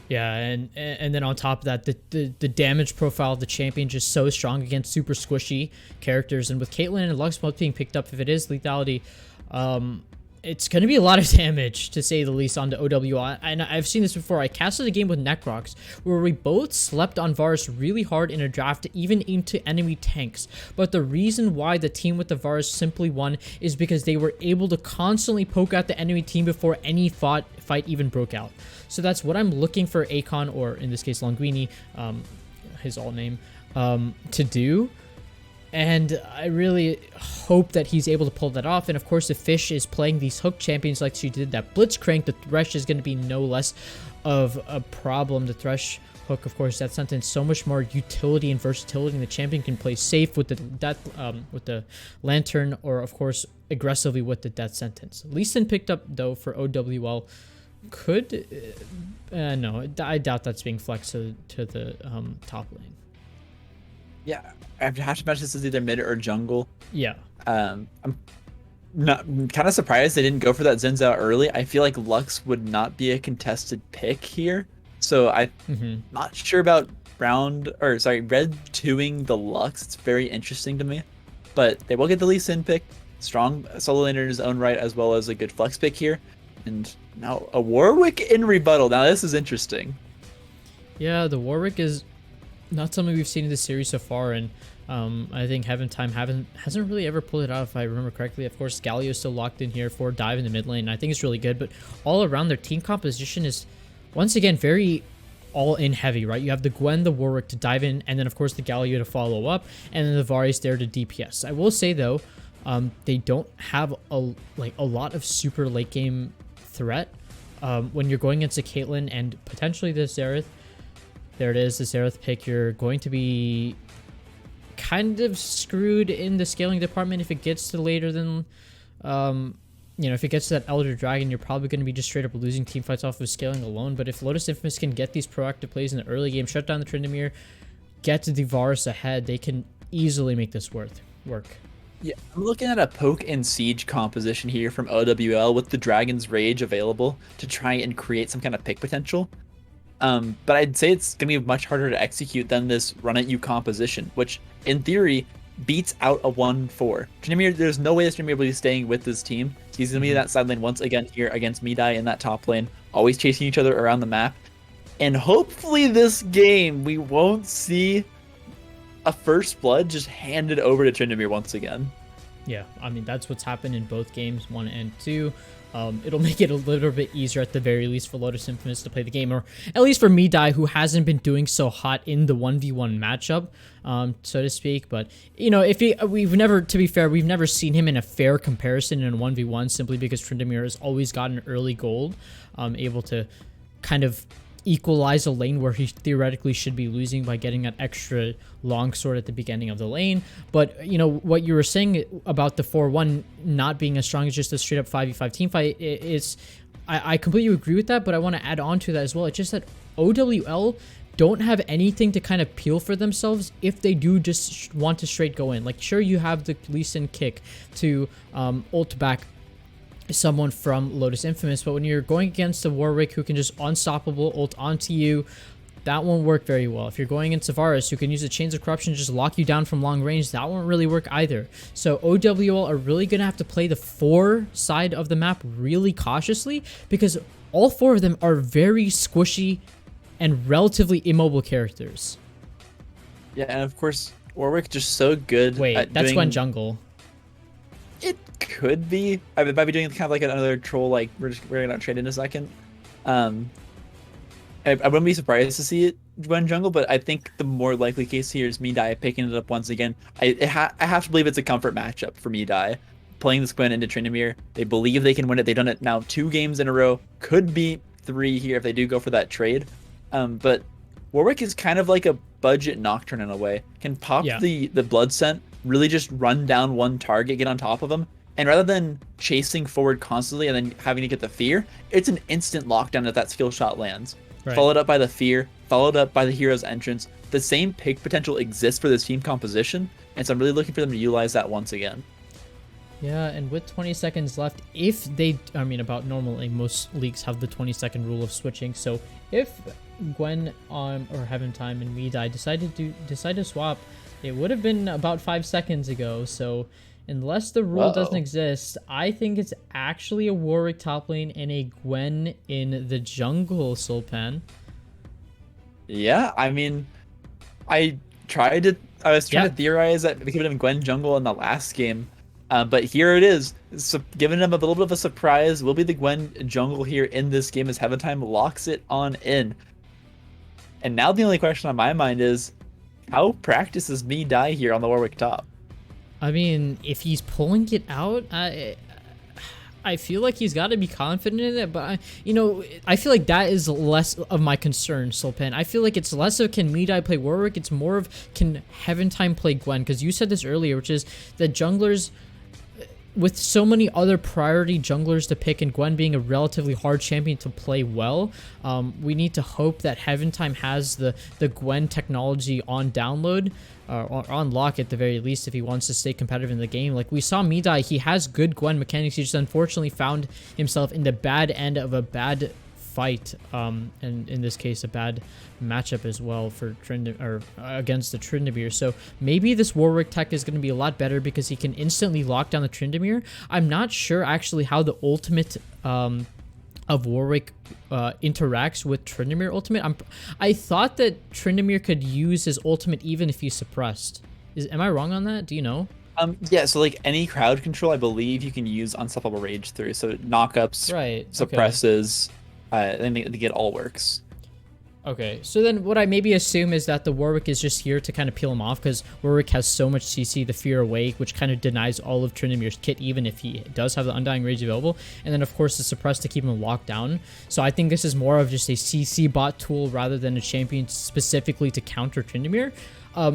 Yeah, and then on top of that, the damage profile of the champion just so strong against super squishy characters. And with Caitlyn and Lux both being picked up, if it is lethality, it's going to be a lot of damage, to say the least, onto OWL. And I've seen this before. I casted a game with Necrox where we both slept on Varus really hard in a draft, even into enemy tanks. But the reason why the team with the Varus simply won is because they were able to constantly poke out the enemy team before any fight even broke out. So that's what I'm looking for Akon, or in this case Linguini, his alt name, to do. And I really hope that he's able to pull that off. And of course, if Fish is playing these hook champions like she did that Blitzcrank, the Thresh is going to be no less of a problem. The Thresh hook, of course, that sentence so much more utility and versatility. And the champion can play safe with the Lantern, or of course aggressively with the Death Sentence. Lee Sin picked up though for OWL. No, I doubt that's being flexed to the top lane. Yeah, I have to imagine this is either mid or jungle. Yeah. I'm kind of surprised they didn't go for that Xin Zhao early. I feel like Lux would not be a contested pick here. So I'm not sure about Red 2ing the Lux. It's very interesting to me. But they will get the Lee Sin pick. Strong solo laner in his own right, as well as a good flex pick here. And now a Warwick in rebuttal. Now this is interesting. Yeah, the Warwick is not something we've seen in this series so far, and I think Heaven Time hasn't really ever pulled it out, if I remember correctly. Of course, Galio's still locked in here for dive in the mid lane, and I think it's really good, but all around their team composition is once again very all in heavy, right? You have the Gwen, the Warwick to dive in, and then of course the Galio to follow up, and then the Varus there to DPS. I will say though, they don't have a lot of super late game threat. When you're going against a Caitlyn and potentially the Xerath, there it is, the Xerath pick, you're going to be kind of screwed in the scaling department if it gets to later than, if it gets to that Elder Dragon, you're probably going to be just straight up losing team fights off of scaling alone. But if Lotus Infamous can get these proactive plays in the early game, shut down the Tryndamere, get the Varus ahead, they can easily make this work. Yeah, I'm looking at a poke and siege composition here from OWL with the Dragon's Rage available to try and create some kind of pick potential. But I'd say it's going to be much harder to execute than this run at you composition, which in theory beats out a 1-4. Tryndamere, there's no way that Tryndamere will be staying with this team. He's going to be in that side lane once again here against Midai in that top lane, always chasing each other around the map. And hopefully this game, we won't see a first blood just handed over to Tryndamere once again. Yeah, I mean, that's what's happened in both games, 1 and 2. It'll make it a little bit easier at the very least for Lotus Infamous to play the game, or at least for Midai, who hasn't been doing so hot in the 1v1 matchup, so to speak. But, we've never seen him in a fair comparison in a 1v1 simply because Tryndamere has always gotten early gold, able to kind of equalize a lane where he theoretically should be losing by getting an extra long sword at the beginning of the lane. But what you were saying about the 4-1 not being as strong as just a straight up 5v5 team fight, I completely agree with that, but I want to add on to that as well. It's just that OWL don't have anything to kind of peel for themselves if they do just want to straight go in. Like, sure, you have the Lee Sin kick to ult back someone from Lotus Infamous, but when you're going against a Warwick who can just unstoppable ult onto you, that won't work very well. If you're going against Varus who can use the Chains of Corruption to just lock you down from long range, that won't really work either. So OWL are really going to have to play the 4 side of the map really cautiously, because all 4 of them are very squishy and relatively immobile characters. Yeah, and of course Warwick just so good. Wait, that's Gwen jungle. It could be. I might be doing kind of like another troll, like we're gonna trade in a second. I wouldn't be surprised to see it Gwen jungle, but I think the more likely case here is Midai picking it up once again. I have to believe it's a comfort matchup for Midai. Playing this Gwen into Tryndamere, they believe they can win it. They've done it now 2 games in a row. Could be 3 here if they do go for that trade. But Warwick is kind of like a budget Nocturne in a way. Can pop the blood scent, really just run down one target, get on top of them, and rather than chasing forward constantly and then having to get the fear, it's an instant lockdown if that skill shot lands. Right. Followed up by the fear, followed up by the hero's entrance. The same pick potential exists for this team composition, and so I'm really looking for them to utilize that once again. Yeah, and with 20 seconds left, about normally most leagues have the 20-second rule of switching, so if Gwen or Heaven Time and Midai decide to swap, it would have been about 5 seconds ago. So unless the rule doesn't exist, I think it's actually a Warwick top lane and a Gwen in the jungle, Sulpan. Yeah, I mean, I was trying to theorize that we could have Gwen jungle in the last game, but here it is. So giving them a little bit of a surprise, will be the Gwen jungle here in this game as Heaven Time locks it on in. And now the only question on my mind is, how practices Midai here on the Warwick top? I mean, if he's pulling it out, I feel like he's got to be confident in it, but I feel like that is less of my concern, Sulpan. I feel like it's less of can Midai play Warwick, it's more of can Heaven Time play Gwen, because you said this earlier, which is that junglers, with so many other priority junglers to pick and Gwen being a relatively hard champion to play well, we need to hope that Heaven Time has the Gwen technology on download, or on lock at the very least, if he wants to stay competitive in the game. Like we saw Midai, he has good Gwen mechanics, he just unfortunately found himself in the bad end of a bad fight, and in this case a bad matchup as well for against the Tryndamere. So maybe this Warwick tech is going to be a lot better because he can instantly lock down the Tryndamere. I'm not sure actually how the ultimate of Warwick interacts with Tryndamere ultimate. I thought that Tryndamere could use his ultimate even if he's suppressed. Am I wrong on that? Do you know? Yeah, so like any crowd control, I believe you can use Unstoppable Rage through. So knockups, right, suppresses, I think it all works. Okay, so then what I maybe assume is that the Warwick is just here to kind of peel him off, because Warwick has so much CC, the Fear Awake, which kind of denies all of Trinimir's kit, even if he does have the Undying Rage available. And then, of course, the Suppress to keep him locked down. So I think this is more of just a CC bot tool rather than a champion specifically to counter Trinimir.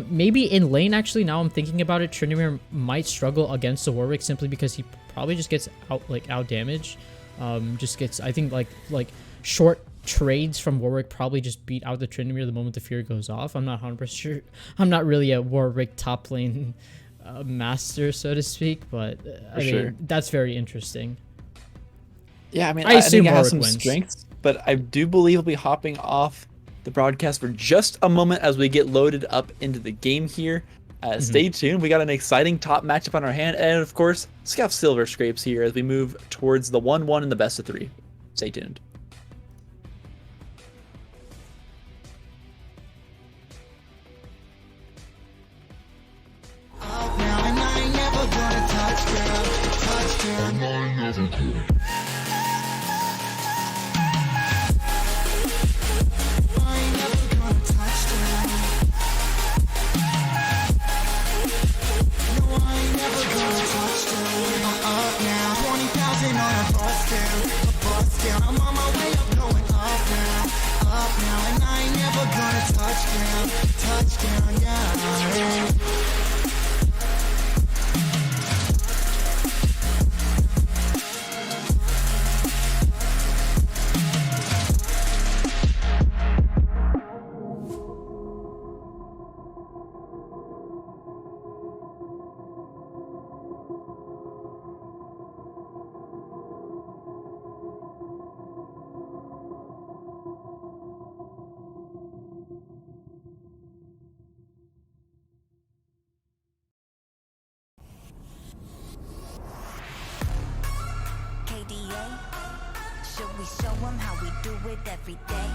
Maybe in lane, actually, now I'm thinking about it, Trinimir might struggle against the Warwick simply because he probably just gets out damaged. Just gets, I think, like short trades from Warwick probably just beat out the Trinimir the moment the fear goes off. I'm not 100% sure. I'm not really a Warwick top lane master, so to speak, but I mean, that's very interesting. Yeah, I mean, I I assume think it has Warwick some wins. strengths, but I do believe he'll be hopping off the broadcast for just a moment as we get loaded up into the game here. Stay tuned. We got an exciting top matchup on our hand, and of course, Scaff Silver Scrapes here as we move towards the 1-1 in the best of 3. Stay tuned. Now and I ain't never gonna touch girl, touch girl. And I ain't never gonna. I ain't never gonna touch girl. No, I ain't never gonna touch girl. I'm up now, 20,000 on a bus down, a bus down. I'm on my way up, going up now, and I ain't never gonna touch down, yeah. KDA, should we show them how we do it every day?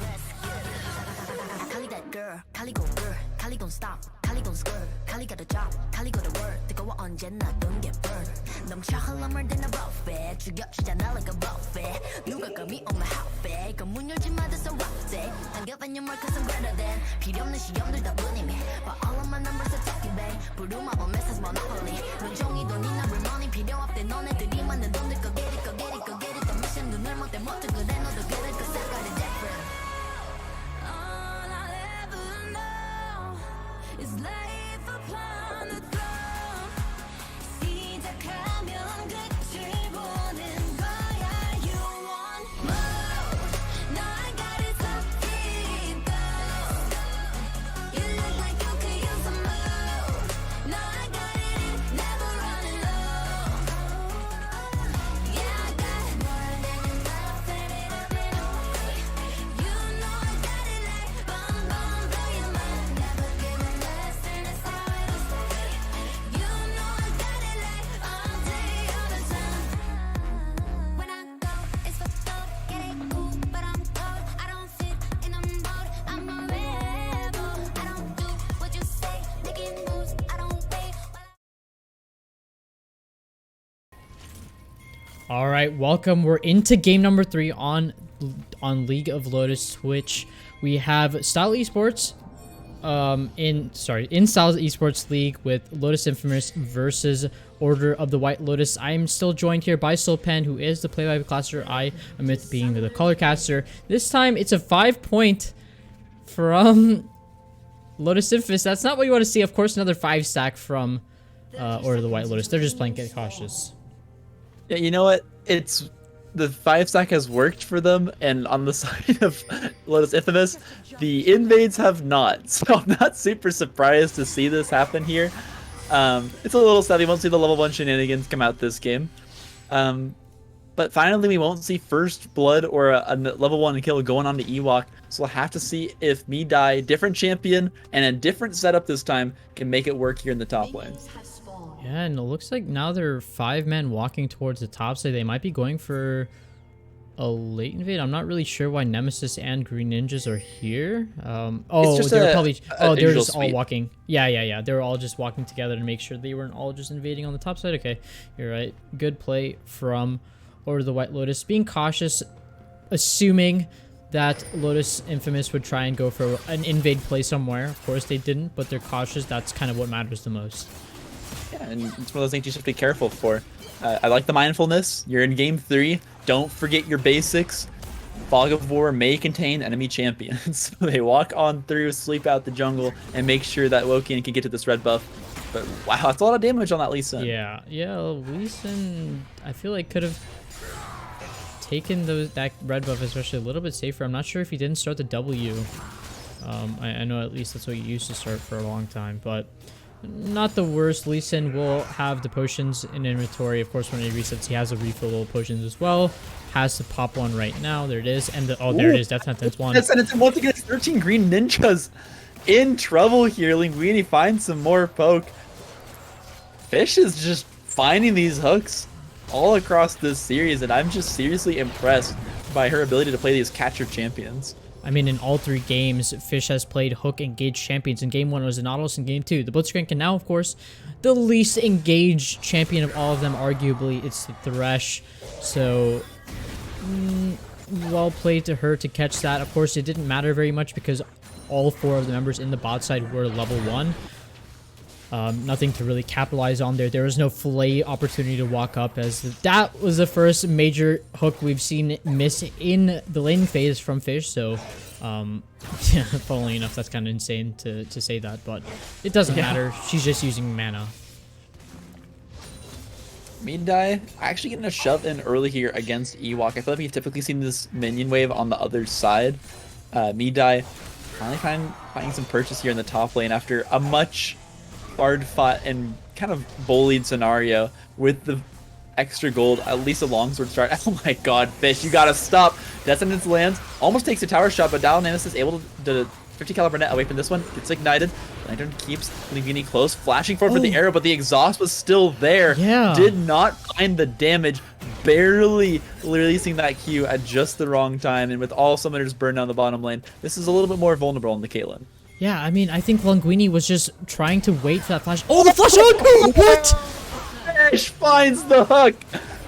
Let's get it. Kali that girl, Kali go girl, Kali don't stop, Kali don't skirt, Kali got a job, Kali got a word. 뜨거워 언제나 don't get burned. 넘쳐 흘러물 든 a buffet, 죽여주잖아 like a buffet. 누가 감히 on my outfit, 이건 문 열지 마, that's a rough day. Don't give any more cause I'm better than. 필요 없는 시험들 다 뿐이미. But all of my numbers are talking babe. 부르마 on message monopoly. 눈종이 돈이 나 real 필요 없대 너네들이 만든 돈들 go get it, go get it, go get it. The mission 눈을 못 떼 못해 그래 너도 그래 cause I got it different. All I'll ever know is life upon the throne. 시작하면 끝을 보는 거야. You want more? No, I got it so deep down. You look like you could use some more. No, I got it, never running low. Yeah, I got more than enough, set it up and away. You know I got it like bum bum, blow your mind. Never giving less, and it's how it'll stay. You know I got it like all day, all the time. When I go, it's for gold, get it cool, but I'm cold. I don't fit in a mold, I'm a rebel. I don't do what you say, making moves, I don't wait. All right, welcome. We're into game number 3 on League of Lotus Twitch. We have Style Esports in Style Esports League with Lotus Infamous versus Order of the White Lotus. I'm still joined here by Sulpan, who is the play-by-caster. I omit being the color caster. This time it's a 5-point from Lotus Infamous. That's not what you want to see. Of course, another 5-stack from Order of the White Lotus. They're just playing Get Cautious. Yeah, you know what? It's the 5-stack has worked for them, and on the side of Lotus Infamous, the invades have not. So I'm not super surprised to see this happen here. It's a little sad we won't see the level 1 shenanigans come out this game. But finally, we won't see first blood or a level 1 kill going on to Ewok. So we'll have to see if Me Die, different champion, and a different setup this time can make it work here in the top lane. Yeah, and it looks like now they're 5 men walking towards the top, so they might be going for a late invade. I'm not really sure why Nemesis and Green Ninjas are here. Oh, just they were a- probably. a Oh, they were usual just all sweep. walking. Yeah. They were all just walking together to make sure they weren't all just invading on the top side. Okay, you're right. Good play from Order of the White Lotus. Being cautious, assuming that Lotus Infamous would try and go for an invade play somewhere. Of course, they didn't, but they're cautious. That's kind of what matters the most. Yeah, and it's one of those things you just have to be careful for. I like the mindfulness. You're in game 3. Don't forget your basics. Fog of War may contain enemy champions. So they walk on through, sleep out the jungle, and make sure that Wokian can get to this red buff. But wow, that's a lot of damage on that Lee Sin. Yeah, Lee Sin, I feel like could have taken that red buff especially a little bit safer. I'm not sure if he didn't start the W. I know at least that's what he used to start for a long time, but not the worst. Lee Sin will have the potions in inventory. Of course, when he resets, he has a refill of potions as well. Has to pop one right now. There it is. And there it is. Death Sentence 1. Death Sentence once again. 13 green ninjas in trouble here. Linguini finds some more poke. Fish is just finding these hooks all across this series, and I'm just seriously impressed by her ability to play these catcher champions. I mean, in all 3 games, Fish has played hook engaged champions. In game 1 it was the Nautilus, in game 2 the Blitzcrank, and now, of course, the least engaged champion of all of them, arguably, it's the Thresh. So, well played to her to catch that. Of course, it didn't matter very much because all 4 of the members in the bot side were level 1. Nothing to really capitalize on there. There was no fillet opportunity to walk up, as that was the first major hook we've seen miss in the lane phase from Fish. So, yeah, funnily enough, that's kind of insane to say that, but it doesn't matter. She's just using mana. Midai actually getting a shove in early here against Ewok. I feel like we've typically seen this minion wave on the other side. Midai finally finding some purchase here in the top lane after a much hard fought and kind of bullied scenario with the extra gold, at least a longsword start. Oh my god, Fish, you gotta stop. Death Sentence lands, almost takes a tower shot, but Dial Nemesis is able to 50 caliber net away from this one. Gets ignited. Lantern keeps Linguini close, flashing forward for the arrow, but the exhaust was still there. Yeah. Did not find the damage, barely releasing that Q at just the wrong time, and with all summoners burned down the bottom lane, this is a little bit more vulnerable in the Caitlyn. Yeah, I mean, I think Linguini was just trying to wait for that flash. Oh, the flash hook! What? Fish finds the hook.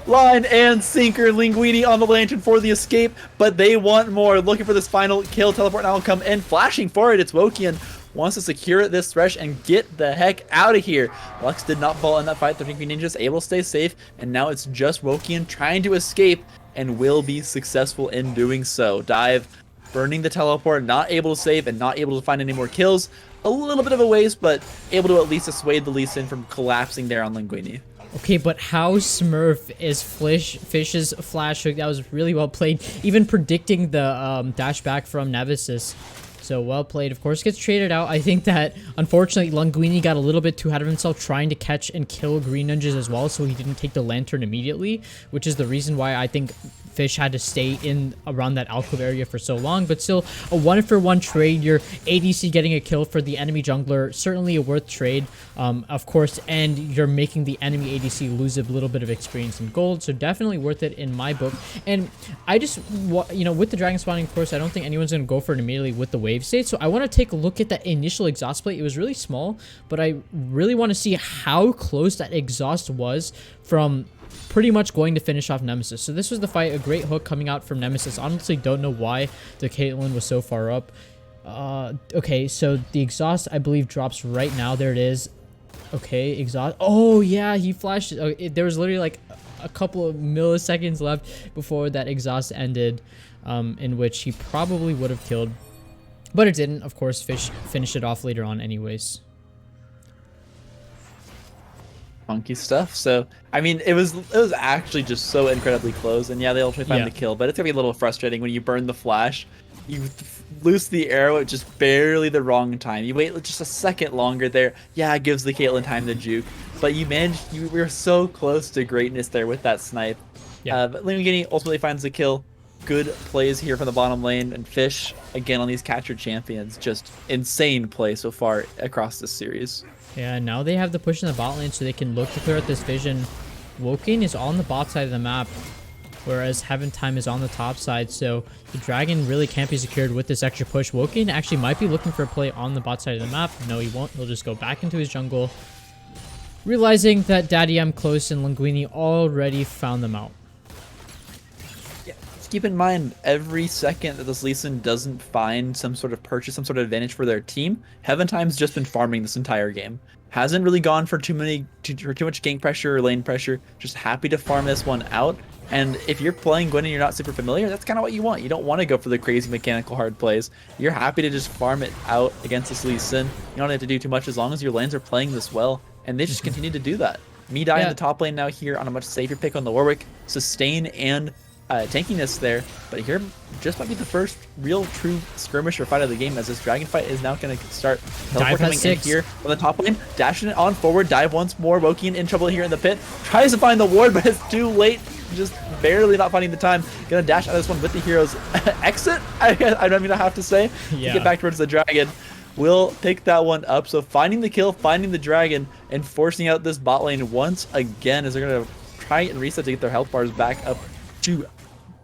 Line and sinker. Linguini on the lantern for the escape, but they want more. Looking for this final kill. Teleport now will come in. Flashing for it. It's Wokian. Wants to secure this Thresh and get the heck out of here. Lux did not fall in that fight. 13 Green Ninjas able to stay safe, and now it's just Wokian trying to escape and will be successful in doing so. Dive burning the teleport, not able to save and not able to find any more kills. A little bit of a waste, but able to at least dissuade the Lee Sin from collapsing there on Linguini. Okay, but how smurf is Fish's flash hook? That was really well played. Even predicting the dash back from Nemesis. So well played. Of course, gets traded out. I think that, unfortunately, Linguini got a little bit too ahead of himself trying to catch and kill Green Ninjas as well, so he didn't take the Lantern immediately, which is the reason why I think Fish had to stay in around that alcove area for so long. But still, a 1-for-1 trade. Your ADC getting a kill for the enemy jungler, certainly a worth trade, of course, and you're making the enemy ADC lose a little bit of experience and gold, so definitely worth it in my book. And I just, you know, with the dragon spawning, of course, I don't think anyone's going to go for it immediately with the wave state, so I want to take a look at that initial exhaust plate. It was really small, but I really want to see how close that exhaust was from pretty much going to finish off Nemesis. So this was the fight, a great hook coming out from Nemesis. Honestly, don't know why the Caitlyn was so far up. Okay, so the exhaust, I believe, drops right now. There it is. Okay, exhaust. Oh, yeah, he flashed it. Oh, there was literally like a couple of milliseconds left before that exhaust ended, in which he probably would have killed. But it didn't. Of course, Fish finished it off later on anyways. Funky stuff. So, I mean, it was actually just so incredibly close. And yeah, they ultimately find the kill, but it's going to be a little frustrating when you burn the flash. You loose the arrow at just barely the wrong time. You wait just a second longer there. Yeah, it gives the Caitlyn time to juke. But you managed, you were so close to greatness there with that snipe. Yeah. But Linguini ultimately finds the kill. Good plays here from the bottom lane, and Fish again on these captured champions. Just insane play so far across this series. Yeah, now they have the push in the bot lane so they can look to clear out this vision. Woking is on the bot side of the map. whereas Heaven Time is on the top side, so the Dragon really can't be secured with this extra push. Woken actually might be looking for a play on the bot side of the map. No, he won't. He'll just go back into his jungle, realizing that Daddy M Close and Linguini already found them out. Keep in mind, every second that this Lee Sin doesn't find some sort of purchase, some sort of advantage for their team, Heaven Time's just been farming this entire game. Hasn't really gone for too much gank pressure or lane pressure. Just happy to farm this one out. And if you're playing Gwen and you're not super familiar, that's kind of what you want. You don't want to go for the crazy mechanical hard plays. You're happy to just farm it out against this Lee Sin. You don't have to do too much as long as your lanes are playing this well. And they just continue to do that. Midai in the top lane now here on a much safer pick on the Warwick. Sustain and tankiness there, but here just might be the first real true skirmish or fight of the game, as this dragon fight is now going to start. Teleport coming in here on the top lane, dashing it on forward, dive once more. Wokian in trouble here in the pit, tries to find the ward, but it's too late, just barely not finding the time. Gonna dash out of this one with the hero's exit, I don't even have to say, to get back towards the dragon. Will pick that one up, so finding the kill, finding the dragon, and forcing out this bot lane once again, as they're going to try and reset to get their health bars back up to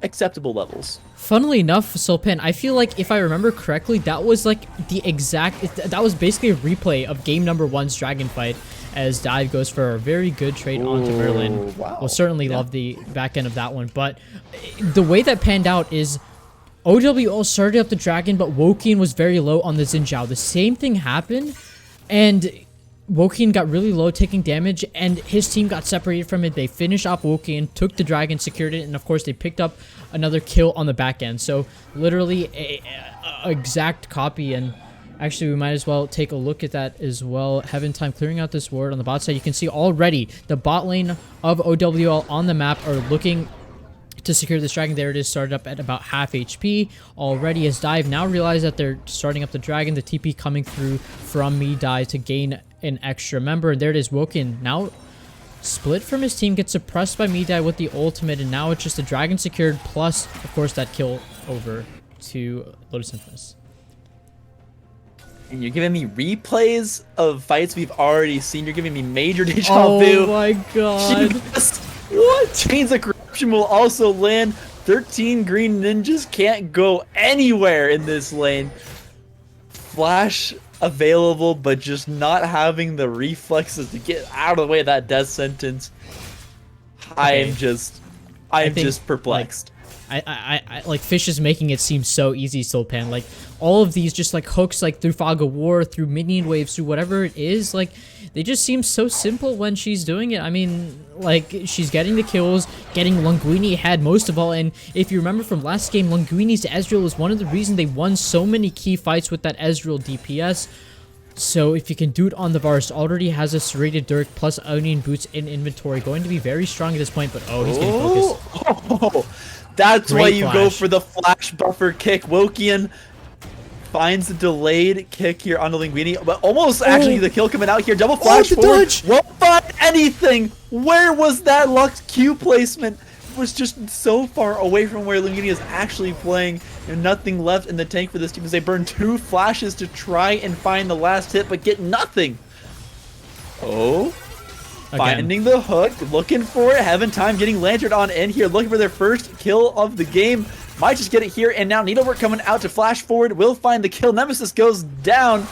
acceptable levels. Funnily enough, Sulpan, I feel like if I remember correctly, that was like that was basically a replay of game number 1's dragon fight, as Dive goes for a very good trade onto Merlin. Wow. We'll certainly love the back end of that one, but the way that panned out is OWL started up the dragon, but Wokian was very low on the Xin Zhao. The same thing happened, and Wokian got really low, taking damage, and his team got separated from it. They finished off Wokian, took the dragon, secured it, and of course they picked up another kill on the back end. So literally a exact copy, and actually we might as well take a look at that as well. Heaven Time clearing out this ward on the bot side. You can see already the bot lane of OWL on the map are looking to secure this dragon. There it is, started up at about half HP already, as Dive now realize that they're starting up the dragon. The TP coming through from Midai to gain an extra member, and there it is. Woken now split from his team, gets suppressed by Midai with the ultimate, and now it's just a dragon secured, plus of course that kill over to Lotus Infamous. And you're giving me replays of fights we've already seen. You're giving me major deja vu. Oh my god. What? Chains of Corruption will also land. 13 green ninjas can't go anywhere in this lane. Flash available, but just not having the reflexes to get out of the way of that death sentence. I am just perplexed. I like Fish is making it seem so easy, Sulpan. Like all of these just like hooks, like through Fog of War, through minion waves, through whatever it is, like they just seem so simple when she's doing it. I mean, like she's getting the kills, getting Linguini ahead most of all. And if you remember from last game, Linguini's Ezreal was one of the reasons they won so many key fights with that Ezreal DPS. So if you can do it on the Varus, already has a serrated Dirk plus Onion Boots in inventory, going to be very strong at this point. But oh, he's getting focused. That's Great why you flash. go for the flash buffer kick. Wokian finds the delayed kick here on the Linguini, but almost actually the kill coming out here. Double flash forward. dodge. Won't find anything. Where was that Lux Q placement? It was just so far away from where Linguini is actually playing. There's nothing left in the tank for this team as they burn 2 flashes to try and find the last hit, but get nothing. Oh. Finding the hook, looking for it. Heaven Time getting lanterned on in here, looking for their first kill of the game. Might just get it here, and now Needlework coming out to flash forward. Will find the kill. Nemesis goes down,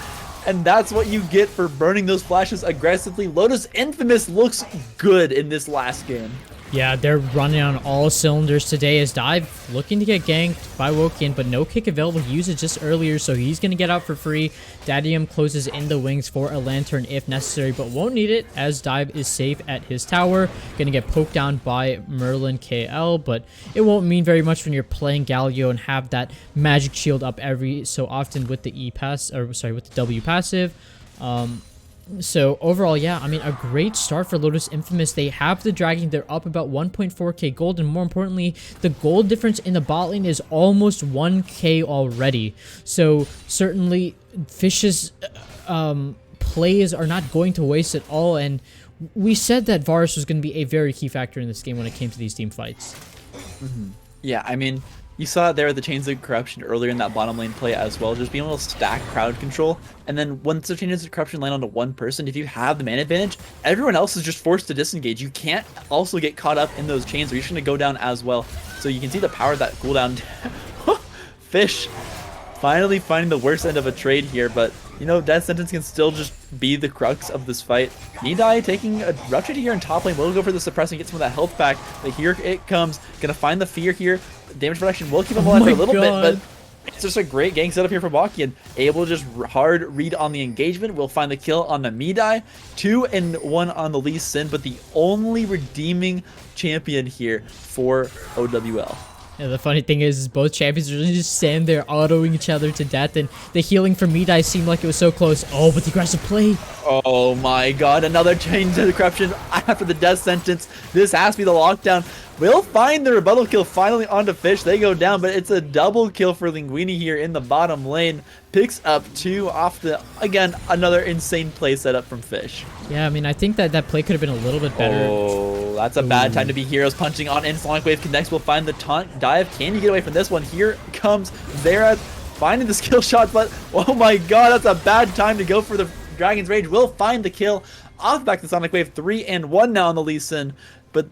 and that's what you get for burning those flashes aggressively. Lotus Infamous looks good in this last game. Yeah, they're running on all cylinders today, as Dive looking to get ganked by Wokian, but no kick available. He used it just earlier, so he's going to get out for free. Dadium closes in the wings for a lantern if necessary, but won't need it, as Dive is safe at his tower. Going to get poked down by Merlin KL, but it won't mean very much when you're playing Galio and have that magic shield up every so often with the with the W passive. So overall, yeah, I mean, a great start for Lotus Infamous. They have the dragon. They're up about 1.4k gold, and more importantly, the gold difference in the bot lane is almost 1k already. So certainly Fish's plays are not going to waste at all, and we said that Varus was going to be a very key factor in this game when it came to these team fights. Yeah, I mean, You saw it there with the Chains of Corruption earlier in that bottom lane play as well, just being able to stack crowd control. And then once the Chains of Corruption land onto one person, if you have the man advantage, everyone else is just forced to disengage. You can't also get caught up in those chains, or you're just going to go down as well. So you can see the power of that cooldown. Fish finally finding the worst end of a trade here, but you know, Death Sentence can still just be the crux of this fight. Nidai taking a rough trade here in top lane, will go for the suppress and get some of that health back, but here it comes. Gonna find the fear here. Damage reduction will keep him alive for a little bit, but it's just a great gang setup here for Bakian. Able to just hard read on the engagement. Will find the kill on the Midai. 2-1 on the Lee Sin, but the only redeeming champion here for OWL. Yeah, the funny thing is both champions are just standing there autoing each other to death, and the healing from Midai seemed like it was so close. Oh, but the aggressive play. Oh my god, another Chain to the Corruption after the Death Sentence. This has to be the lockdown. Will find the rebuttal kill finally onto Fish. They go down, but it's a double kill for Linguini here in the bottom lane. Picks up 2 off the, again, another insane play setup from Fish. Yeah, I mean, I think that play could have been a little bit better. Oh, that's a bad time to be heroes punching on in. Sonic Wave connects. Will find the taunt dive. Can you get away from this one? Here comes Zera finding the skill shot, but oh my god, that's a bad time to go for the Dragon's Rage. Will find the kill off back to Sonic Wave. 3-1 now on the Lee Sin, but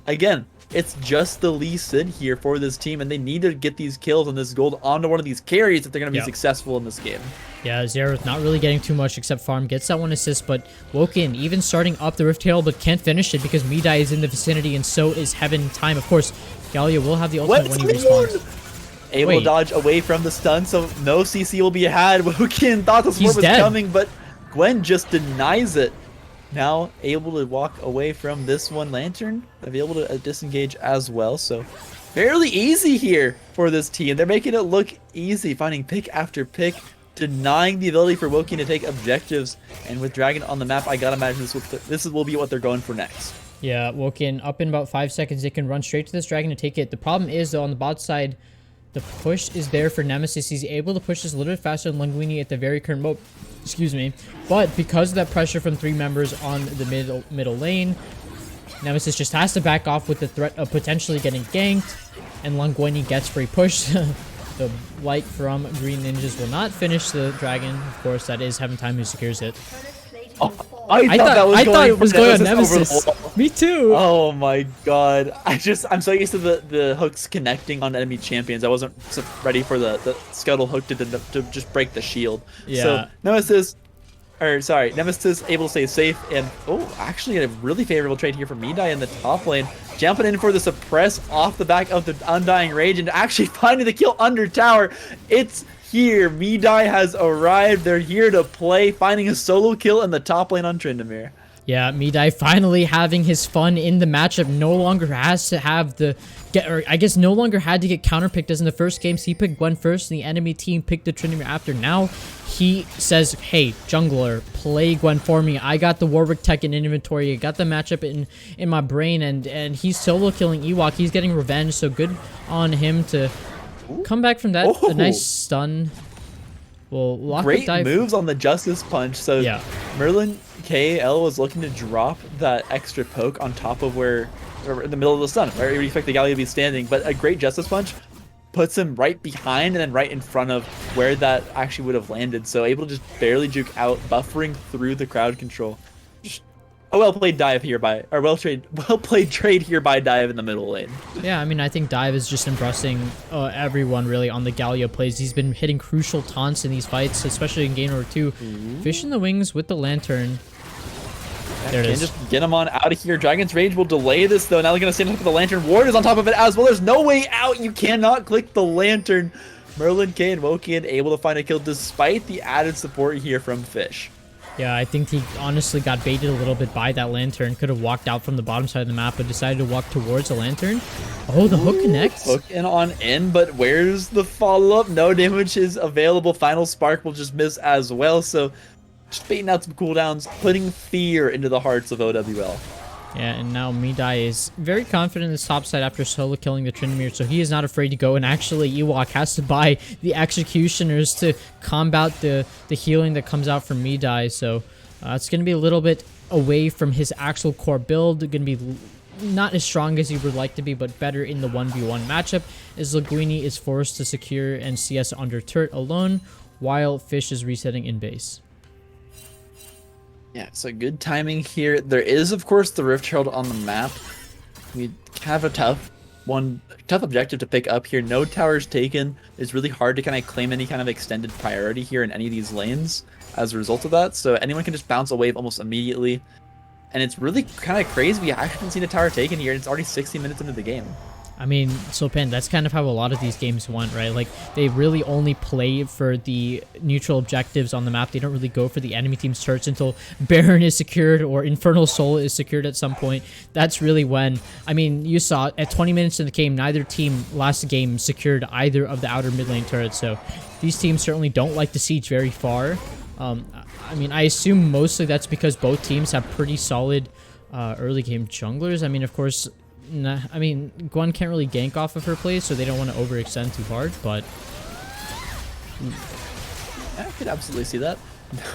again, it's just the Lee Sin here for this team, and they need to get these kills and this gold onto one of these carries if they're going to be successful in this game. Yeah, Zera's not really getting too much except farm. Gets that 1 assist, but Woken even starting up the Rift Tail, but can't finish it because Midai is in the vicinity, and so is Heaven Time. Of course, Gallia will have the ultimate when he respawns. Able to dodge away from the stun, so no CC will be had. Woken thought the support was coming, but Gwen just denies it. Now able to walk away from this one. Lantern be able to disengage as well, so fairly easy here for this team. They're making it look easy, finding pick after pick, denying the ability for Woken to take objectives. And with Dragon on the map, I gotta imagine this will be what they're going for next. Yeah, Woken up in about 5 seconds. They can run straight to this Dragon to take it. The problem is, though, on the bot side, the push is there for Nemesis. He's able to push this a little bit faster than Linguini at the very current moment. Excuse me. But because of that pressure from 3 members on the middle lane, Nemesis just has to back off with the threat of potentially getting ganked. And Linguini gets free push. The light from Green Ninjas will not finish the Dragon. Of course, that is Heaven Time who secures it. Oh, I thought it was going on Nemesis. Me too. Oh my god. I'm so used to the hooks connecting on enemy champions. I wasn't ready for the scuttle hook to just break the shield. Yeah. So Nemesis able to stay safe, and actually a really favorable trade here for Midai in the top lane. Jumping in for the suppress off the back of the Undying Rage and actually finding the kill under tower. It's here. Midai has arrived. They're here to play, finding a solo kill in the top lane on Tryndamere. Yeah, Midai finally having his fun in the matchup. No longer has to have no longer had to get counterpicked as in the first games. He picked Gwen first, and the enemy team picked the Tryndamere after. Now he says, hey, jungler, play Gwen for me. I got the Warwick tech in inventory. I got the matchup in my brain, and he's solo killing Ewok. He's getting revenge, so good on him to come back from that. A nice stun. Well, great moves on the Justice Punch. So yeah, Merlin KL was looking to drop that extra poke on top of where in the middle of the stun, where you expect the Gallia to be standing, but a great Justice Punch puts him right behind and then right in front of where that actually would have landed. So able to just barely juke out, buffering through the crowd control. Just a well played trade here by Dive in the middle lane. Yeah, I mean, I think Dive is just impressing everyone really on the Gallia plays. He's been hitting crucial taunts in these fights, especially in game number 2. Fish in the wings with the Lantern. There it is. Just get him on out of here. Dragon's Rage will delay this, though. Now they're going to stand on top of the Lantern. Ward is on top of it as well. There's no way out. You cannot click the Lantern. Merlin K and Wokian able to find a kill despite the added support here from Fish. Yeah, I think he honestly got baited a little bit by that Lantern. Could have walked out from the bottom side of the map, but decided to walk towards the Lantern. Oh, the hook connects. Hook in on in, but where's the follow-up? No damage is available. Final Spark will just miss as well, so just baiting out some cooldowns, putting fear into the hearts of OWL. Yeah, and now Midai is very confident in this top side after solo killing the Tryndamere, so he is not afraid to go, and actually Ewok has to buy the Executioners to combat the healing that comes out from Midai, so it's going to be a little bit away from his actual core build. Going to be not as strong as he would like to be, but better in the 1v1 matchup, as Linguini is forced to secure and CS under turret alone, while Fish is resetting in base. Yeah, so good timing here. There is, of course, the Rift Herald on the map. We have a tough objective to pick up here. No towers taken. It's really hard to kind of claim any kind of extended priority here in any of these lanes as a result of that. So anyone can just bounce a wave almost immediately. And it's really kind of crazy. We haven't seen a tower taken here. And it's already 60 minutes into the game. I mean, so Pen, that's kind of how a lot of these games went, right? Like, they really only play for the neutral objectives on the map. They don't really go for the enemy team's turrets until Baron is secured or Infernal Soul is secured at some point. That's really when, I mean, you saw at 20 minutes in the game, neither team last game secured either of the outer mid lane turrets. So these teams certainly don't like to siege very far. I mean, I assume mostly that's because both teams have pretty solid early game junglers. I mean, of course... Nah, I mean, Gwen can't really gank off of her plays, so they don't want to overextend too hard, but... I could absolutely see that.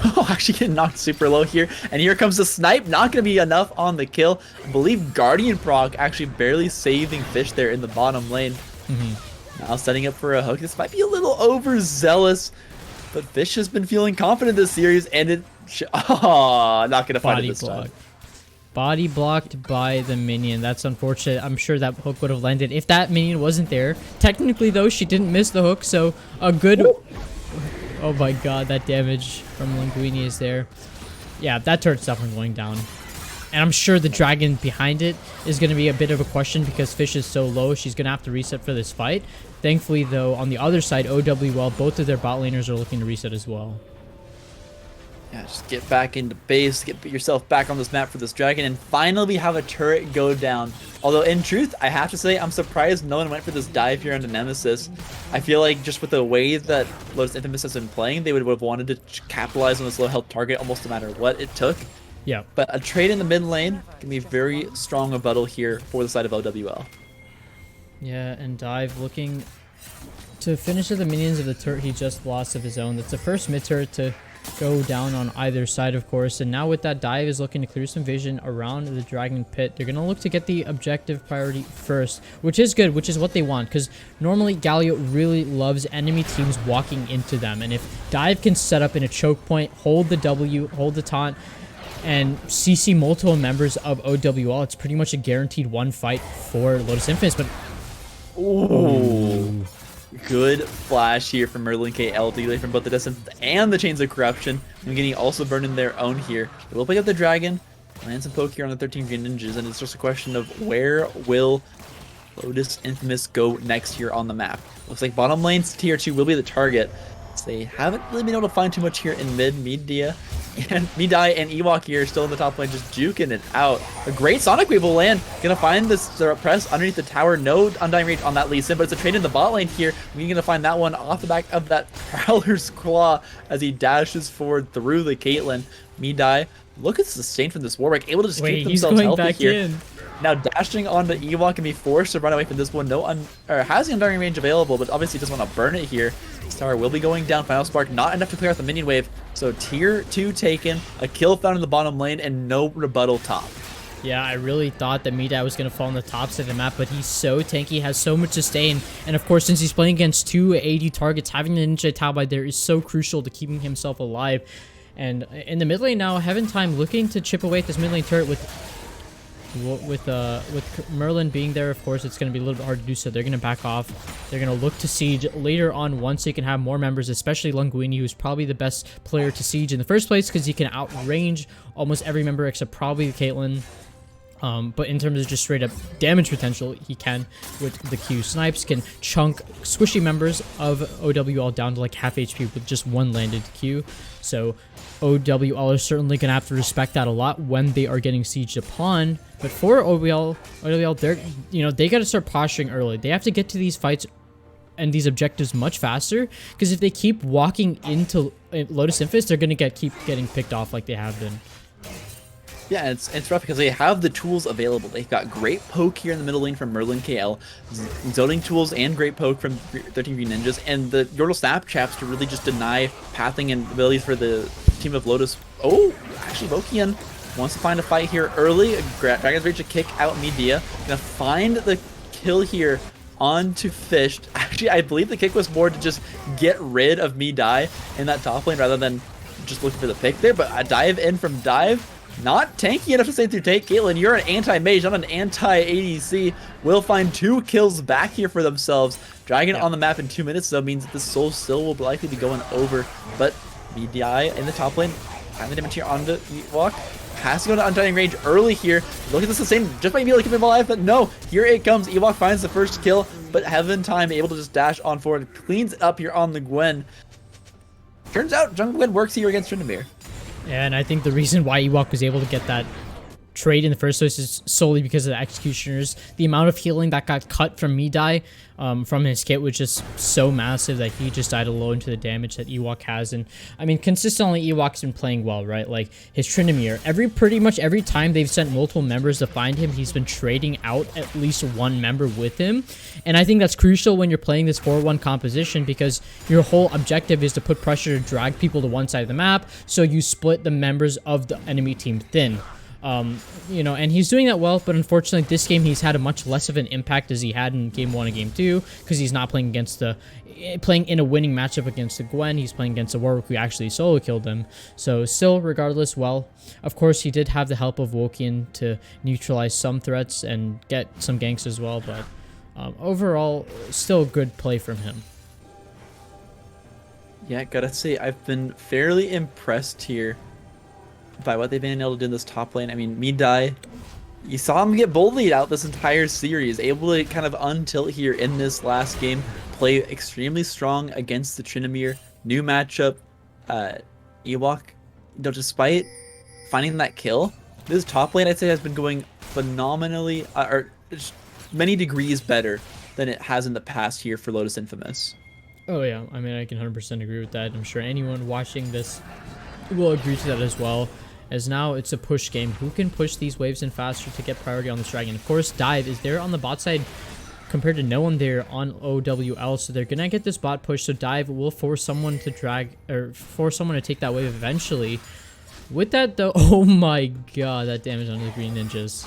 Oh, actually getting knocked super low here. And here comes the snipe. Not going to be enough on the kill. I believe Guardian proc actually barely saving Fish there in the bottom lane. Now setting up for a hook. This might be a little overzealous, but Fish has been feeling confident this series, and it... Oh, not going to find it this time. Body blocked by the minion. That's unfortunate. I'm sure that hook would have landed if that minion wasn't there. Technically, though, she didn't miss the hook, so a good... Oh my god, that damage from Linguini is there. Yeah, that turret's definitely going down. And I'm sure the dragon behind it is going to be a bit of a question because Fish is so low. She's going to have to reset for this fight. Thankfully, though, on the other side, OWL, both of their bot laners are looking to reset as well. Yeah, just get back into base, get yourself back on this map for this dragon, and finally we have a turret go down. Although, in truth, I have to say, I'm surprised no one went for this dive here onto Nemesis. I feel like just with the way that Lotus Infamous has been playing, they would have wanted to capitalize on this low health target almost no matter what it took. Yeah. But a trade in the mid lane can be very strong rebuttal here for the side of OWL. Yeah, and Dive looking to finish the minions of the turret he just lost of his own. That's the first mid turret to go down on either side, of course, and now with that, Dive is looking to clear some vision around the dragon pit. They're gonna look to get the objective priority first, which is good, which is what they want, because normally Galio really loves enemy teams walking into them, and if Dive can set up in a choke point, hold the W, hold the taunt, and CC multiple members of OWL, it's pretty much a guaranteed one fight for Lotus Infamous. But ooh. Good flash here from Merlin KL to delay from both the distance and the Chains of Corruption. And getting also burning their own here. They will pick up the dragon, land some poke here on the 13 Green Ninjas, and it's just a question of where will Lotus Infamous go next here on the map. Looks like bottom lane tier 2 will be the target. So they haven't really been able to find too much here in Middia. And Midai and Ewok here still in the top lane, just juking it out. A great Sonic Wave will land. Gonna find this press underneath the tower. No Undying Rage on that Lee Sin, but it's a trade in the bot lane here. We're gonna find that one off the back of that Prowler's Claw as he dashes forward through the Caitlyn. Midai, look at the sustain from this Warwick, able to just keep themselves healthy here. Now dashing onto Ewok can be forced to run away from this one. Has the Undying Range available, but obviously doesn't want to burn it here. This tower will be going down. Final Spark not enough to clear out the minion wave. So tier 2 taken, a kill found in the bottom lane, and no rebuttal top. Yeah, I really thought that Midai was going to fall on the top side of the map, but he's so tanky, has so much sustain. And of course, since he's playing against 2 AD targets, having the Ninja Taobai there is so crucial to keeping himself alive. And in the mid lane now, Heaven Time looking to chip away at this mid lane turret with Merlin being there. Of course, it's going to be a little bit hard to do so. They're going to back off. They're going to look to siege later on once they can have more members, especially Linguini, who's probably the best player to siege in the first place because he can outrange almost every member except probably the Caitlyn. But in terms of just straight up damage potential, he can with the Q. Snipes can chunk squishy members of OWL down to like half HP with just one landed Q. So OWL is certainly going to have to respect that a lot when they are getting sieged upon. But for OWL, they're, they got to start posturing early. They have to get to these fights and these objectives much faster, because if they keep walking into Lotus Infamous, they're going to keep getting picked off like they have been. Yeah, it's rough because they have the tools available. They've got great poke here in the middle lane from Merlin KL, zoning tools and great poke from 13 Green Ninjas, and the Yordle Snap Traps to really just deny pathing and abilities for the team of Lotus. Oh, actually Vokian wants to find a fight here early. Dragon's Rage to kick out Media. Gonna find the kill here onto Fish. Actually, I believe the kick was more to just get rid of Medai in that top lane rather than just looking for the pick there. But a dive in from Dive. Not tanky enough to stay through take. Caitlyn, you're an anti-mage, not an anti-ADC. Will find 2 kills back here for themselves. Dragon on the map in 2 minutes, though, means that the soul still will likely be going over. But BDI in the top lane, find the damage here onto Ewok. Has to go to Undying Range early here. Look at this, the same, just might be able to keep him alive, but no, here it comes. Ewok finds the first kill, but Heaven Time able to just dash on forward. Cleans it up here on the Gwen. Turns out Jungle Gwen works here against Tryndamere. And I think the reason why Ewok was able to get that trade in the first place is solely because of the Executioners. The amount of healing that got cut from Medai from his kit was just so massive that he just died alone to the damage that Ewok has. And I mean, consistently Ewok's been playing well, right? Like his Tryndamere, pretty much every time they've sent multiple members to find him, he's been trading out at least one member with him. And I think that's crucial when you're playing this 4-1 composition, because your whole objective is to put pressure to drag people to one side of the map, so you split the members of the enemy team thin. You know, and he's doing that well, but unfortunately this game he's had a much less of an impact as he had in game 1 and game 2, because he's not playing against playing in a winning matchup against the Gwen. He's playing against a Warwick who actually solo killed him. So still, regardless, well, of course he did have the help of Wokian to neutralize some threats and get some ganks as well, but overall still a good play from him. Yeah, gotta say, I've been fairly impressed here by what they've been able to do in this top lane. I mean, Medai, you saw him get bullied out this entire series, able to kind of untilt here in this last game, play extremely strong against the Tryndamere. New matchup, Ewok, you know, despite finding that kill, this top lane I'd say has been going phenomenally, or just many degrees better than it has in the past here for Lotus Infamous. Oh yeah, I mean, I can 100% agree with that. I'm sure anyone watching this will agree to that as well, as now it's a push game. Who can push these waves in faster to get priority on this dragon? Of course, Dive is there on the bot side compared to no one there on OWL, so they're gonna get this bot push, so Dive will force someone to force someone to take that wave eventually. With that though, oh my god, that damage on the green ninjas.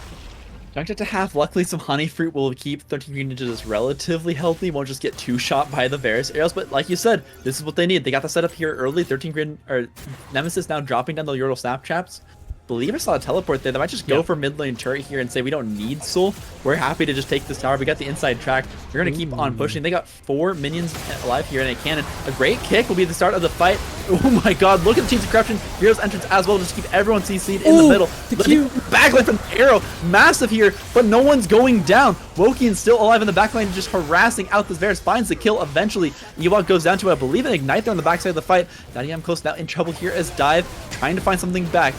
Dunked it to half. Luckily, some Honey Fruit will keep 13 Green Ninjas relatively healthy. Won't just get 2-shot by the Varus arrows. But like you said, this is what they need. They got the setup here early. 13 Green, or Nemesis now dropping down the Yordle Snap Traps. Believe I saw a teleport there. They might just go for mid lane turret here and say, we don't need Soul. We're happy to just take this tower. We got the inside track. We're going to keep on pushing. They got 4 minions alive here and a cannon. A great kick will be the start of the fight. Oh my god, look at the Teams of Corruption. Hero's entrance as well, just keep everyone CC'd in the middle. Backlight from the arrow. Massive here, but no one's going down. Wokian's still alive in the backline, just harassing out this Varus. Finds the kill eventually. Ewok goes down to, I believe, an Ignite there on the backside of the fight. Dadiam close now in trouble here as Dive trying to find something back.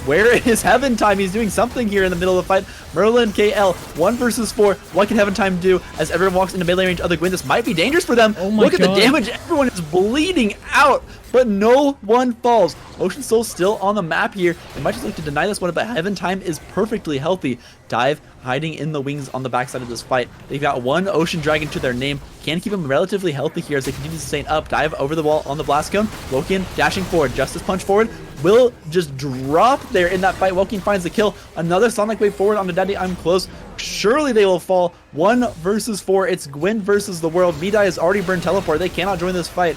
Where is Heaven Time? He's doing something here in the middle of the fight. Merlin, KL, 1 versus 4. What can Heaven Time do as everyone walks into melee range of the Gwen? This might be dangerous for them. Oh my Look god. at the damage. Everyone is bleeding out, but no one falls. Ocean Soul still on the map here. They might just look to deny this one, but Heaven Time is perfectly healthy. Dive hiding in the wings on the backside of this fight. They've got 1 Ocean Dragon to their name. Can keep him relatively healthy here as they continue to sustain up. Dive over the wall on the blast cone. Wokian dashing forward. Justice Punch forward. Will just drop there in that fight. Wokian finds the kill. Another Sonic Wave forward on the Daddy. I'm close. Surely they will fall. 1 versus 4. It's Gwen versus the world. Medai has already burned teleport. They cannot join this fight.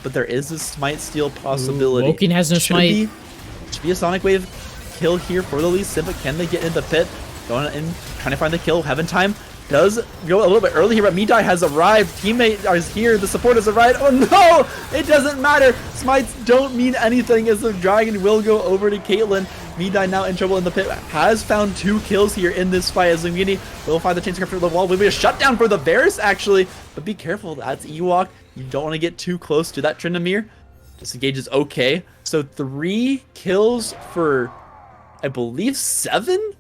But there is a smite steal possibility. Wokian has no smite. Should be a Sonic Wave kill here for the Lee Sin, but can they get in the pit? Going in, trying to find the kill. Heaven Time does go a little bit early here, but Medai has arrived. Teammate is here. The support has arrived. Oh no! It doesn't matter. Smites don't mean anything as the dragon will go over to Caitlyn. Medai now in trouble in the pit. Has found 2 kills here in this fight as Zungini will find the chain script for the wall. Will be a shutdown for the Varus actually, but be careful. That's Ewok. You don't want to get too close to that Tryndamere. Disengage is okay. So 3 kills for, I believe, 7?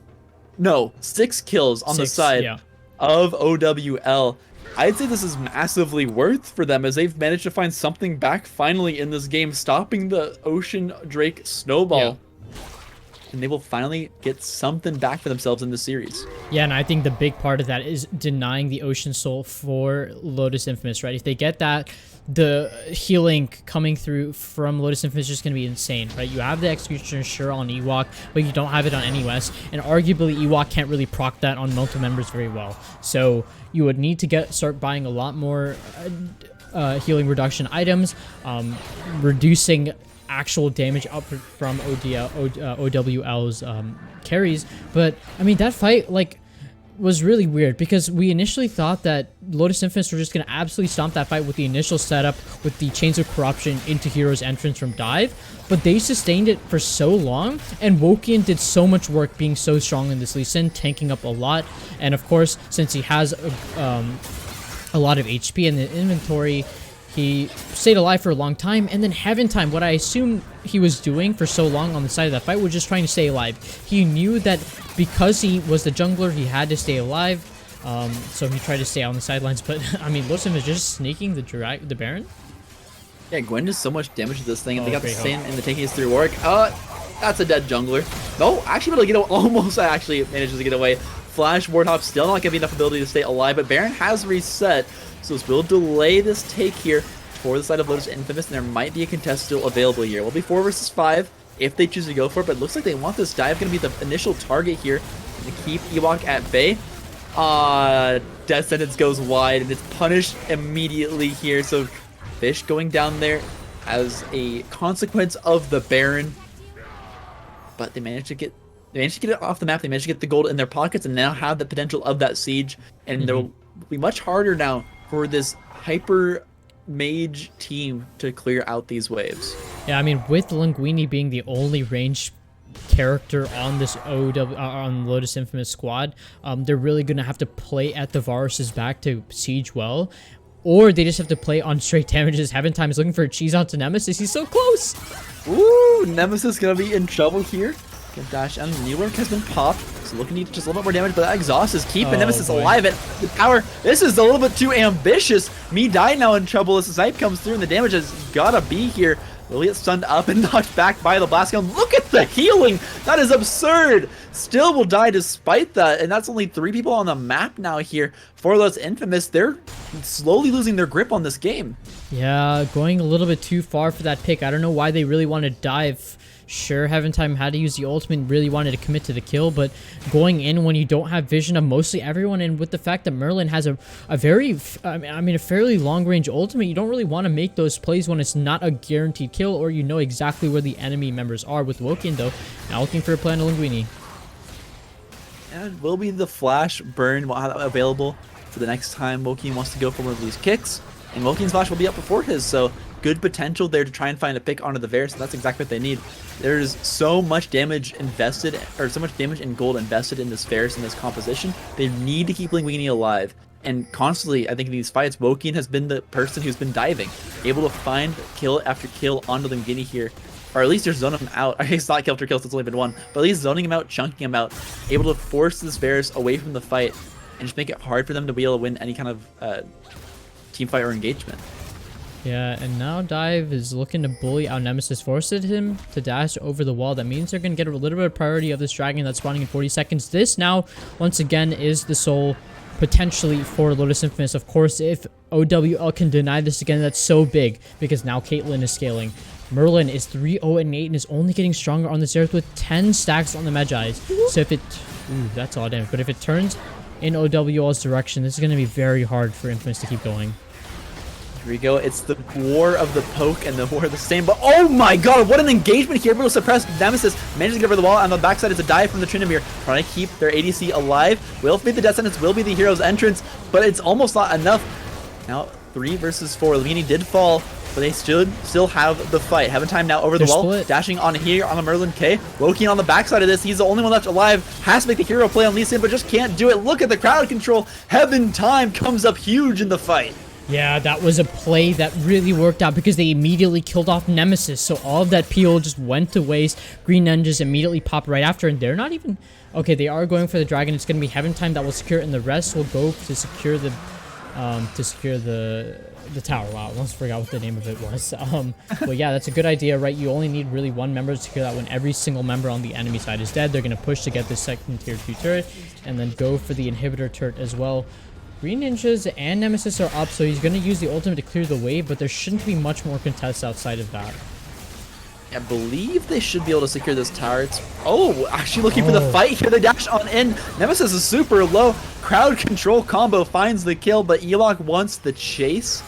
No, 6 kills on the side of OWL. I'd say this is massively worth for them as they've managed to find something back finally in this game, stopping the Ocean Drake snowball. and they will finally get something back for themselves in this series. Yeah, and I think the big part of that is denying the Ocean Soul for Lotus Infamous, right? If they get that, the healing coming through from Lotus Infamous is just going to be insane, right? You have the Executioner sure on Ewok, but you don't have it on NES, and arguably Ewok can't really proc that on multiple members very well. So you would need to start buying a lot more healing reduction items, reducing actual damage up from OWL's carries. But I mean, that fight was really weird because we initially thought that Lotus Infamous were just going to absolutely stomp that fight with the initial setup with the Chains of Corruption into Hero's entrance from dive, but they sustained it for so long, and Wokian did so much work being so strong in this Lee Sin, tanking up a lot, and of course, since he has a lot of HP in the inventory, he stayed alive for a long time. And then Heaven Time, what I assume he was doing for so long on the side of that fight was just trying to stay alive. He knew that because he was the jungler, he had to stay alive. So he tried to stay on the sidelines. But I mean, Lotus is just sneaking the Baron. Yeah, Gwen does so much damage to this thing, and they got the great same, and the taking is through Warwick. That's a dead jungler. No, actually able to get almost actually manages to get away. Flash Warthog still not giving enough ability to stay alive, but Baron has reset, so this will delay this take here for the side of Lotus Infamous, and there might be a contest still available here. Will be 4 versus 5 if they choose to go for it, but it looks like they want this dive going to be the initial target here to keep Ewok at bay. Death Sentence goes wide, and it's punished immediately here, so Fish going down there as a consequence of the Baron, but they managed to get it off the map. They managed to get the gold in their pockets and now have the potential of that siege. And there will be much harder now for this hyper mage team to clear out these waves. Yeah, I mean, with Linguini being the only ranged character on this on Lotus Infamous squad, they're really going to have to play at the Varus's back to siege well. Or they just have to play on straight damages. Heaven Time is looking for a cheese onto Nemesis. He's so close. Ooh, Nemesis going to be in trouble here. Good dash, and Newark has been popped, so looking to need just a little bit more damage, but that exhaust is keeping Nemesis alive at the power. This is a little bit too ambitious. Me die now in trouble as the snipe comes through, and the damage has gotta be here. Will he get stunned up and knocked back by the blast gun? Look at the healing! That is absurd! Still will die despite that, and that's only 3 people on the map now here. For Lotus Infamous, they're slowly losing their grip on this game. Yeah, going a little bit too far for that pick. I don't know why they really want to dive. Sure, Heaven Time had to use the ultimate, really wanted to commit to the kill, but going in when you don't have vision of mostly everyone, and with the fact that Merlin has a fairly long-range ultimate, you don't really want to make those plays when it's not a guaranteed kill, or you know exactly where the enemy members are. With Wokian, though, now looking for a play on Linguini. And will be the flash burn available for the next time Wokian wants to go for one of these kicks, and Wokian's flash will be up before his, so good potential there to try and find a pick onto the Varus, and that's exactly what they need. There's so much damage invested, or so much damage in gold invested in this Varus, in this composition. They need to keep Linguini alive. And constantly, I think in these fights, Wokian has been the person who's been diving, able to find kill after kill onto Linguini here. Or at least they're zoning him out. I guess not kill after kill, so it's only been one. But at least zoning him out, chunking him out, able to force this Varus away from the fight, and just make it hard for them to be able to win any kind of team fight or engagement. Yeah, and now Dive is looking to bully out Nemesis, forces him to dash over the wall. That means they're going to get a little bit of priority of this dragon that's spawning in 40 seconds. This now, once again, is the soul potentially for Lotus Infamous. Of course, if OWL can deny this again, that's so big, because now Caitlyn is scaling. Merlin is 3-0-8 and is only getting stronger on this earth with 10 stacks on the Magi's. So if it... Ooh, that's all damage. But if it turns in OWL's direction, this is going to be very hard for Infamous to keep going. Here we go. It's the war of the poke and the war of the same. But oh my god, what an engagement here. Able to suppress Nemesis. Manages to get over the wall. On the backside is a dive from the Tryndamere. Trying to keep their ADC alive. Will be the Death Sentence. Will be the hero's entrance. But it's almost not enough. Now 3 versus 4. Lamini did fall, but they should still have the fight. Having time now over the wall. Split. Dashing on here on the Merlin K. Wokian on the backside of this. He's the only one left alive. Has to make the hero play on Lee Sin, but just can't do it. Look at the crowd control. Heaven Time comes up huge in the fight. Yeah, that was a play that really worked out because they immediately killed off Nemesis. So all of that PO just went to waste. Green Ninjas immediately pop right after, and they're not even... Okay, they are going for the dragon. It's going to be Heaven Time that will secure it, and the rest will go to secure the to secure the tower. Wow, I almost forgot what the name of it was. But yeah, that's a good idea, right? You only need really one member to secure that. When every single member on the enemy side is dead, they're going to push to get this second tier 2 turret and then go for the inhibitor turret as well. Green Ninjas and Nemesis are up, so he's going to use the ultimate to clear the wave, but there shouldn't be much more contest outside of that. I believe they should be able to secure this tower. It's, oh, actually looking for the fight here. They dash on in. Nemesis is super low. Crowd control combo finds the kill, but Ewok wants the chase.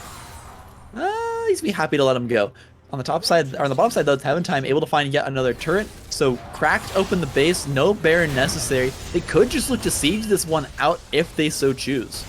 He's be happy to let him go. On the top side, or on the bottom side, though, it's Heaven Time able to find yet another turret. So cracked open the base, no Baron necessary. They could just look to siege this one out if they so choose.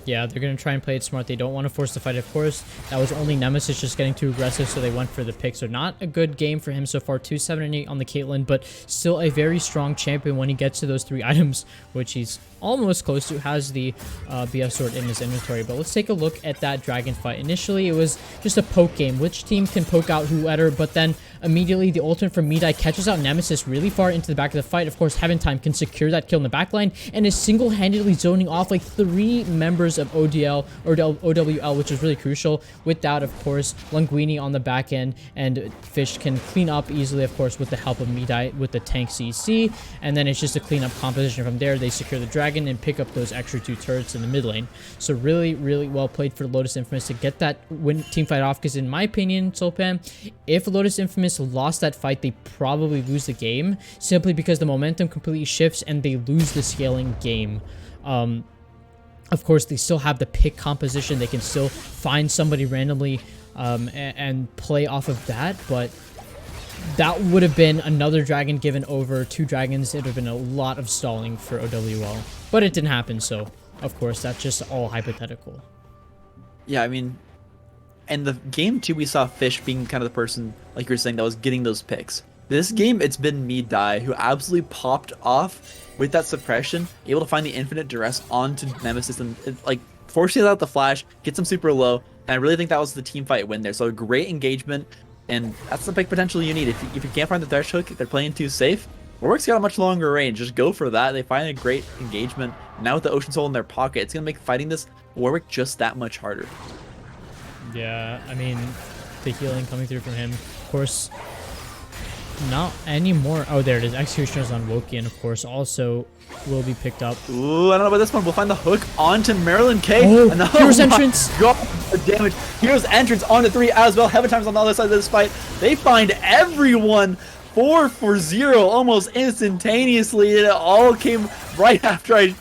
Yeah, they're going to try and play it smart. They don't want to force the fight, of course. That was only Nemesis just getting too aggressive, so they went for the pick. So not a good game for him so far. 2-7-8 on the Caitlyn, but still a very strong champion when he gets to those 3 items, which he's almost close to. Has the BF sword in his inventory. But let's take a look at that dragon fight. Initially, it was just a poke game. Which team can poke out whoever, but then immediately the ultimate from Midai catches out Nemesis really far into the back of the fight. Of course, Heaven Time can secure that kill in the backline and is single-handedly zoning off like 3 members of ODL or OWL, which is really crucial. With that, of course, Linguini on the back end, and Fish can clean up easily, of course, with the help of Midai with the tank CC, and then it's just a clean up composition from there. They secure the dragon and pick up those extra 2 turrets in the mid lane. So really, really well played for Lotus Infamous to get that win team fight off, because in my opinion, Solpan, if Lotus Infamous lost that fight, they probably lose the game, simply because the momentum completely shifts and they lose the scaling game. Of course, they still have the pick composition. They can still find somebody randomly and play off of that, but that would have been another dragon given over 2 dragons. It would have been a lot of stalling for OWL, but it didn't happen, so of course that's just all hypothetical. Yeah, I mean, and the game too, we saw Fish being kind of the person, like you were saying, that was getting those picks. This game, it's been Midai who absolutely popped off with that suppression, able to find the infinite duress onto Nemesis and like forces out the flash, gets him super low, and I really think that was the team fight win there. So a great engagement, and that's the pick potential you need. If you can't find the thresh hook, they're playing too safe. Warwick's got a much longer range. Just go for that. They find a great engagement. Now with the Ocean Soul in their pocket, it's gonna make fighting this Warwick just that much harder. Yeah, I mean, the healing coming through from him, of course. Not anymore. Oh, there it is. Executioner's on Wokian, of course, also will be picked up. Ooh, I don't know about this one. We'll find the hook onto Marilyn K. Oh, and Hero's Entrance. God, the damage. Hero's Entrance onto 3 as well. Heaven Time's on the other side of this fight. They find everyone 4 for 0 almost instantaneously. It all came right after I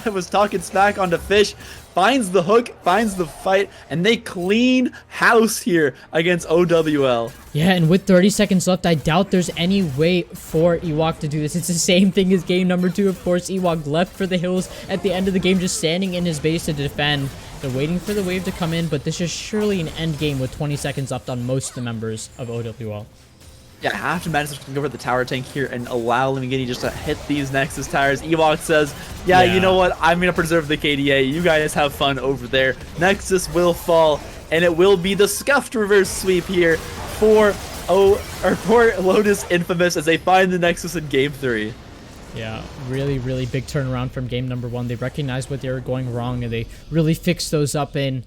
was talking smack onto Fish. Finds the hook, finds the fight, and they clean house here against OWL. Yeah, and with 30 seconds left, I doubt there's any way for Ewok to do this. It's the same thing as game number 2, of course. Ewok left for the hills at the end of the game, just standing in his base to defend. They're waiting for the wave to come in, but this is surely an end game with 20 seconds left on most of the members of OWL. Yeah, I have to imagine to go for the tower tank here and allow Limigini just to hit these Nexus towers. Ewok says, yeah, you know what? I'm going to preserve the KDA. You guys have fun over there. Nexus will fall, and it will be the scuffed reverse sweep here for Lotus Infamous as they find the Nexus in Game 3. Yeah, really, really big turnaround from game number 1. They recognized what they were going wrong, and they really fixed those up in...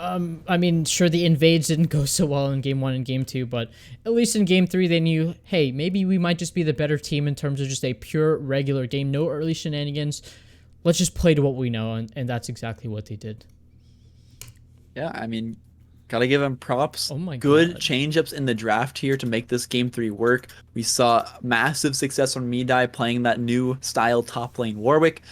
I mean, sure, the invades didn't go so well in game 1 and game 2, but at least in game 3, they knew, hey, maybe we might just be the better team in terms of just a pure regular game. No early shenanigans. Let's just play to what we know, and that's exactly what they did. Yeah, I mean, gotta give them props. Oh my Good God. change-ups in the draft here to make this game 3 work. We saw massive success from Midai playing that new style top lane Warwick.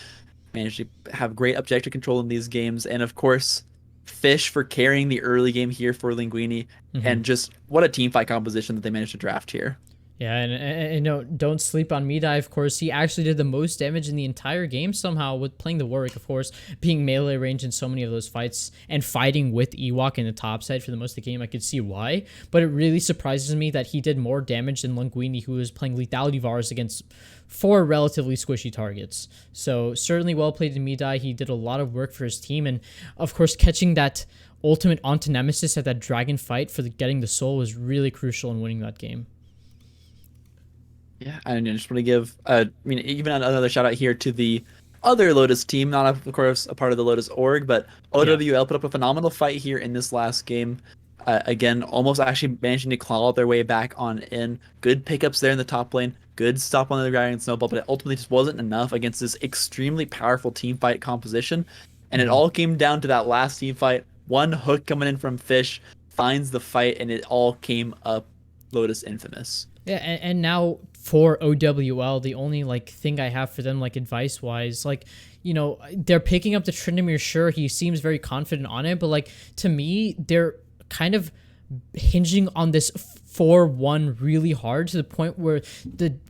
Managed to have great objective control in these games, and of course... Fish for carrying the early game here for Linguini, and just what a team fight composition that they managed to draft here. Yeah, and no, don't sleep on Midai, of course. He actually did the most damage in the entire game somehow with playing the Warwick, of course, being melee range in so many of those fights and fighting with Ewok in the top side for the most of the game. I could see why, but it really surprises me that he did more damage than Linguini, who was playing lethality Vars against 4 relatively squishy targets. So certainly well played to Midai. He did a lot of work for his team, and of course catching that ultimate onto Nemesis at that dragon fight for getting the soul was really crucial in winning that game. Yeah, and I just want to give, I mean, even another shout out here to the other Lotus team, not of course a part of the Lotus org, but OWL put up a phenomenal fight here in this last game. Again, almost actually managing to claw their way back on in. Good pickups there in the top lane. Good stop on the Dragon Snowball, but it ultimately just wasn't enough against this extremely powerful team fight composition. And it all came down to that last team fight. One hook coming in from Fish finds the fight, and it all came up Lotus Infamous. Yeah, and now for OWL, the only like thing I have for them, like advice wise, like, you know, they're picking up the Tryndamere. Sure, he seems very confident on it, but like to me, they're kind of hinging on this 4-1 really hard to the point where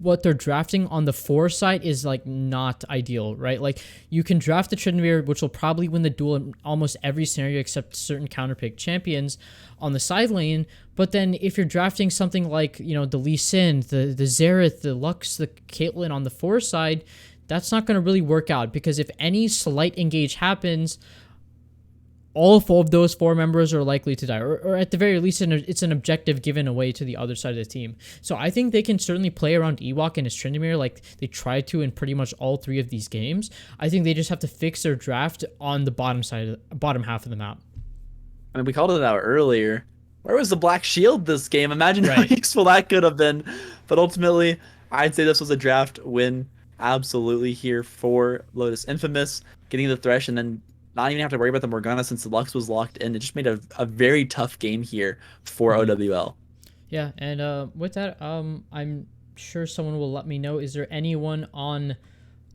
what they're drafting on the 4 side is like not ideal, right? Like you can draft the Tryndamere, which will probably win the duel in almost every scenario except certain counterpick champions on the side lane. But then if you're drafting something like, you know, the Lee Sin, the Xerath, the Lux, the Caitlyn on the 4 side, that's not going to really work out, because if any slight engage happens, all 4 of those 4 members are likely to die, or at the very least, it's an objective given away to the other side of the team. So I think they can certainly play around Ewok and his Tryndamere like they tried to in pretty much all 3 of these games. I think they just have to fix their draft on the bottom half of the map. I mean, we called it out earlier. Where was the Black Shield this game? Imagine how useful that could have been. But ultimately, I'd say this was a draft win absolutely here for Lotus Infamous, getting the Thresh and then not even have to worry about the Morgana since the Lux was locked in. It just made a very tough game here for OWL. Yeah, and with that, I'm sure someone will let me know. Is there anyone on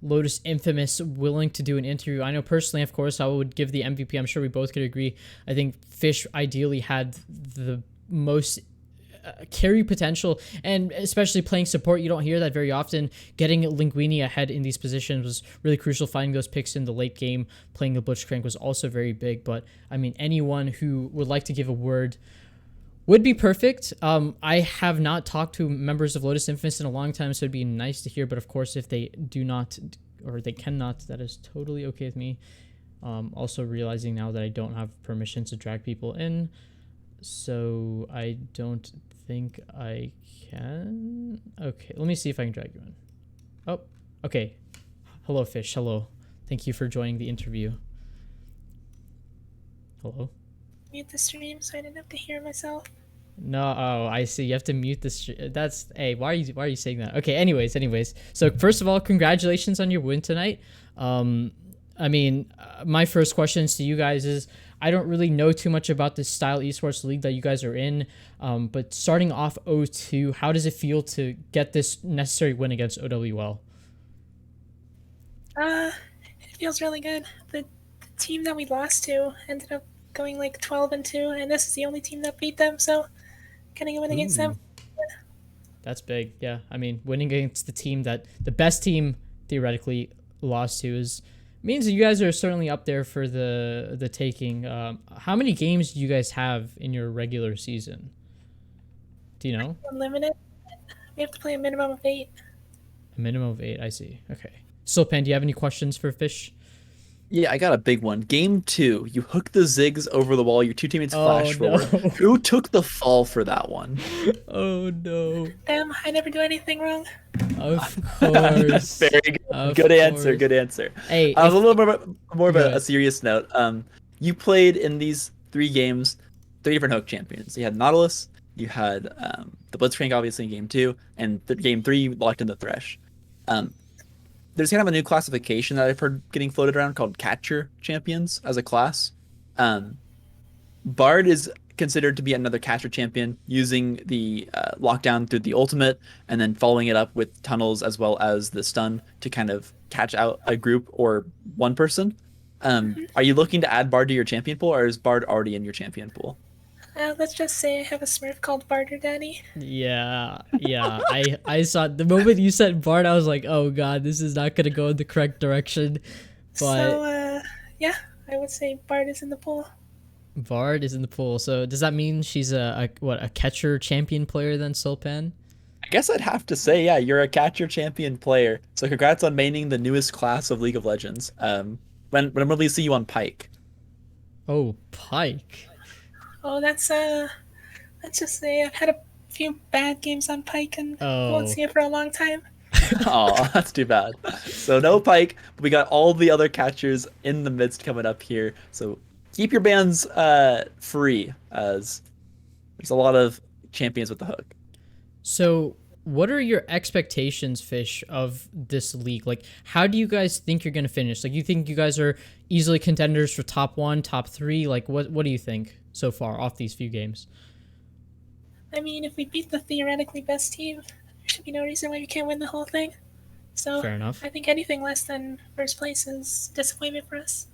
Lotus Infamous willing to do an interview? I know personally, of course, I would give the MVP. I'm sure we both could agree. I think Fish ideally had the most carry potential, and especially playing support, you don't hear that very often. Getting Linguini ahead in these positions was really crucial. Finding those picks in the late game, playing the Blitzcrank was also very big. But I mean, anyone who would like to give a word would be perfect. I have not talked to members of Lotus Infamous in a long time, so it'd be nice to hear. But of course, if they do not or they cannot, that is totally okay with me. Also realizing now that I don't have permission to drag people in, so I don't think I can. Okay, let me see if I can drag you in. Oh, okay. Hello, Fish. Hello. Thank you for joining the interview. Hello. Mute the stream so I didn't have to hear myself. No, oh, I see. You have to mute this. That's, hey, why are you saying that? Okay, anyways. So first of all, congratulations on your win tonight. I mean, my first questions to you guys is, I don't really know too much about this style esports league that you guys are in, but starting off 0-2, how does it feel to get this necessary win against OWL? It feels really good. The team that we lost to ended up going like 12-2, and this is the only team that beat them, so getting a win against them. That's big, yeah. I mean, winning against the team that the best team theoretically lost to means that you guys are certainly up there for the taking. How many games do you guys have in your regular season? Do you know? Unlimited. We have to play a minimum of 8. A minimum of 8, I see. Okay. Silpan, do you have any questions for Fish? Yeah, I got a big one. Game 2, you hook the Ziggs over the wall, your 2 teammates flash forward. Who took the fall for that one? Oh no. I never do anything wrong. Of course. Very good. Good answer. Good answer. Hey, I was a little more of a serious note. You played in these 3 games 3 different hook champions. You had Nautilus, you had the Blitzcrank obviously in game 2, and game 3 you locked in the Thresh. There's kind of a new classification that I've heard getting floated around called catcher champions as a class. Bard is considered to be another catcher champion, using the lockdown through the ultimate and then following it up with tunnels as well as the stun to kind of catch out a group or one person. Are you looking to add Bard to your champion pool, or is Bard already in your champion pool? Let's just say I have a Smurf called Barter Daddy. Yeah. I saw the moment you said Bard, I was like, oh god, this is not gonna go in the correct direction. But So, yeah, I would say Bard is in the pool. Bard is in the pool. So does that mean she's a catcher champion player then, Silpan? I guess I'd have to say, yeah, you're a catcher champion player. So congrats on maining the newest class of League of Legends. When will we see you on Pike? Oh, Pike. Oh, let's just say I've had a few bad games on Pike and Oh. won't see it for a long time. Oh, that's too bad. So no Pike, but we got all the other catchers in the midst coming up here. So keep your bans free, as there's a lot of champions with the hook. So, what are your expectations, Fish, of this league? Like, how do you guys think you're going to finish? Like, you think you guys are easily contenders for top 1, top 3? Like, what do you think so far off these few games? I mean, if we beat the theoretically best team, there should be no reason why we can't win the whole thing. So Fair enough. I think anything less than first place is disappointment for us.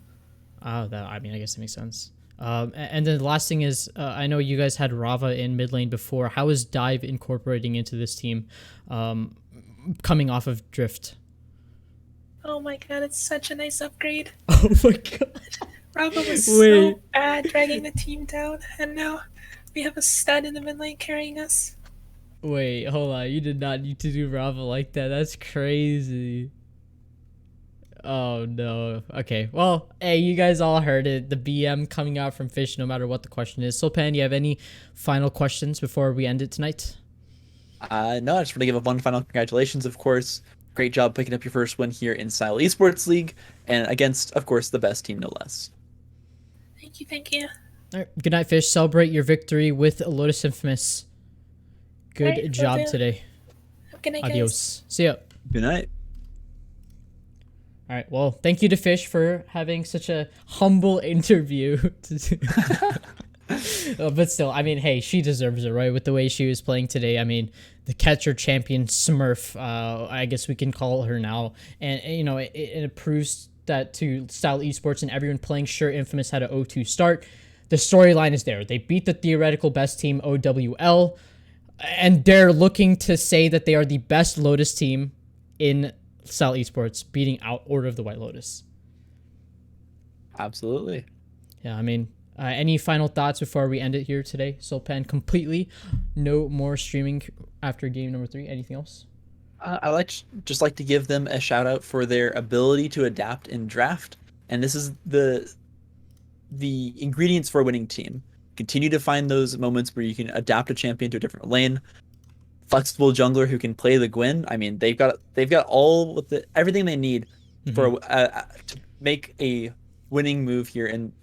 Oh, that, I mean, I guess it makes sense. And then the last thing is, I know you guys had Rava in mid lane before. How is Dive incorporating into this team, coming off of Drift? Oh my god, it's such a nice upgrade. Oh my god. Rava was Wait. so bad dragging the team down, and now we have a stud in the mid lane carrying us. Wait, hold on. You did not need to do Rava like that. That's crazy. Oh no. Okay. Well, hey, you guys all heard it. The BM coming out from Fish, no matter what the question is. Sulpan, you have any final questions before we end it tonight? No, I just want to give one final congratulations, of course. Great job picking up your first win here in Style Esports League, and against, of course, the best team, no less. Thank you, thank you. All right. Good night, Fish. Celebrate your victory with Lotus Infamous. Good Alright, will job do. today. Good night, guys. Adios. See ya. Good night. All right. Well, thank you to Fish for having such a humble interview. But still, I mean, hey, she deserves it, right? With the way she was playing today. I mean, the catcher champion Smurf, I guess we can call her now. And you know, it proves that to Style Esports and everyone playing, sure, Infamous had an 0-2 start. The storyline is there. They beat the theoretical best team, OWL. And they're looking to say that they are the best Lotus team in Style Esports, beating out Order of the White Lotus. Absolutely. Yeah, I mean, any final thoughts before we end it here today? Sulpan, completely no more streaming after game number 3. Anything else? I just like to give them a shout out for their ability to adapt in draft, and this is the ingredients for a winning team. Continue to find those moments where you can adapt a champion to a different lane. Flexible jungler who can play the Gwyn. I mean, they've got all with everything they need for to make a winning move here in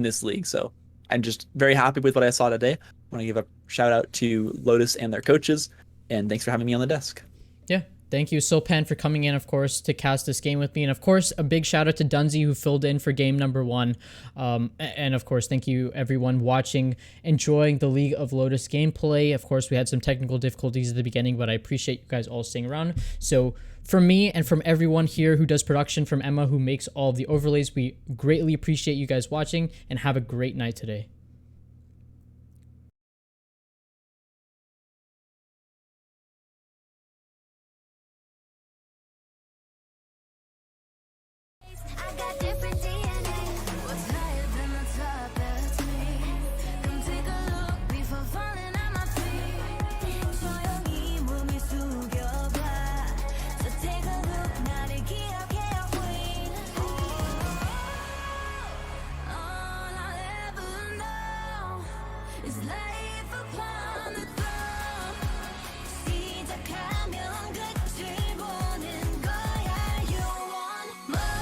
this league. So I'm just very happy with what I saw today. I want to give a shout out to Lotus and their coaches, and thanks for having me on the desk. Yeah. Thank you, Sulpan, for coming in, of course, to cast this game with me. And, of course, a big shout out to Dunzy, who filled in for game number 1. And, of course, thank you, everyone watching, enjoying the League of Lotus gameplay. Of course, we had some technical difficulties at the beginning, but I appreciate you guys all staying around. So, from me and from everyone here who does production, from Emma, who makes all of the overlays, we greatly appreciate you guys watching, and have a great night today. I got different DNA. What's higher than the top? That's me. Come take a look before falling on my feet. 조용히 몸이 숙여봐. So take a look. 나를 기억해요, queen. All I ever know is life upon the throne. 시작하면 끝을 보는 거야. You want more?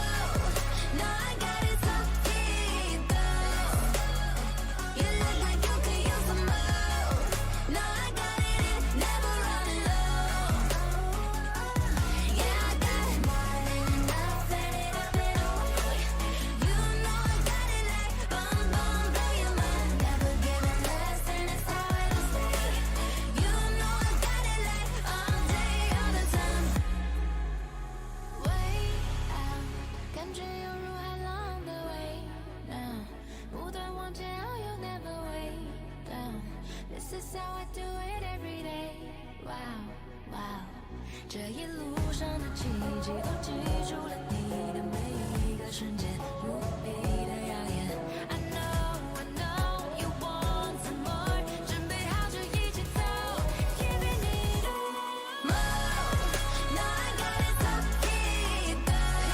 No, I got it so deep down. You look like you could use some more. No, I got it, never running low. Yeah, I got it more than enough. Let it up and away. You know I got it like boom, boom, blow your mind. Never giving less, and it's how it'll stay. You know I got it like all day, all the time. Way out，感觉犹如海浪的味道，不断往前，You'll never way down. This is how I do it every day. Wow, wow，这一路上的奇迹都记住了你的每一个瞬间，无比的耀眼。I know you want some more，准备好就一起走，Give me need more。No, I got it so deep down.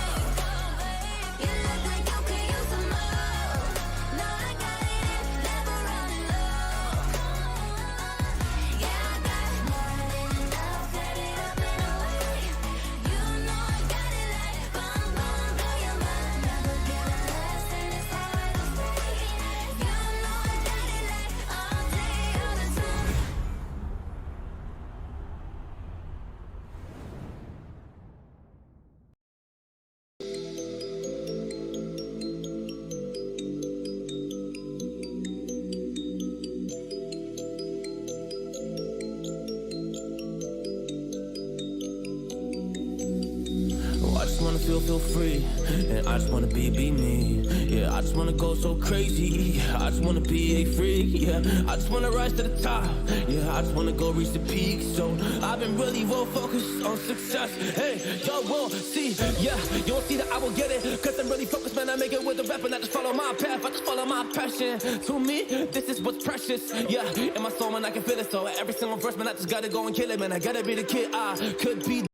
You look like you could use some more. No, I got it, never running low. Yeah, I got it more than enough. Let it up and away. I just wanna feel free, and I just wanna be me. Yeah, I just wanna go so crazy. I just wanna be a freak. Yeah, I just wanna rise to the top. Yeah, I just wanna go reach the peak. So I've been really well focused on success. Hey, y'all will see. Yeah, you won't see that I will get it. Cause I'm really focused, man. I make it with the rap and I just follow my path. I just follow my passion. To me, this is what's precious. Yeah, in my soul, man, I can feel it. So every single verse, man, I just gotta go and kill it, man. I gotta be the kid I could be.